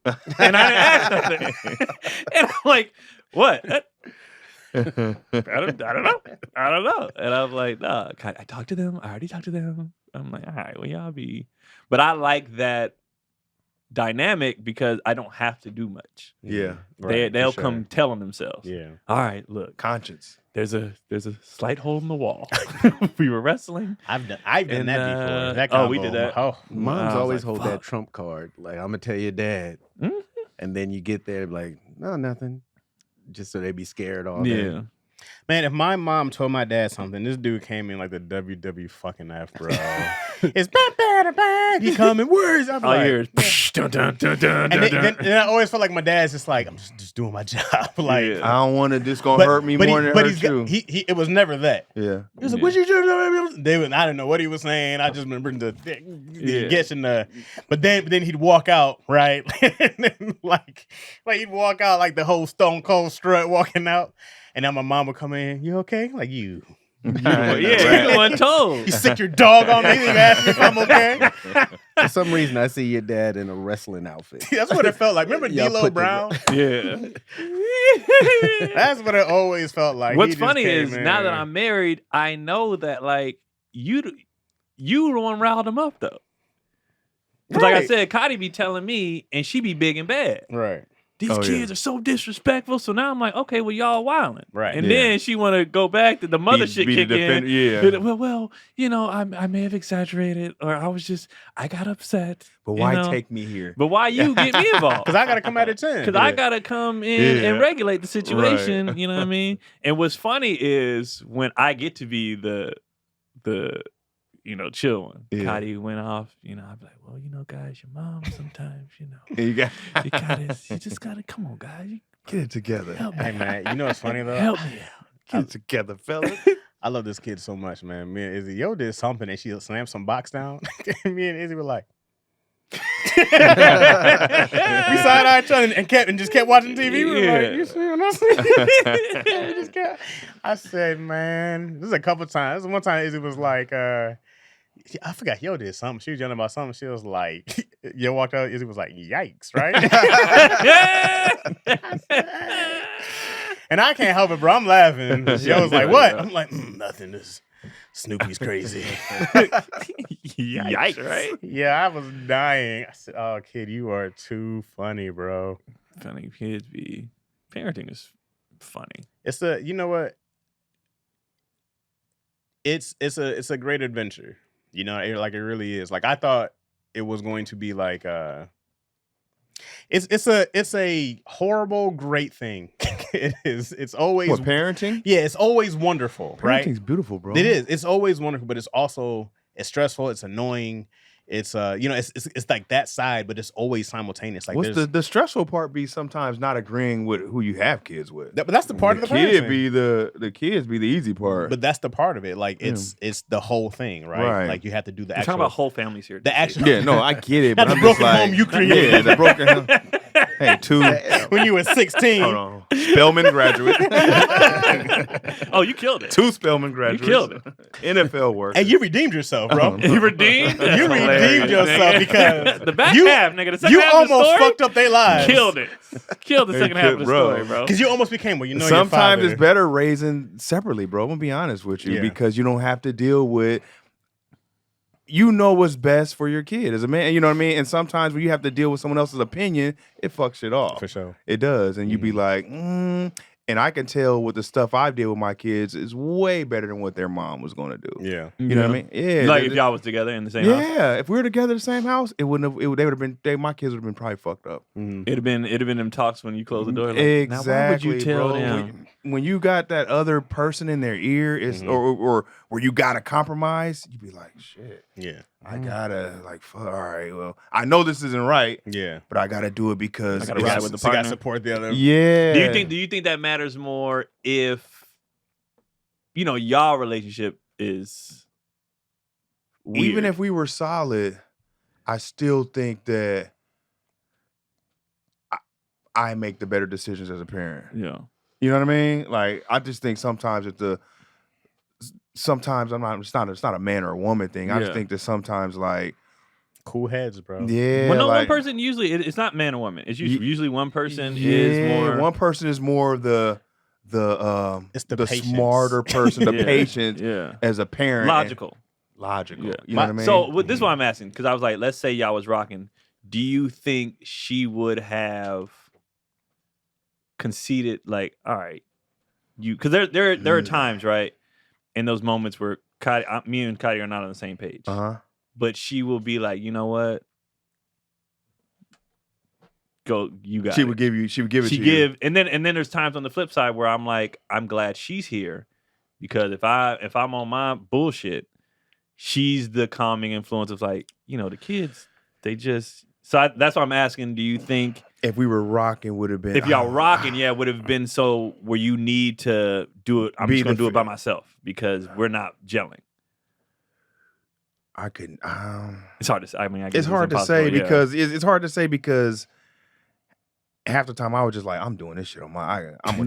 Speaker 4: and I didn't ask nothing. And I'm like, what? I don't know. And I'm like, nah, I talked to them. I already talked to them. I'm like, all right, well, y'all be. But I like that dynamic because I don't have to do much.
Speaker 6: Yeah.
Speaker 4: They'll come telling themselves.
Speaker 3: Yeah.
Speaker 4: All right, look,
Speaker 6: Conscience.
Speaker 4: there's a slight hole in the wall. We were wrestling.
Speaker 3: I've done
Speaker 4: And,
Speaker 3: that before. That
Speaker 4: oh, we
Speaker 3: combo.
Speaker 4: did that.
Speaker 3: Oh,
Speaker 2: Moms
Speaker 4: I was
Speaker 2: always
Speaker 4: like,
Speaker 2: hold that
Speaker 4: fuck.
Speaker 2: trump card. Like, I'm gonna tell your dad,
Speaker 4: Mhm.
Speaker 2: and then you get there like, no, nothing, just so they be scared all day.
Speaker 4: Yeah.
Speaker 3: man, if my mom told my dad something, this dude came in like the WW fucking F, bro. It's bad. He coming. Where is? I'm
Speaker 4: All
Speaker 3: like,
Speaker 4: you hear is psh, dun, dun, dun, dun,
Speaker 3: and,
Speaker 4: dun, dun.
Speaker 3: and I always felt like my dad's just like, I'm just doing my job. Like,
Speaker 4: Yeah.
Speaker 6: I don't want to. This gonna hurt me more than it hurt you.
Speaker 3: It was never that.
Speaker 6: Yeah.
Speaker 3: He was like,
Speaker 4: Yeah.
Speaker 3: "What you doing?" I didn't know what he was saying. I just remember
Speaker 4: Yeah.
Speaker 3: guessing but then he'd walk out, right? And then, like he'd walk out like the whole Stone Cold strut walking out, and then my mom would come in. You okay? Like you
Speaker 4: You the one told.
Speaker 3: You sick your dog on me. You ask me if I'm okay.
Speaker 2: For some reason, I see your dad in a wrestling outfit.
Speaker 3: That's what it felt like. Remember
Speaker 2: Y'all
Speaker 3: D'Lo
Speaker 2: put
Speaker 3: Brown?
Speaker 4: Yeah.
Speaker 3: That's what it always felt like.
Speaker 4: What's funny is now that I'm married, I know that like you the one riled him up though. Because like I said, Cotty be telling me, and she be big and bad.
Speaker 3: Right.
Speaker 4: These kids are so disrespectful. So now I'm like, okay, well, y'all wilding.
Speaker 3: Right.
Speaker 4: And then she want to go back to the mother shit kick in.
Speaker 1: Yeah.
Speaker 4: Well, you know, I may have exaggerated, or I got upset.
Speaker 6: But why
Speaker 4: know?
Speaker 6: take me here?
Speaker 4: But why you get me involved?
Speaker 3: Because I got to come at it 10.
Speaker 4: Because I got to come in and regulate the situation. Right. You know what I mean? And what's funny is when I get to be the chill one. Cotty went off, I'd be like, well, guys, your mom sometimes, you just gotta, come on, guys.
Speaker 6: Get it together.
Speaker 4: Help me.
Speaker 3: Hey, man, you know what's funny, though?
Speaker 4: Help me out.
Speaker 6: Get it together, fellas.
Speaker 3: I love this kid so much, man. Me and Izzy, did something and she slammed some box down. Me and Izzy were like, we side-eyed each other and just kept watching TV. We were like, you see what I'm saying? I said, man, this is a couple times. This is one time Izzy was like, I forgot Yo did something. She was yelling about something. She was like, Yo walked out. Izzy was like, yikes, right? And I can't help it, bro. I'm laughing. Yo was like, what? I'm like, nothing. This Snoopy's crazy.
Speaker 4: Yikes, right?
Speaker 3: Yeah, I was dying. I said, oh, kid, you are too funny, bro.
Speaker 4: Funny kids be. Parenting is funny.
Speaker 3: It's you know what? It's a great adventure. It really is. Like, I thought it was going to be like it's a horrible great thing. It is. It's always
Speaker 6: What, parenting?
Speaker 3: Yeah, it's always wonderful, right?
Speaker 6: Parenting's beautiful, bro.
Speaker 3: It is. It's always wonderful, but it's stressful, it's annoying. It's it's like that side, but it's always simultaneous. Like,
Speaker 6: what's the stressful part be sometimes not agreeing with who you have kids with.
Speaker 3: But that's the part of the
Speaker 6: kid
Speaker 3: parenting.
Speaker 6: be the kids be the easy part.
Speaker 3: But that's the part of it. Like, it's the whole thing, right? Like, you have to do the
Speaker 4: We're
Speaker 3: actual.
Speaker 4: talking about whole families here.
Speaker 3: The actual.
Speaker 6: Yeah, no, I get it. But
Speaker 3: That's
Speaker 6: I'm
Speaker 3: the
Speaker 6: just
Speaker 3: broken
Speaker 6: like,
Speaker 3: home you created.
Speaker 6: Yeah, the broken home. Hey, 2.
Speaker 3: When you were 16.
Speaker 6: Hold on. Spelman graduate.
Speaker 4: Oh, you killed it.
Speaker 6: 2 Spelman graduates.
Speaker 4: You killed it.
Speaker 6: NFL work.
Speaker 3: Hey, you redeemed yourself, bro.
Speaker 4: You redeemed?
Speaker 3: You redeemed yourself because
Speaker 4: the back half, nigga. The second
Speaker 3: you
Speaker 4: half of the
Speaker 3: almost
Speaker 4: story,
Speaker 3: fucked up their lives.
Speaker 4: Killed it. Killed the second half of the story, bro.
Speaker 3: Because you almost became your
Speaker 6: Sometimes
Speaker 3: father.
Speaker 6: it's better raising separately, bro. I'm gonna be honest with you, because you don't have to deal with. You know what's best for your kid as a man. You know what I mean? And sometimes when you have to deal with someone else's opinion, it fucks shit off.
Speaker 3: For sure.
Speaker 6: It does. And you be like, and I can tell with the stuff I deal with my kids is way better than what their mom was going to do.
Speaker 3: Yeah.
Speaker 6: You know what I mean? Yeah.
Speaker 4: Like if y'all was together in the same house.
Speaker 6: Yeah. If we were together in the same house, it wouldn't have. They would have been. My kids would have been probably fucked up.
Speaker 4: It'd have been them talks when you close the door. Like,
Speaker 6: Exactly.
Speaker 4: Now why would you tell
Speaker 6: bro.
Speaker 4: them?
Speaker 6: When you got that other person in their ear, is or where you gotta compromise, you be like, shit.
Speaker 3: Yeah.
Speaker 6: I gotta all right. Well, I know this isn't right.
Speaker 3: Yeah.
Speaker 6: But I gotta do it because
Speaker 4: I gotta ride with the
Speaker 3: So you
Speaker 4: partner.
Speaker 3: got to support the other.
Speaker 6: Yeah.
Speaker 4: Do you think that matters more if y'all relationship is weird?
Speaker 6: Even if we were solid, I still think that I make the better decisions as a parent.
Speaker 4: Yeah.
Speaker 6: You know what I mean? Like, I just think sometimes sometimes it's not a man or a woman thing. I just think that sometimes like
Speaker 3: cool heads, bro.
Speaker 6: Yeah.
Speaker 4: Well, no,
Speaker 6: like,
Speaker 4: one person usually it's not man or woman. It's usually one person is more.
Speaker 6: One person is more of the smarter person, the patient as a parent.
Speaker 4: Logical.
Speaker 6: Yeah. You know what I mean?
Speaker 4: So this is what I'm asking, because I was like, let's say y'all was rocking. Do you think she would have conceded, like, all right, because there are times, right, in those moments where me and Cotty are not on the same page. But she will be like, you know what? Go, you got it.
Speaker 6: She would give it to you.
Speaker 4: And then there's times on the flip side where I'm like, I'm glad she's here, because if I'm on my bullshit, she's the calming influence of like, the kids, they just. So that's why I'm asking. Do you think
Speaker 6: if we were rocking, would have been
Speaker 4: if y'all rocking, would have been so where you need to do it? I'm just gonna do it by myself because we're not gelling.
Speaker 6: I couldn't.
Speaker 4: It's hard to say. I mean, I guess
Speaker 6: it's hard to say because it's hard to say because half the time I was just like, I'm doing this shit on I'm gonna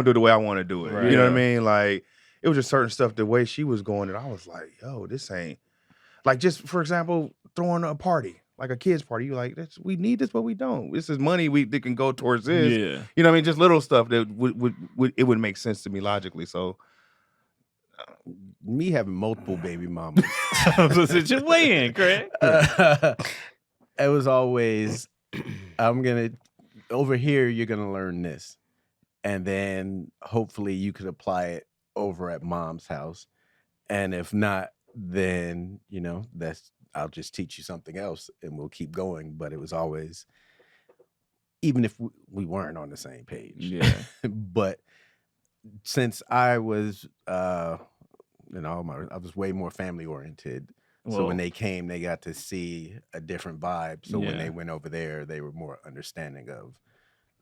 Speaker 6: do it the way I want to do it. Right. You know what I mean? Like, it was just certain stuff, the way she was going, and I was like, yo, this ain't, like, just for example, throwing a party, like a kid's party. You like, we need this, but we don't. This is money that can go towards this.
Speaker 4: Yeah.
Speaker 6: You know what I mean? Just little stuff that would make sense to me logically. So
Speaker 2: Me having multiple baby mamas.
Speaker 4: So sit your way in, Craig.
Speaker 2: It was always, over here, you're going to learn this. And then hopefully you could apply it over at mom's house. And if not, then, I'll just teach you something else and we'll keep going. But it was always, even if we weren't on the same page.
Speaker 4: Yeah.
Speaker 2: But since I was, I was way more family oriented. So when they came, they got to see a different vibe. So when they went over there, they were more understanding of,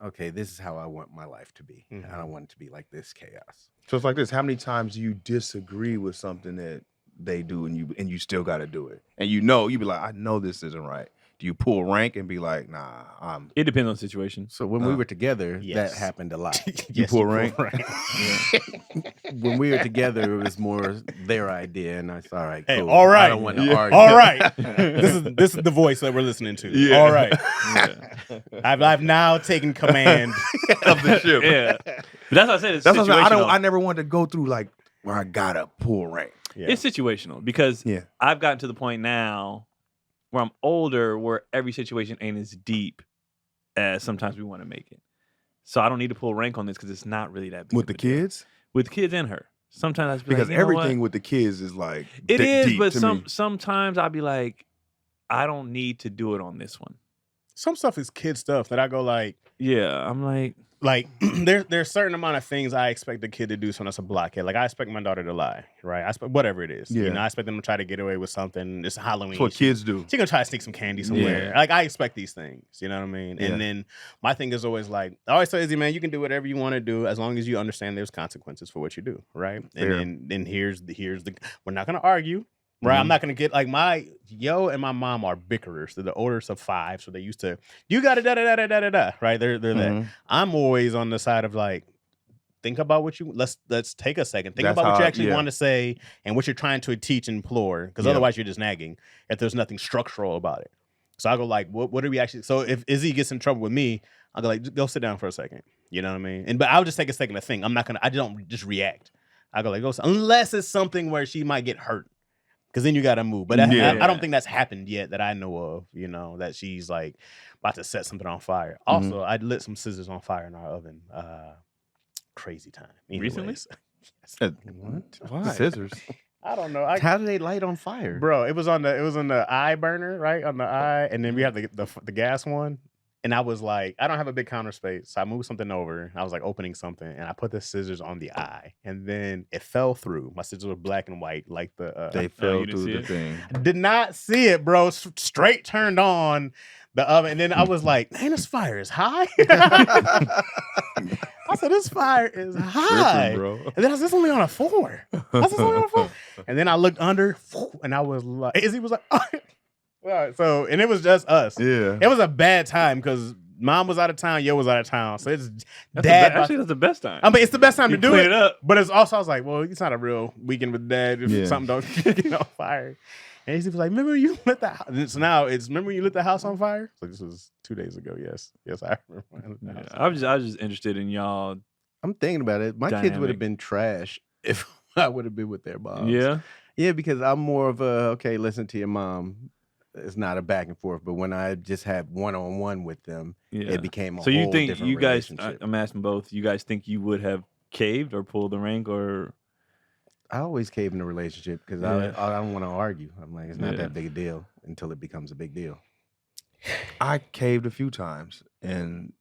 Speaker 2: okay, this is how I want my life to be. I don't want it to be like this chaos.
Speaker 6: So it's like this. How many times do you disagree with something that they do and you still got to do it? And you be like, I know this isn't right. Do you pull rank and be like, nah,
Speaker 4: It depends on the situation.
Speaker 2: So when we were together, that happened a lot.
Speaker 6: You pull rank?
Speaker 2: When we were together, it was more their idea, and I said, all right,
Speaker 3: Hey,
Speaker 2: cool.
Speaker 3: all right.
Speaker 2: I don't want to argue.
Speaker 3: All right. This is the voice that we're listening to.
Speaker 6: Yeah.
Speaker 3: All right. I've now taken command
Speaker 6: of the ship.
Speaker 4: Yeah. But that's what I said. It's
Speaker 6: That's what
Speaker 4: situational.
Speaker 6: I never wanted to go through like where I gotta pull rank.
Speaker 3: Yeah.
Speaker 4: It's situational because I've gotten to the point now where I'm older, where every situation ain't as deep as sometimes we want to make it. So I don't need to pull rank on this because it's not really that big.
Speaker 6: With the kids?
Speaker 4: With kids and her. Sometimes I just be
Speaker 6: because
Speaker 4: like, you know
Speaker 6: everything
Speaker 4: what?
Speaker 6: with the kids is like
Speaker 4: It is,
Speaker 6: deep
Speaker 4: but
Speaker 6: to me.
Speaker 4: sometimes I'll be like, I don't need to do it on this one.
Speaker 3: Some stuff is kid stuff that I go like,
Speaker 4: Yeah, I'm like
Speaker 3: there's a certain amount of things I expect the kid to do so that's a blockhead. Like I expect my daughter to lie, right? I expect whatever it is.
Speaker 6: Yeah.
Speaker 3: I expect them to try to get away with something. It's Halloween.
Speaker 6: That's what kids do.
Speaker 3: She's gonna try to sneak some candy somewhere.
Speaker 6: Yeah.
Speaker 3: Like I expect these things. You know what I mean?
Speaker 6: Yeah.
Speaker 3: And then my thing is always like, I always tell Izzy, man, you can do whatever you want to do as long as you understand there's consequences for what you do, right?
Speaker 6: Fair.
Speaker 3: And then here's the we're not gonna argue. Right, I'm not gonna get like my and my mom are bickerers. They're the oldest of 5, so they used to. You got to da da da da da da. Right, they're that. I'm always on the side of like, think about what you. Let's take a second. Think
Speaker 6: That's
Speaker 3: about what you
Speaker 6: how-
Speaker 3: actually want to say and what you're trying to teach and implore. Because otherwise, you're just nagging if there's nothing structural about it. So I go like, what are we actually? So if Izzy gets in trouble with me, I'll go like, go sit down for a second. You know what I mean? But I'll just take a second to think. I don't just react. I go like, unless it's something where she might get hurt. Because then you got to move. But I don't think that's happened yet that I know of, that she's like about to set something on fire. Also, I lit some scissors on fire in our oven. Crazy time.
Speaker 4: Recently?
Speaker 2: What?
Speaker 6: Why? Scissors.
Speaker 3: I don't know.
Speaker 2: How do they light on fire?
Speaker 3: Bro, it was on the eye burner, right? On the eye. And then we have the gas one. And I was like, I don't have a big counter space. So I moved something over. I was like opening something. And I put the scissors on the eye. And then it fell through. My scissors were black and white. Like
Speaker 6: They fell
Speaker 4: you didn't
Speaker 6: through
Speaker 4: see
Speaker 6: the
Speaker 4: it?
Speaker 6: thing.
Speaker 3: did not see it, bro. Straight turned on the oven. And then I was like, man, this fire is high. I said, this fire is high.
Speaker 6: Tripping, bro.
Speaker 3: And then I said, it's only on a 4. I said, it's only on a 4. And then I looked under and I was like, Izzy was like, so, and it was just us.
Speaker 6: Yeah.
Speaker 3: It was a bad time because mom was out of town, yo was out of town. So it's
Speaker 4: that's
Speaker 3: dad.
Speaker 4: the best time.
Speaker 3: I mean, it's the best time
Speaker 4: You
Speaker 3: to do
Speaker 4: clean
Speaker 3: it.
Speaker 4: it up.
Speaker 3: But it's also, I was like, well, it's not a real weekend with dad if something don't get on fire. And he was like, remember when you lit the house? So now remember when you lit the house on fire? So this was 2 days ago. Yes, I remember. When I lit the house on
Speaker 4: I was just interested in y'all.
Speaker 2: I'm thinking about it. My kids would
Speaker 4: Dynamic.
Speaker 2: have been trash if I would have been with their moms.
Speaker 4: Yeah.
Speaker 2: Yeah, because I'm more of a, okay, listen to your mom. It's not a back and forth, but when I just had one-on-one with them,
Speaker 4: Yeah.
Speaker 2: it became a
Speaker 4: So
Speaker 2: whole
Speaker 4: you think
Speaker 2: different
Speaker 4: you guys?
Speaker 2: relationship.
Speaker 4: I'm asking both. You guys think you would have caved or pulled the rank or?
Speaker 2: I always cave in a relationship because
Speaker 4: Yeah.
Speaker 2: I don't want to argue. I'm like, it's not
Speaker 4: Yeah.
Speaker 2: that big a deal until it becomes a big deal.
Speaker 6: I caved a few times and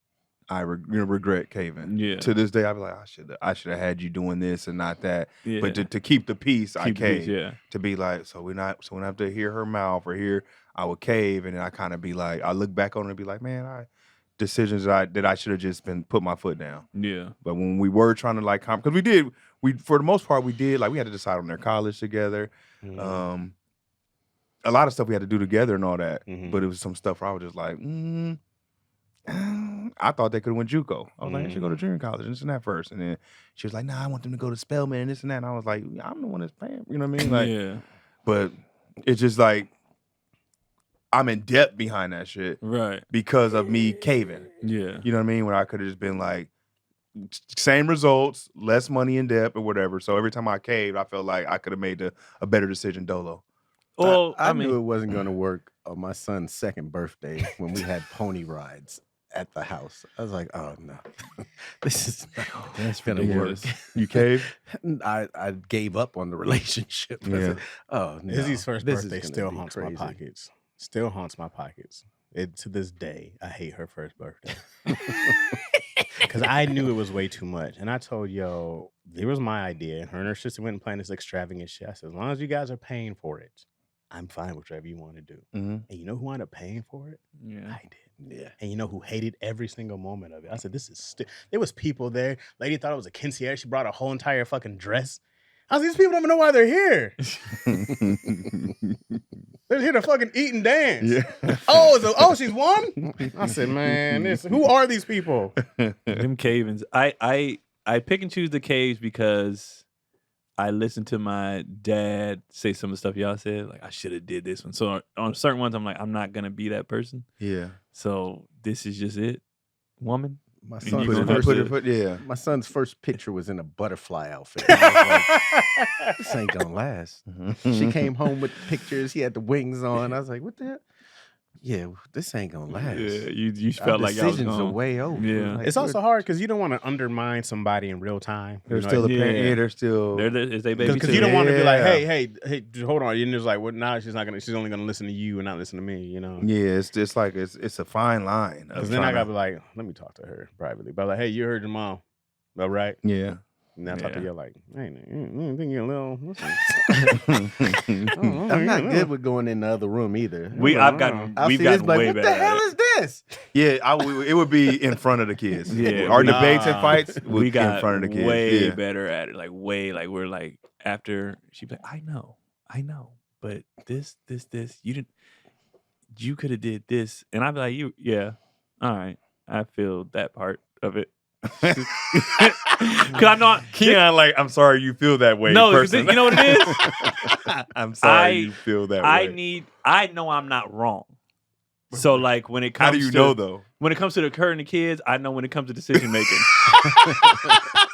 Speaker 6: I regret caving.
Speaker 4: Yeah.
Speaker 6: To this day, I be like, I should have had you doing this and not that.
Speaker 4: Yeah.
Speaker 6: But to keep the peace, I
Speaker 4: Keep the peace,
Speaker 6: caved.
Speaker 4: yeah.
Speaker 6: To be like, so we don't have to hear her mouth or hear, I would cave, and then I kind of be like, I look back on it and be like, man, decisions that I should have just been put my foot down.
Speaker 4: Yeah.
Speaker 6: But when we were trying to like, because we for the most part we did, like we had to decide on their college together.
Speaker 3: Mhm.
Speaker 6: A lot of stuff we had to do together and all that.
Speaker 3: Mhm.
Speaker 6: But it was some stuff where I was just like, I thought they could have went JUCO. I was like, they should go to junior college and this and that first. And then she was like, nah, I want them to go to Spelman and this and that. And I was like, I'm the one that's paying. You know what I mean? Like,
Speaker 4: yeah.
Speaker 6: But it's just like, I'm in debt behind that shit.
Speaker 4: Right.
Speaker 6: Because of me caving.
Speaker 4: Yeah.
Speaker 6: You know what I mean? When I could have just been like, same results, less money in debt or whatever. So every time I caved, I felt like I could have made a better decision dolo.
Speaker 4: Well,
Speaker 2: I knew it wasn't going to work on my son's second birthday when we had pony rides at the house. I was like, oh no, this is that's gonna work.
Speaker 6: You caved?
Speaker 2: I gave up on the relationship.
Speaker 6: Yeah.
Speaker 2: Said, oh no,
Speaker 3: Izzy's first
Speaker 2: this
Speaker 3: birthday
Speaker 2: is gonna
Speaker 3: still
Speaker 2: be
Speaker 3: haunts
Speaker 2: crazy.
Speaker 3: my pockets. Still haunts my pockets. To this day, I hate her first birthday. Because I knew it was way too much. And I told, yo, it was my idea. Her and her sister went and planned this extravagant shit. I said, as long as you guys are paying for it, I'm fine with whatever you want to do.
Speaker 6: Mm-hmm.
Speaker 3: And you know who wound up paying for it?
Speaker 4: Yeah.
Speaker 3: I did.
Speaker 2: Yeah.
Speaker 3: And you know who hated every single moment of it? I said, this is there was people there. Lady thought it was a quinceañera. She brought a whole entire fucking dress. I was like, these people don't even know why they're here. They're here to fucking eat and dance.
Speaker 6: Yeah.
Speaker 3: Oh, she's won? I said, man, who are these people?
Speaker 4: Them cavings. I pick and choose the caves because I listen to my dad say some of the stuff y'all said. Like, I should have did this one. So on certain ones, I'm like, I'm not gonna be that person.
Speaker 6: Yeah.
Speaker 4: So this is just it, woman.
Speaker 2: My
Speaker 4: And
Speaker 2: son's,
Speaker 4: you gonna
Speaker 2: first,
Speaker 4: have to-
Speaker 6: yeah.
Speaker 2: my son's first picture was in a butterfly outfit. I was like, this ain't gonna last. She came home with pictures. He had the wings on. I was like, what the hell? Yeah, this ain't gonna last.
Speaker 4: Yeah, you
Speaker 2: Our
Speaker 4: felt like y'all was
Speaker 2: decisions are
Speaker 4: gone.
Speaker 2: way over.
Speaker 4: Yeah.
Speaker 2: Like,
Speaker 3: It's also hard because you don't want to undermine somebody in real time.
Speaker 6: They're
Speaker 3: You know,
Speaker 6: still a
Speaker 4: yeah.
Speaker 6: parent. Yeah, they're still.
Speaker 4: Is they baby
Speaker 3: because you don't want to be like,
Speaker 6: Yeah.
Speaker 3: hey, hold on. You're just like, well, now she's only gonna listen to you and not listen to me, you know?
Speaker 6: Yeah, it's just like it's a fine line.
Speaker 3: Because then I gotta be like, let me talk to her privately. But like, hey, you heard your mom, all right?
Speaker 6: Yeah.
Speaker 3: And then I talk to
Speaker 4: Yeah.
Speaker 3: you like, hey, you think you're a little. Listen.
Speaker 2: I'm not good with going in the other room either.
Speaker 4: We've
Speaker 2: I'll
Speaker 4: gotten
Speaker 2: see this,
Speaker 4: way
Speaker 2: like, what
Speaker 4: better
Speaker 2: the
Speaker 4: at
Speaker 2: hell
Speaker 4: it.
Speaker 2: is this?
Speaker 6: Yeah, it would be in front of the kids.
Speaker 4: Yeah,
Speaker 6: Our
Speaker 4: we-
Speaker 6: debates and fights would
Speaker 4: We
Speaker 6: be
Speaker 4: got
Speaker 6: in front of the kids.
Speaker 4: way
Speaker 6: Yeah.
Speaker 4: better at it. Like we're like after she'd be like, I know, but this, you could have did this, and I'd be like, yeah, all right, I feel that part of it. Because I'm not
Speaker 6: Keon, like, I'm sorry you feel that way.
Speaker 4: No, 'cause
Speaker 6: person.
Speaker 4: you know what it is?
Speaker 6: I'm sorry you feel that way.
Speaker 4: I know I'm not wrong. So like when it comes
Speaker 6: How do you
Speaker 4: to,
Speaker 6: know though?
Speaker 4: when it comes to the and the kids, I know when it comes to decision making,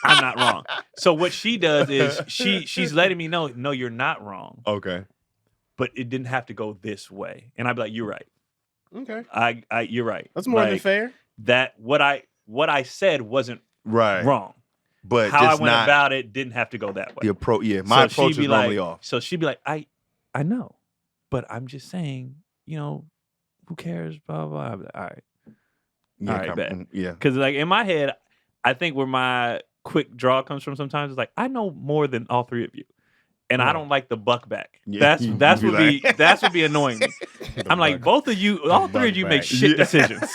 Speaker 4: I'm not wrong. So what she does is she's letting me know, no, you're not wrong,
Speaker 6: Okay.
Speaker 4: but it didn't have to go this way. And I'd be like, you're right.
Speaker 3: Okay.
Speaker 4: You're right.
Speaker 3: That's more than
Speaker 4: Like,
Speaker 3: fair.
Speaker 4: That what I said wasn't
Speaker 6: Right.
Speaker 4: wrong.
Speaker 6: But
Speaker 4: How I
Speaker 6: just
Speaker 4: went
Speaker 6: not
Speaker 4: about it didn't have to go that way.
Speaker 6: the approach. Yeah, my
Speaker 4: So
Speaker 6: approach
Speaker 4: she'd be
Speaker 6: is normally
Speaker 4: like,
Speaker 6: off.
Speaker 4: So she'd be like, I know, but I'm just saying, who cares? Blah blah. Blah. I'd be like, all right,
Speaker 6: Yeah,
Speaker 4: all right, bet.
Speaker 6: yeah.
Speaker 4: because like in my head, I think where my quick draw comes from sometimes is like I know more than all three of you, and I don't like the buck back.
Speaker 6: Yeah,
Speaker 4: That's
Speaker 6: you be
Speaker 4: that's would be annoying me. I'm like both of you, all three of you make shit decisions.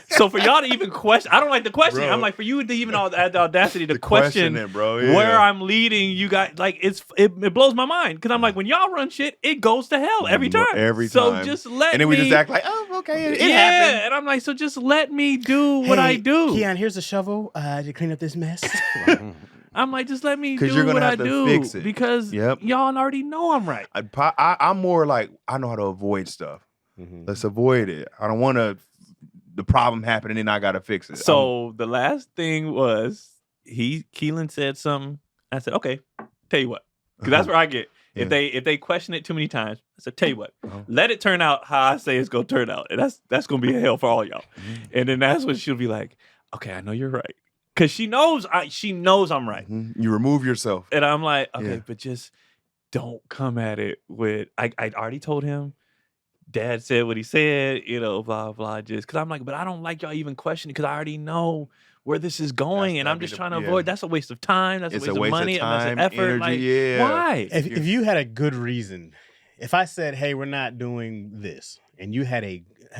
Speaker 4: So for y'all to even question, I don't like the questioning.
Speaker 6: Bro.
Speaker 4: I'm like for you to even have the audacity to question
Speaker 6: it, bro. Yeah.
Speaker 4: where I'm leading you guys, like it blows my mind because I'm like when y'all run shit, it goes to hell every time.
Speaker 6: Every
Speaker 4: So
Speaker 6: time.
Speaker 4: just let
Speaker 6: and then
Speaker 4: me,
Speaker 6: we just act like, oh, okay, it
Speaker 4: yeah,
Speaker 6: happened.
Speaker 4: and I'm like, so just let me do what I do.
Speaker 3: Keon, here's a shovel to clean up this mess.
Speaker 4: I'm like, just let me
Speaker 6: 'Cause
Speaker 4: do
Speaker 6: you're gonna
Speaker 4: what I
Speaker 6: have to
Speaker 4: do
Speaker 6: fix it.
Speaker 4: because
Speaker 6: Yep.
Speaker 4: y'all already know I'm right.
Speaker 6: I'm more like I know how to avoid stuff. Let's avoid it. I don't want the problem happen and then I gotta fix it.
Speaker 4: So the last thing was Keelan said something. I said, okay, tell you what, because that's where I get. If they question it too many times, I said, tell you what, let it turn out how I say it's gonna turn out, and that's gonna be a hell for all y'all. And then that's when she'll be like, okay, I know you're right, because she knows I'm right,
Speaker 6: You remove yourself.
Speaker 4: and I'm like, okay,
Speaker 6: Yeah.
Speaker 4: but just don't come at it with. I already told him. Dad said what he said, blah blah. Just because I'm like, but I don't like y'all even questioning because I already know where this is going, and
Speaker 6: That'd
Speaker 4: I'm
Speaker 6: be
Speaker 4: just
Speaker 6: the-
Speaker 4: trying to
Speaker 6: yeah.
Speaker 4: avoid. That's a waste of time. That's
Speaker 6: It's
Speaker 4: a waste of money.
Speaker 6: time,
Speaker 4: a waste of effort.
Speaker 6: energy.
Speaker 4: Like,
Speaker 6: Yeah.
Speaker 4: why?
Speaker 3: If you had a good reason, if I said, hey, we're not doing this, and you had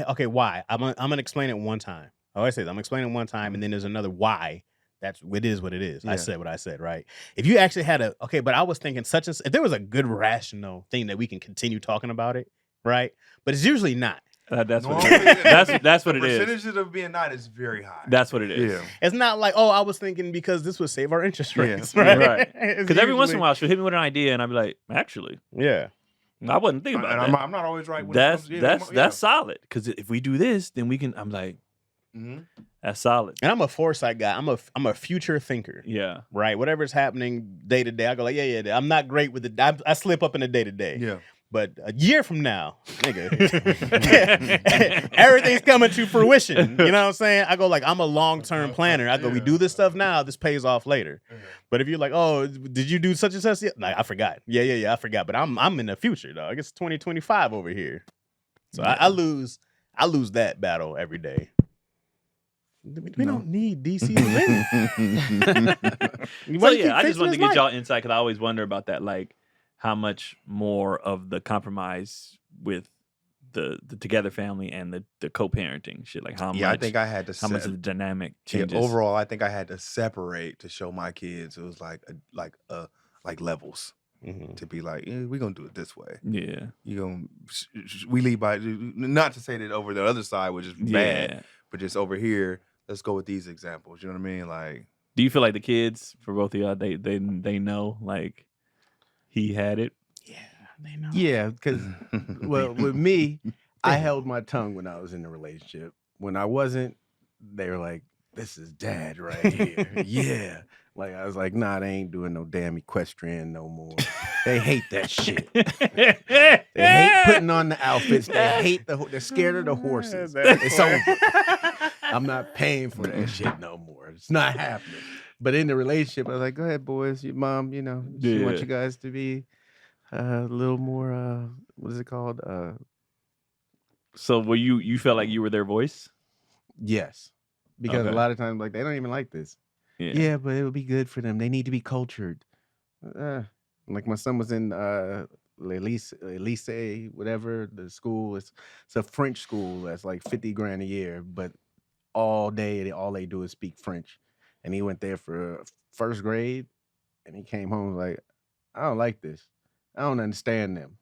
Speaker 3: okay, why? I'm gonna explain it one time. Oh, I said I'm explaining it one time, and then there's another why. It is what it is. I
Speaker 6: Yeah.
Speaker 3: said what I said, right? If you actually had but I was thinking if there was a good rational thing that we can continue talking about it, right? But it's usually not.
Speaker 4: That's what
Speaker 6: Normally,
Speaker 4: it is. That's what
Speaker 6: the
Speaker 4: it is.
Speaker 6: percentages of being not is very high.
Speaker 4: That's what it is.
Speaker 6: Yeah.
Speaker 3: It's not like, oh, I was thinking because this would save our interest rates,
Speaker 6: Yeah.
Speaker 3: right?
Speaker 4: Right.
Speaker 3: It's
Speaker 4: Because every once in a
Speaker 3: usually-
Speaker 4: while she'll hit me with an idea, and I'll be like, actually,
Speaker 3: yeah.
Speaker 4: I wasn't thinking about
Speaker 6: And
Speaker 4: that.
Speaker 6: I'm not always right. When
Speaker 4: That's solid. Because if we do this, then we can. I'm like, that's solid.
Speaker 3: And I'm a foresight guy. I'm a future thinker.
Speaker 4: Yeah.
Speaker 3: Right. Whatever's happening day to day, I go like, yeah. I'm not great with it. I slip up in the day to day.
Speaker 6: Yeah.
Speaker 3: But a year from now, nigga, everything's coming to fruition. You know what I'm saying? I go like, I'm a long-term planner. I go, we do this stuff now, this pays off later. But if you're like, oh, did you do such and such? Like, I forgot. Yeah, I forgot. But I'm in the future, dog. It's 2025 over here. So I lose that battle every day. We don't need DC to win.
Speaker 4: So yeah, I just wanted to get y'all insight because I always wonder about that, like how much more of the compromise with the together family and the co-parenting shit, like how much.
Speaker 6: I think I had to.
Speaker 4: How much of the dynamic changes?
Speaker 6: Yeah, overall, I think I had to separate to show my kids. It was like levels. To be like, we're gonna do it this way.
Speaker 4: Yeah,
Speaker 6: you gonna we lead by, not to say that over the other side which is bad, but just over here, let's go with these examples. You know what I mean? Like,
Speaker 4: do you feel like the kids for both of y'all they know like he had it?
Speaker 3: Yeah, they know.
Speaker 2: Yeah, because well, with me, I held my tongue when I was in a relationship. When I wasn't, they were like, "This is dad right here." Yeah. Like, I was like, nah, they ain't doing no damn equestrian no more. They hate that shit. They hate putting on the outfits. They hate they're scared of the horses. It's over. I'm not paying for that shit no more. It's not happening. But in the relationship, I was like, go ahead, boys. Your mom, she wants you guys to be a little more, what is it called?
Speaker 4: So were you felt like you were their voice?
Speaker 2: Yes. Because a lot of times, like, they don't even like this. Yeah, but it would be good for them. They need to be cultured. Like my son was in Lycée, whatever the school is. It's a French school that's like $50,000 a year, but all day all they do is speak French. And he went there for first grade, and he came home like, I don't like this. I don't understand them.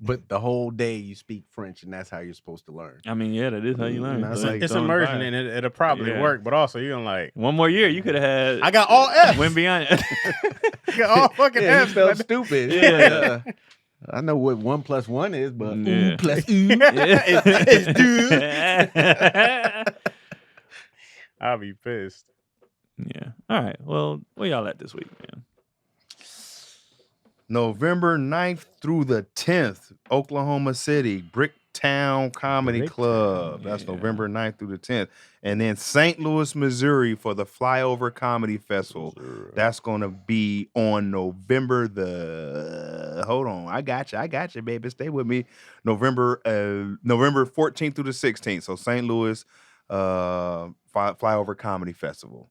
Speaker 2: But the whole day you speak French, and that's how you're supposed to learn.
Speaker 4: I mean, yeah, that is how you learn.
Speaker 3: It's immersion, and it'll probably work. But also, you're gonna like
Speaker 4: one more year. You could have had.
Speaker 3: I got all F's.
Speaker 4: Went beyond.
Speaker 3: I got all fucking F's.
Speaker 2: You felt stupid.
Speaker 4: Yeah.
Speaker 2: I know what 1 + 1 is, but
Speaker 4: Yeah.
Speaker 2: plus
Speaker 3: it's dude. I'll be pissed.
Speaker 4: Yeah. All right. Well, where y'all at this week, man?
Speaker 6: November 9th through the 10th, Oklahoma City, Bricktown Comedy Club. That's November 9th through the 10th. And then St. Louis, Missouri for the Flyover Comedy Festival. That's going to be on November hold on. I got you, baby. Stay with me. November 14th through the 16th. So St. Louis Flyover Comedy Festival.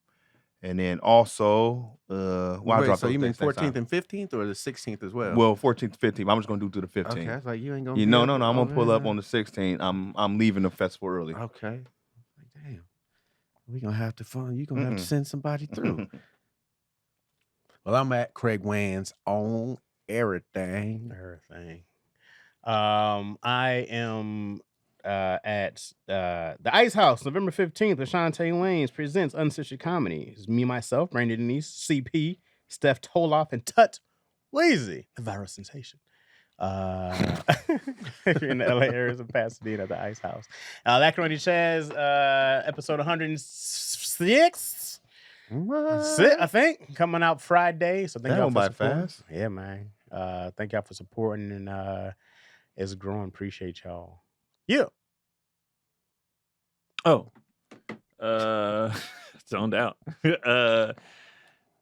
Speaker 6: And then also,
Speaker 2: so you mean 14th and 15th, or the 16th as well?
Speaker 6: Well, 14th, 15th. I'm just gonna do to the 15th.
Speaker 2: Okay, I was like, you ain't gonna.
Speaker 6: No. I'm gonna pull up on the 16th. I'm leaving the festival early.
Speaker 2: Okay. Like, damn, we gonna have to fun. You gonna have to send somebody through. Well, I'm at Craig Wann's on everything.
Speaker 3: I am at the Ice House, November 15th. Ashante Lanes presents Uncensored Comedy. It's me, myself, Brandon Denise, CP, Steph Toloff, and Tut Lazy, the viral sensation. If you're in the LA area of Pasadena, the Ice House. Lacroix Chaz, episode 106. I think coming out Friday. So thank y'all for supporting.
Speaker 6: Fast.
Speaker 3: Yeah, man. Thank y'all for supporting, and it's growing. Appreciate y'all. Yeah.
Speaker 4: Oh. Zoned out.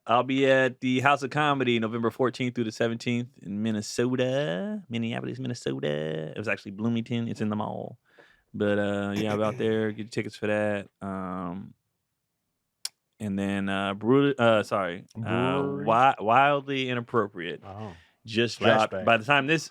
Speaker 4: I'll be at the House of Comedy November 14th through the 17th in Minneapolis, Minnesota. It was actually Bloomington. It's in the mall. But yeah, I'm out there. Get your tickets for that. And then Wildly Inappropriate.
Speaker 3: Oh.
Speaker 4: Just
Speaker 3: Flashback.
Speaker 4: dropped. By the time this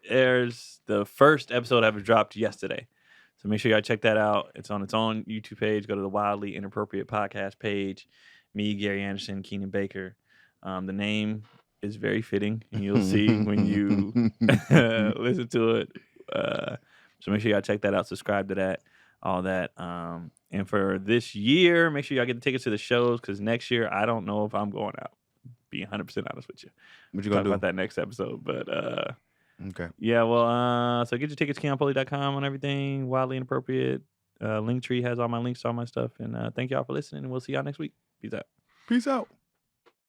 Speaker 4: airs, the first episode ever dropped yesterday. So make sure y'all check that out. It's on its own YouTube page. Go to the Wildly Inappropriate podcast page. Me, Gary Anderson, Keenan Baker. The name is very fitting, and you'll see when you listen to it. So make sure y'all check that out, subscribe to that, all that. And for this year, make sure y'all get the tickets to the shows because next year I don't know if I'm going out. Be 100% honest with you.
Speaker 6: What you gonna do
Speaker 4: about that next episode? But
Speaker 6: okay.
Speaker 4: Yeah, well, so get your tickets keonpoly.com on everything. Wildly Inappropriate. Linktree has all my links to all my stuff. And thank y'all for listening. And we'll see y'all next week. Peace out.
Speaker 6: Peace out.